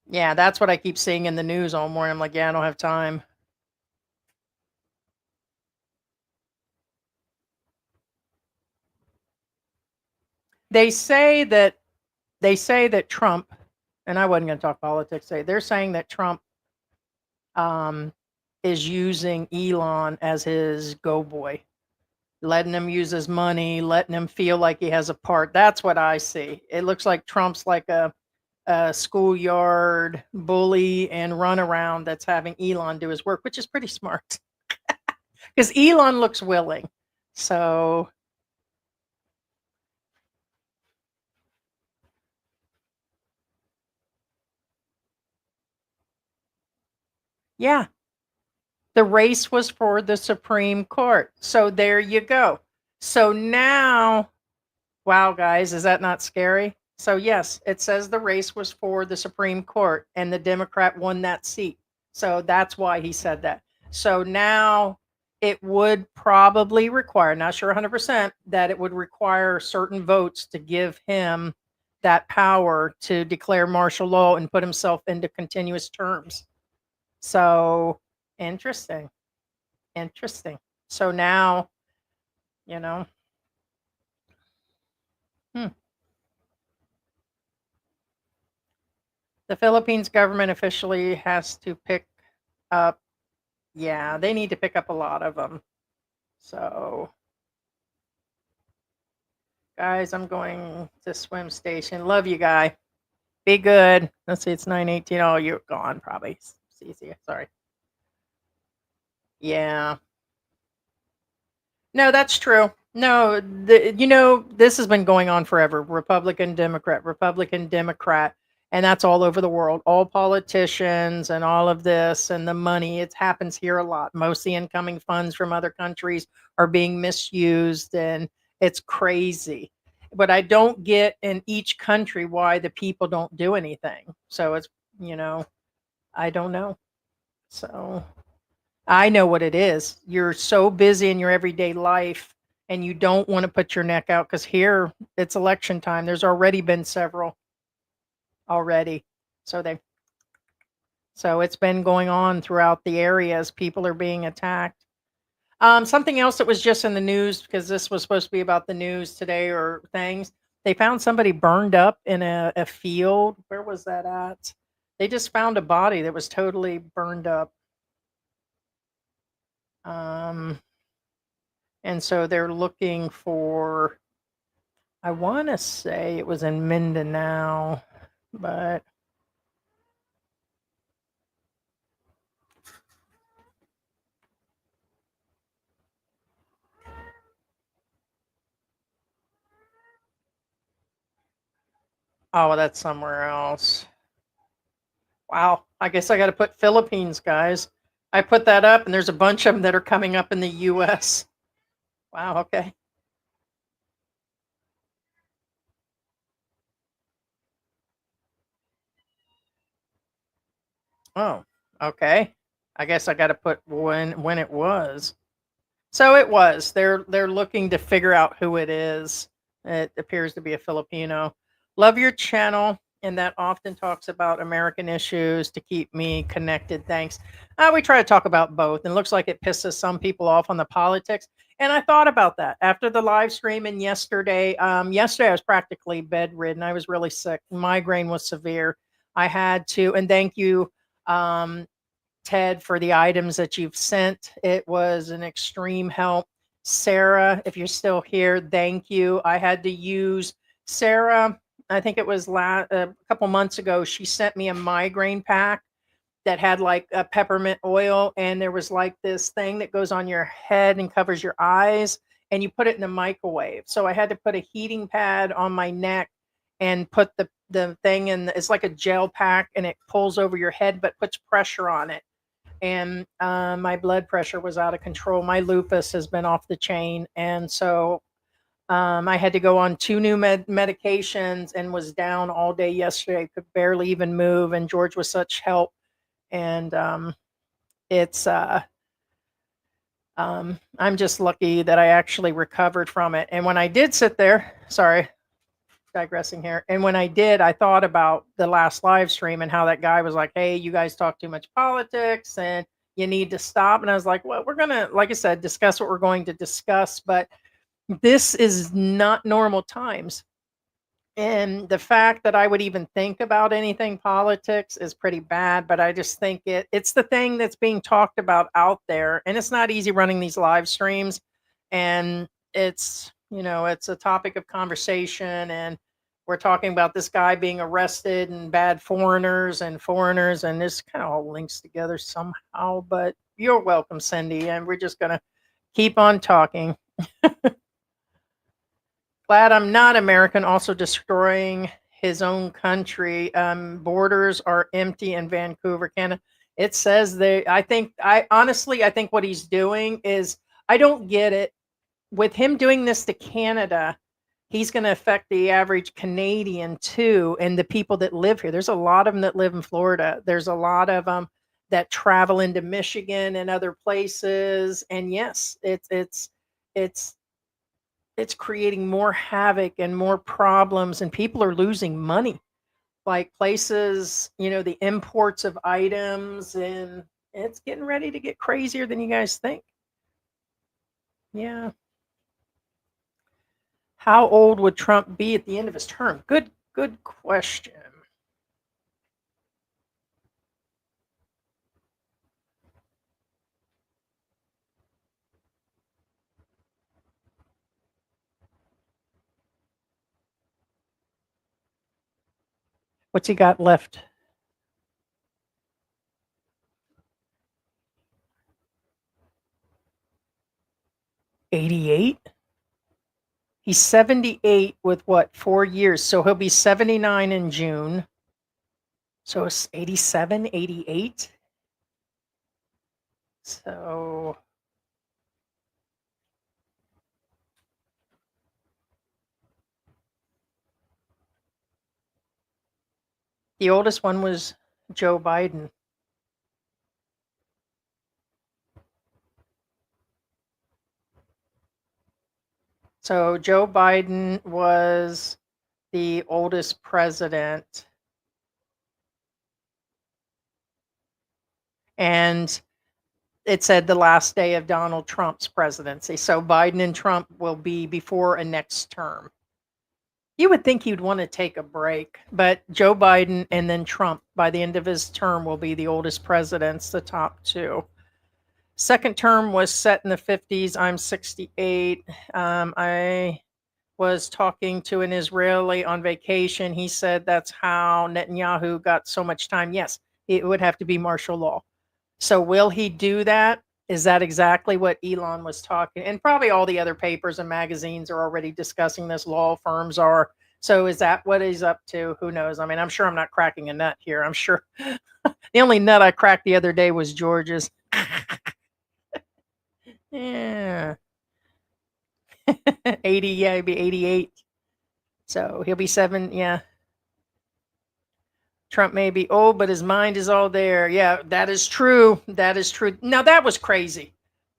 Yeah, that's what I keep seeing in the news all morning. I'm like, yeah, I don't have time. They say that Trump, and I wasn't going to talk politics. They're saying that Trump um, is using Elon as his go boy, letting him use his money, letting him feel like he has a part. That's what I see. It looks like Trump's like a schoolyard bully and runaround that's having Elon do his work, which is pretty smart because Elon looks willing. So, yeah, the race was for the Supreme Court. So, there you go. So now, wow, guys, is that not scary? So, yes, it says the race was for the Supreme Court and the Democrat won that seat. So, that's why he said that. So, now it would probably require, not sure 100%, that it would require certain votes to give him that power to declare martial law and put himself into continuous terms. So, interesting. Interesting. So, now, you know, hmm. The Philippines government officially has to pick up, yeah, they need to pick up a lot of them. So, guys, I'm going to swim station. Love you, guy. Be good. Let's see, it's 9:18. Oh, you're gone probably. See, sorry. Yeah. No, that's true. No, this has been going on forever. Republican, Democrat, and that's all over the world. All politicians and all of this and the money. It happens here a lot. Most of the incoming funds from other countries are being misused, and it's crazy. But I don't get in each country why the people don't do anything. So you know, I don't know. So. I know what it is. You're so busy in your everyday life and you don't want to put your neck out because here it's election time. There's already been several already. So it's been going on throughout the areas. People are being attacked. Something else that was just in the news because this was supposed to be about the news today or things. They found somebody burned up in a field. Where was that at? They just found a body that was totally burned up. Um, And so they're looking for, I want to say it was in Mindanao, but oh, that's somewhere else. Wow. I guess I got to put Philippines, guys. I put that up, and there's a bunch of them that are coming up in the US. Wow. Okay. Oh, okay. I guess I got to put when it was. So it was. They're looking to figure out who it is. It appears to be a Filipino. Love your channel, and that often talks about American issues to keep me connected. Thanks. We try to talk about both, and it looks like it pisses some people off on the politics. And I thought about that after the live stream and yesterday. Yesterday I was practically bedridden. I was really sick. Migraine was severe. I had to, and thank you. Ted, for the items that you've sent. It was an extreme help. Sarah, if you're still here, thank you. I had to use Sarah. I think it was a couple months ago. She sent me a migraine pack, that had like a peppermint oil, and there was like this thing that goes on your head and covers your eyes, and you put it in the microwave. So I had to put a heating pad on my neck and put the thing in. It's like a gel pack, and it pulls over your head but puts pressure on it. And my blood pressure was out of control. My lupus has been off the chain, and so I had to go on two new medications and was down all day yesterday. Could barely even move, and George was such help. And it's I'm just lucky that I actually recovered from it. And when I did sit there, sorry, digressing here. And when I did, I thought about the last live stream and how that guy was like, "Hey, you guys talk too much politics and you need to stop." And I was like, "Well, we're gonna, like I said, discuss what we're going to discuss, but this is not normal times." And the fact that I would even think about anything politics is pretty bad, but I just think it's the thing that's being talked about out there, and it's not easy running these live streams, and it's a topic of conversation, and we're talking about this guy being arrested and bad foreigners, and this kind of all links together somehow, but you're welcome, Cindy, and we're just going to keep on talking. Glad I'm not American, also destroying his own country. Borders are empty in Vancouver, Canada. It says I think what he's doing is, I don't get it. With him doing this to Canada, he's going to affect the average Canadian too, and the people that live here. There's a lot of them that live in Florida. There's a lot of them that travel into Michigan and other places. And yes, it's it's creating more havoc and more problems, and people are losing money, like places, the imports of items, and it's getting ready to get crazier than you guys think. Yeah. How old would Trump be at the end of his term? Good question. What's he got left? 88? He's 78 with what, 4 years. So he'll be 79 in June. So it's 87, 88. So the oldest one was Joe Biden. So Joe Biden was the oldest president. And it said the last day of Donald Trump's presidency. So Biden and Trump will be before a next term. You would think he'd want to take a break, but Joe Biden and then Trump by the end of his term will be the oldest presidents, the top two. Second term was set in the 50s. I'm 68. I was talking to an Israeli on vacation. He said that's how Netanyahu got so much time. Yes, it would have to be martial law. So will he do that? Is that exactly what Elon was talking? And probably all the other papers and magazines are already discussing this. Law firms are. So is that what he's up to? Who knows? I mean, I'm sure I'm not cracking a nut here. I'm sure the only nut I cracked the other day was George's. Yeah. 80, yeah, he'll be 88. So he'll be 7, yeah. Trump may be old, but his mind is all there. Yeah, that is true. That is true. Now that was crazy.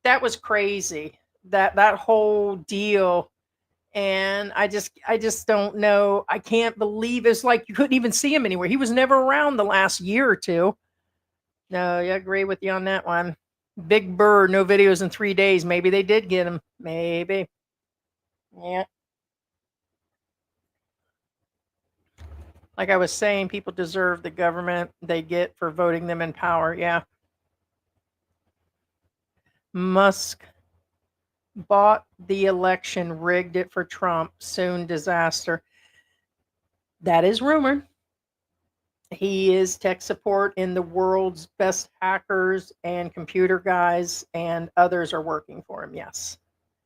That was crazy. That whole deal. And I just don't know. I can't believe it's like you couldn't even see him anywhere. He was never around the last year or two. No, I agree with you on that one. Big Bird, no videos in 3 days. Maybe they did get him. Maybe. Yeah. Like I was saying, people deserve the government they get for voting them in power. Yeah. Musk bought the election, rigged it for Trump. Soon disaster. That is rumored. He is tech support in the world's best hackers and computer guys, and others are working for him. Yes.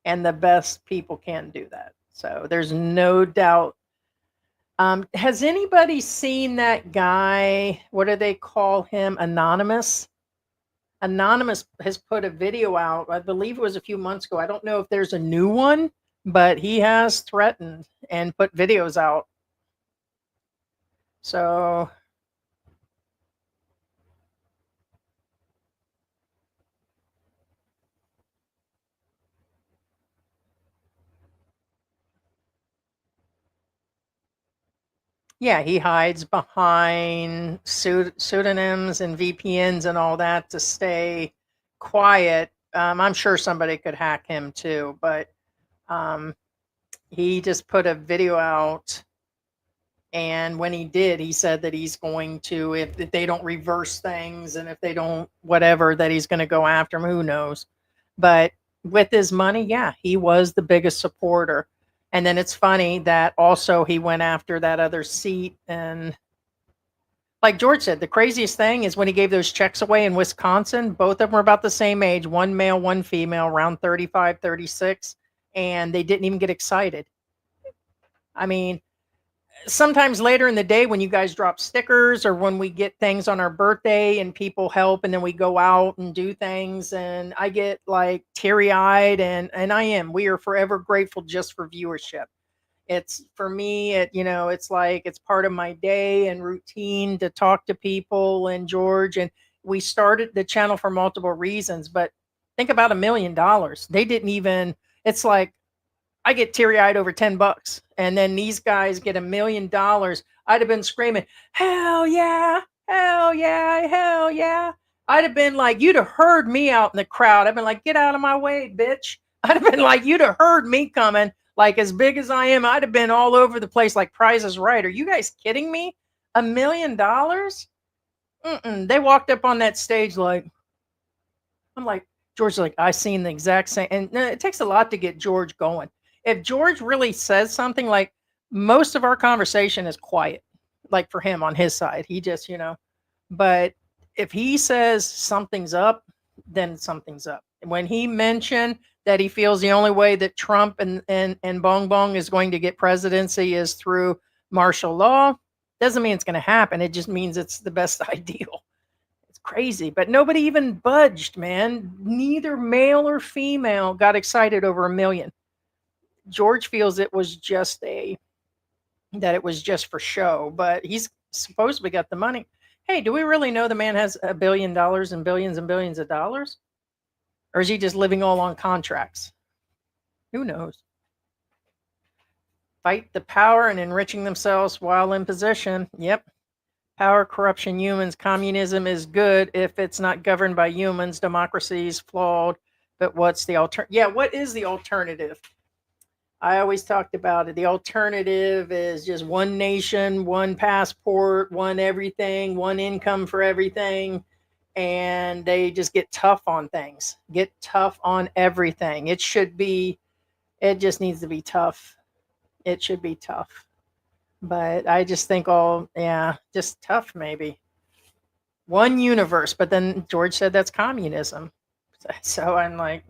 And the best people can do that. So there's no doubt. Has anybody seen that guy? What do they call him? Anonymous? Anonymous has put a video out. I believe it was a few months ago. I don't know if there's a new one, but he has threatened and put videos out. So yeah, he hides behind pseudonyms and VPNs and all that to stay quiet. I'm sure somebody could hack him too, but um, he just put a video out. And when he did, he said that he's going to, if they don't reverse things and if they don't, whatever, that he's going to go after him. Who knows? But with his money, yeah, he was the biggest supporter. And then it's funny that also he went after that other seat. And like George said, the craziest thing is when he gave those checks away in Wisconsin, both of them were about the same age, one male, one female, around 35, 36, and they didn't even get excited. I mean, sometimes later in the day when you guys drop stickers or when we get things on our birthday and people help and then we go out and do things and I get like teary-eyed and we are forever grateful just for viewership. It's for me, it's like it's part of my day and routine to talk to people and George, and we started the channel for multiple reasons, but think about $1 million. They didn't even, it's like I get teary eyed over $10, and then these guys get $1 million. I'd have been screaming, "Hell yeah, hell yeah, hell yeah!" I'd have been like, you'd have heard me out in the crowd. I've been like, "Get out of my way, bitch!" I'd have been like, you'd have heard me coming. Like as big as I am, I'd have been all over the place like Price is Right. Are you guys kidding me? $1 million? They walked up on that stage like, I'm like, George's like, I seen the exact same. And it takes a lot to get George going. If George really says something, like most of our conversation is quiet, like for him on his side, he just, but if he says something's up, then something's up. When he mentioned that he feels the only way that Trump and Bong Bong is going to get presidency is through martial law, doesn't mean it's going to happen. It just means it's the best ideal. Crazy, but nobody even budged, man. Neither male or female got excited over 1 million. George feels it was just for show, but he's supposedly got the money. Hey, do we really know the man has $1 billion and billions of dollars? Or is he just living all on contracts? Who knows? Fight the power and enriching themselves while in position. Yep. Power, corruption, humans. Communism is good if it's not governed by humans. Democracy is flawed. But what's the alternative? Yeah, what is the alternative? I always talked about it. The alternative is just one nation, one passport, one everything, one income for everything. And they just get tough on things, get tough on everything. It just needs to be tough. It should be tough. But I just think, just tough maybe. One universe, but then George said that's communism. So I'm like,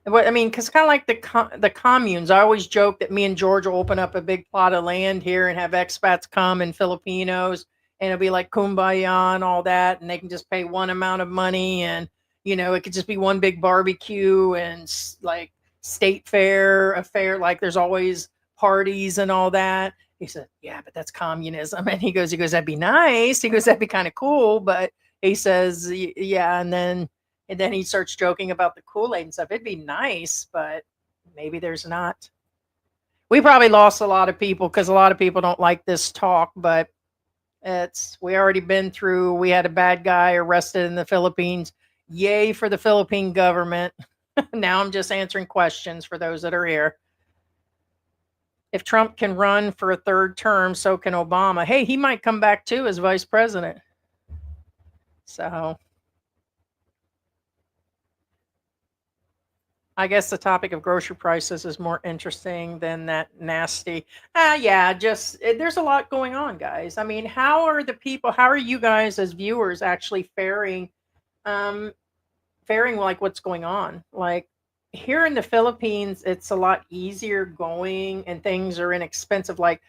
What I mean, because kind of like the communes, I always joke that me and George will open up a big plot of land here and have expats come and Filipinos, and it'll be like kumbaya and all that, and they can just pay one amount of money, and it could just be one big barbecue and like state fair affair, like there's always parties and all that. He said, "Yeah, but that's communism," and he goes, "That'd be nice." He goes, "That'd be kind of cool," but he says, "Yeah," and then he starts joking about the Kool-Aid and stuff. It'd be nice, but maybe there's not. We probably lost a lot of people because a lot of people don't like this talk, but we already been through. We had a bad guy arrested in the Philippines. Yay for the Philippine government. Now I'm just answering questions for those that are here. If Trump can run for a third term, so can Obama. Hey, he might come back too as vice president. So I guess the topic of grocery prices is more interesting than that nasty. Yeah, just there's a lot going on, guys. I mean, how are you guys as viewers actually um faring like what's going on? Like here in the Philippines, it's a lot easier going and things are inexpensive. Like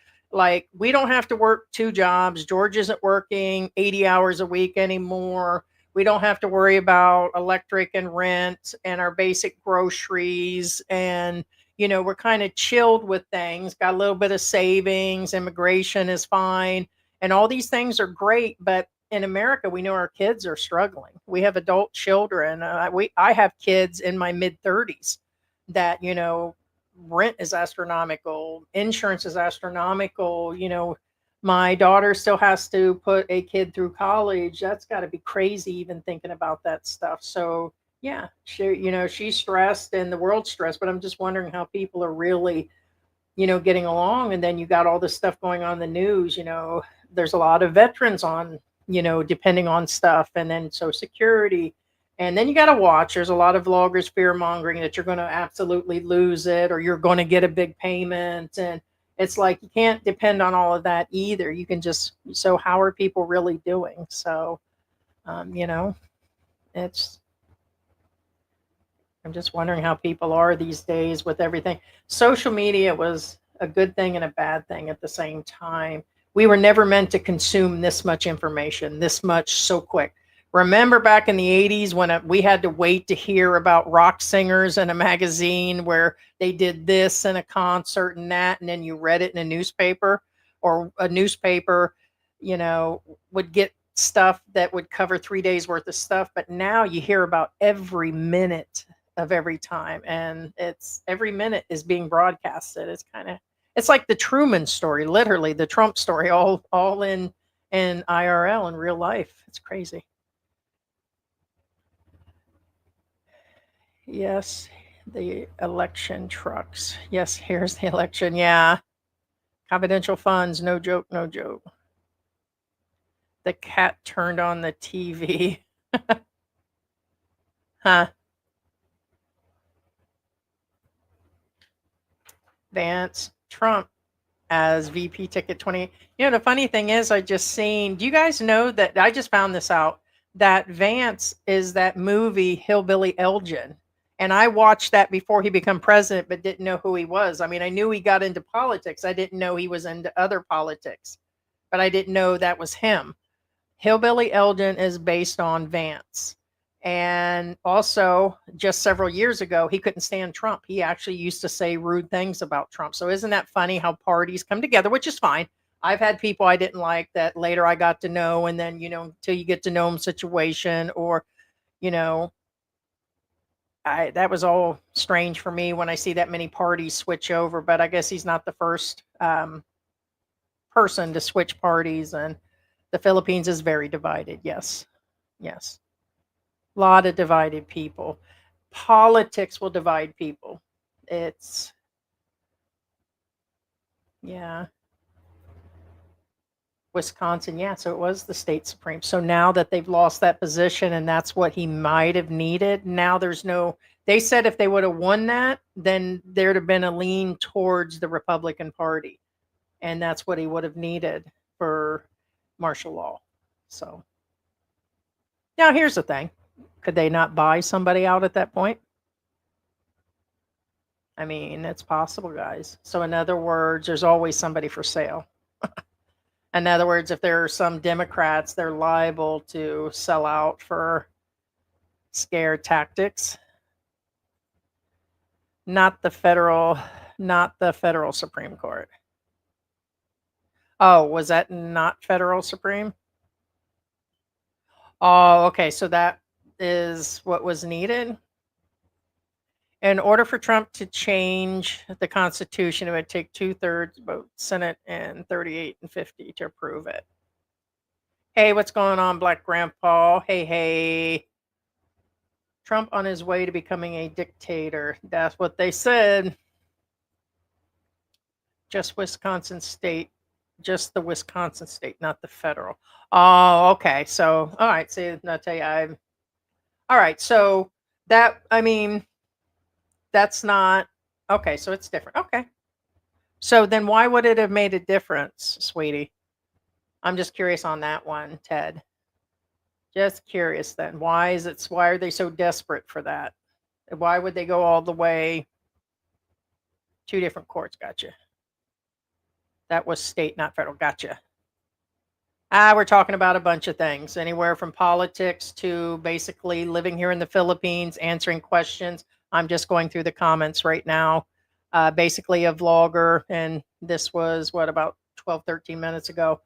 we don't have to work two jobs. George isn't working 80 hours a week anymore. We don't have to worry about electric and rent and our basic groceries, and we're kind of chilled with things. Got a little bit of savings, immigration is fine, and all these things are great, but in America, we know our kids are struggling. We have adult children. I have kids in my mid 30s that rent is astronomical, insurance is astronomical. My daughter still has to put a kid through college. That's got to be crazy even thinking about that stuff. So yeah, she's stressed and the world's stressed. But I'm just wondering how people are really getting along. And then you got all this stuff going on in the news. There's a lot of veterans on, depending on stuff, and then Social Security. And then you got to watch. There's a lot of vloggers fear mongering that you're going to absolutely lose it or you're going to get a big payment. And it's like you can't depend on all of that either. You can just, so how are people really doing? So, it's, I'm just wondering how people are these days with everything. Social media was a good thing and a bad thing at the same time. We were never meant to consume this much information, this much so quick. Remember back in the 80s when we had to wait to hear about rock singers in a magazine where they did this in a concert and that, and then you read it in a newspaper, or a newspaper, you know, would get stuff that would cover 3 days worth of stuff. But now you hear about every minute of every time, and it's every minute is being broadcasted. It's like the Truman story, literally the Trump story, all in IRL in real life. It's crazy. Yes, the election trucks. Yes, here's the election. Yeah, confidential funds. No joke, no joke. The cat turned on the TV. Huh. Vance Trump as VP ticket 20. The funny thing is, I just seen, do you guys know that I just found this out, that Vance is that movie Hillbilly Elgin. And I watched that before he became president, but didn't know who he was. I mean, I knew he got into politics. I didn't know he was into other politics, but I didn't know that was him. Hillbilly Elgin is based on Vance. And also, just several years ago, he couldn't stand Trump. He actually used to say rude things about Trump. So, isn't that funny how parties come together, which is fine. I've had people I didn't like that later I got to know. And then, until you get to know them situation, or, you know, that was all strange for me when I see that many parties switch over. But I guess he's not the first person to switch parties. And the Philippines is very divided. Yes. Yes. A lot of divided people. Politics will divide people. It's, yeah, Wisconsin. Yeah, so it was the state supreme. So now that they've lost that position and that's what he might have needed, now there's no, they said if they would have won that, then there'd have been a lean towards the Republican Party. And that's what he would have needed for martial law. So now here's the thing. Could they not buy somebody out at that point? I mean, it's possible, guys. So, in other words, there's always somebody for sale. In other words, if there are some Democrats, they're liable to sell out for scare tactics. Not the federal, not the federal Supreme Court. Oh, was that not federal Supreme? Oh, okay. So that is what was needed. In order for Trump to change the Constitution, it would take 2/3 vote Senate and 38 and 50 to approve it. Hey, what's going on, Black Grandpa? Hey, hey. Trump on his way to becoming a dictator. That's what they said. Just Wisconsin state, just the Wisconsin state, not the federal. Oh, okay. So, all right. See, I'll tell you, all right. So that, I mean, that's not okay. So it's different. Okay. So then why would it have made a difference, sweetie? I'm just curious on that one, Ted. Just curious then. Why are they so desperate for that? Why would they go all the way two different courts? Gotcha. That was state, not federal. Gotcha. We're talking about a bunch of things, anywhere from politics to basically living here in the Philippines, answering questions. I'm just going through the comments right now. Basically, a vlogger, and this was what, about 12, 13 minutes ago.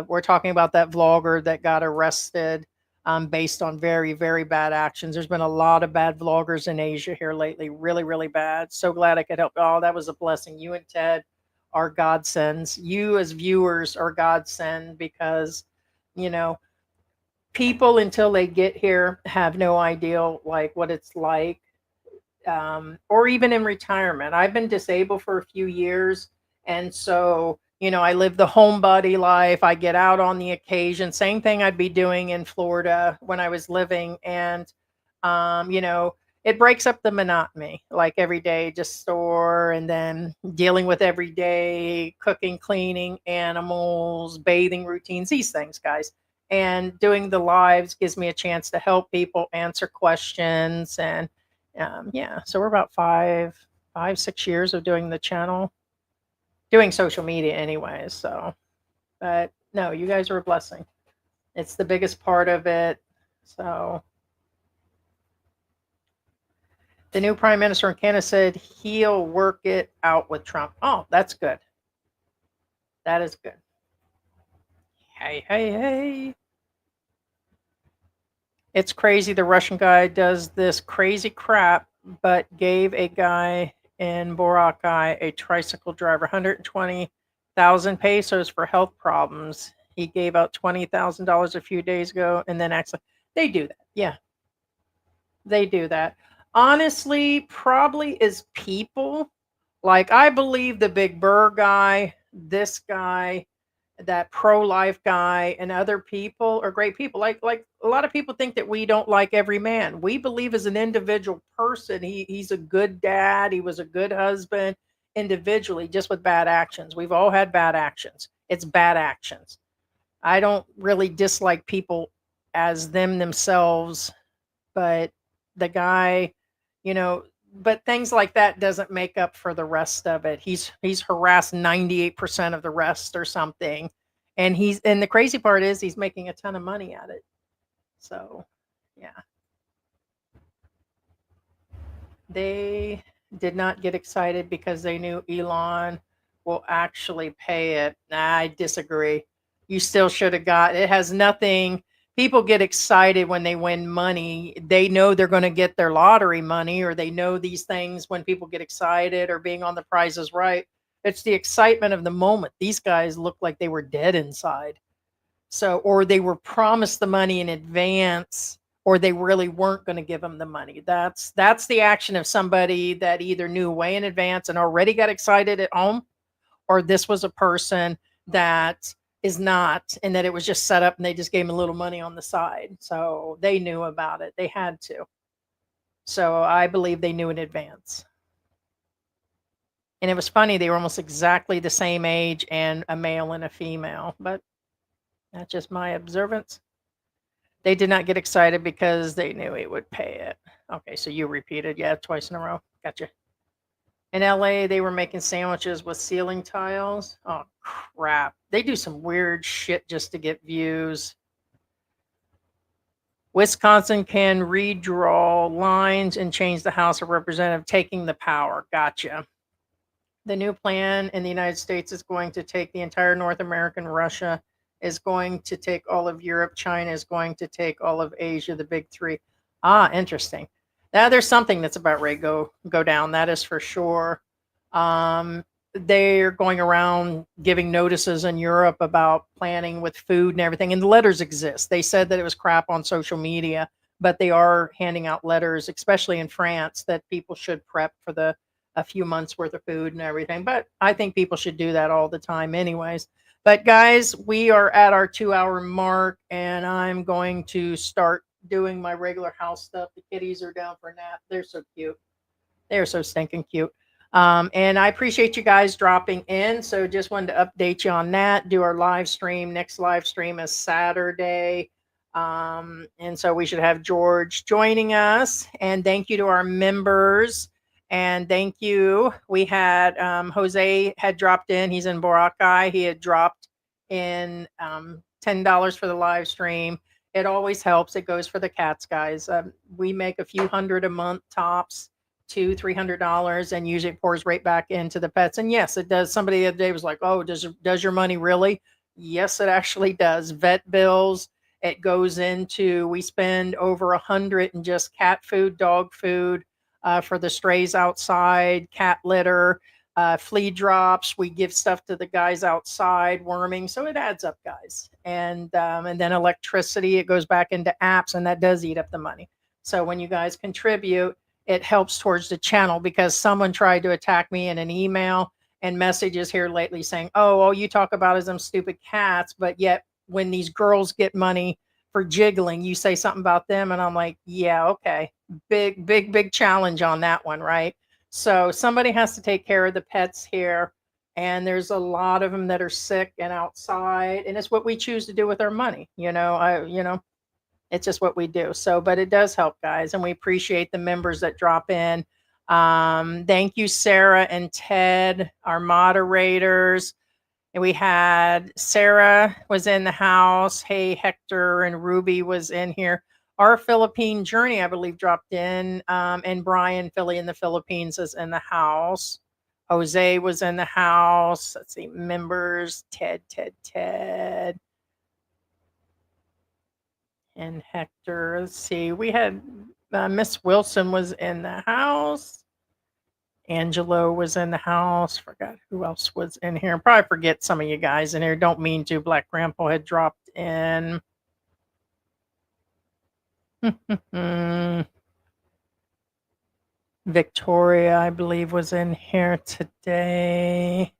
We're talking about that vlogger that got arrested based on very, very bad actions. There's been a lot of bad vloggers in Asia here lately, really, really bad. So glad I could help. Oh, that was a blessing. You and Ted are godsends. You as viewers are godsend because, you know, people until they get here have no idea like what it's like, or even in retirement. I've been disabled for a few years, and so I live the homebody life. I get out on the occasion. Same thing I'd be doing in Florida when I was living, and it breaks up the monotony. Like every day, just store, and then dealing with every day cooking, cleaning, animals, bathing routines, these things, guys. And doing the lives gives me a chance to help people, answer questions, and yeah, so we're about 6 years of doing the channel, doing social media anyways. So, but no, you guys are a blessing. It's the biggest part of it. So, the new prime minister in Canada said he'll work it out with Trump. Oh, that's good. That is good. Hey, hey, hey. It's crazy. The Russian guy does this crazy crap, but gave a guy in Boracay, a tricycle driver, 120,000 pesos for health problems. He gave out $20,000 a few days ago, and then actually, they do that. Yeah, they do that. Honestly, probably is people. Like, I believe the Big Burr guy, this guy, that pro-life guy, and other people are great people. Like a lot of people think that we don't like every man. We believe as an individual person, he's a good dad, he was a good husband individually, just with bad actions. We've all had bad actions. It's bad actions. I don't really dislike people as themselves, but the guy, you know, but things like that doesn't make up for the rest of it. He's harassed 98% of the rest or something. And the crazy part is he's making a ton of money at it. So, yeah. They did not get excited because they knew Elon will actually pay it. Nah, I disagree. You still should have got it. Has nothing. People get excited when they win money. They know they're going to get their lottery money, or they know these things when people get excited or being on the Price is Right. It's the excitement of the moment. These guys look like they were dead inside. So, or they were promised the money in advance, or they really weren't going to give them the money. That's the action of somebody that either knew way in advance and already got excited at home, or this was a person that is not, and that it was just set up and they just gave them a little money on the side. So they knew about it. They had to. So I believe they knew in advance. And it was funny, they were almost exactly the same age, and a male and a female, but that's just my observance. They did not get excited because they knew he would pay it. Okay, so you repeated, yeah, twice in a row. Gotcha. In LA, they were making sandwiches with ceiling tiles. Oh, crap. They do some weird shit just to get views. Wisconsin can redraw lines and change the House of Representatives, taking the power. Gotcha. The new plan in the United States is going to take the entire North America. Russia is going to take all of Europe. China is going to take all of Asia, the big three. Ah, interesting. Now there's something that's about ready to go down. That is for sure. They're going around giving notices in Europe about planning with food and everything, and the letters exist. They said that it was crap on social media, but they are handing out letters, especially in France, that people should prep for a few months worth of food and everything. But I think people should do that all the time, anyways. But guys, we are at our 2 hour mark, and I'm going to start doing my regular house stuff. The kitties are down for a nap. They're so cute. They're so stinking cute. And I appreciate you guys dropping in. So just wanted to update you on that. Do our live stream. Next live stream is Saturday. And so we should have George joining us. And thank you to our members. And thank you. We had Jose had dropped in. He's in Boracay. He had dropped in $10 for the live stream. It always helps. It goes for the cats, guys. We make a few hundred a month tops, $200-300, and usually it pours right back into the pets. And yes, it does. Somebody the other day was like, "Oh, does your money really?" Yes, it actually does. Vet bills. It goes into. We spend over 100 in just cat food, dog food, for the strays outside, cat litter, flea drops. We give stuff to the guys outside, worming. So it adds up, guys. And then electricity. It goes back into apps, and that does eat up the money. So when you guys contribute, it helps towards the channel, because someone tried to attack me in an email and messages here lately saying, "Oh, all you talk about is them stupid cats, but yet when these girls get money for jiggling, you say something about them." And I'm like, yeah, okay. Big challenge on that one, right? So somebody has to take care of the pets here. And there's a lot of them that are sick and outside. And it's what we choose to do with our money. It's just what we do. So, but it does help, guys, and we appreciate the members that drop in. Thank you, Sarah and Ted, our moderators. And we had Sarah was in the house. Hey, Hector and Ruby was in here. Our Philippine journey, I believe, dropped in. And Brian, Philly in the Philippines, is in the house. Jose was in the house. Let's see, members, Ted. And Hector. Let's see. We had Miss Wilson was in the house. Angelo was in the house. Forgot who else was in here. Probably forget some of you guys in here. Don't mean to. Black Grandpa had dropped in. Victoria, I believe, was in here today.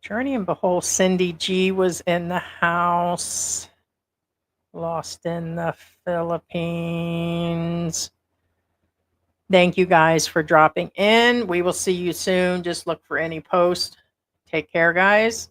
Journey and Behold, Cindy G was in the house. Lost in the Philippines. Thank you guys for dropping in. We will see you soon. Just look for any post. Take care, guys.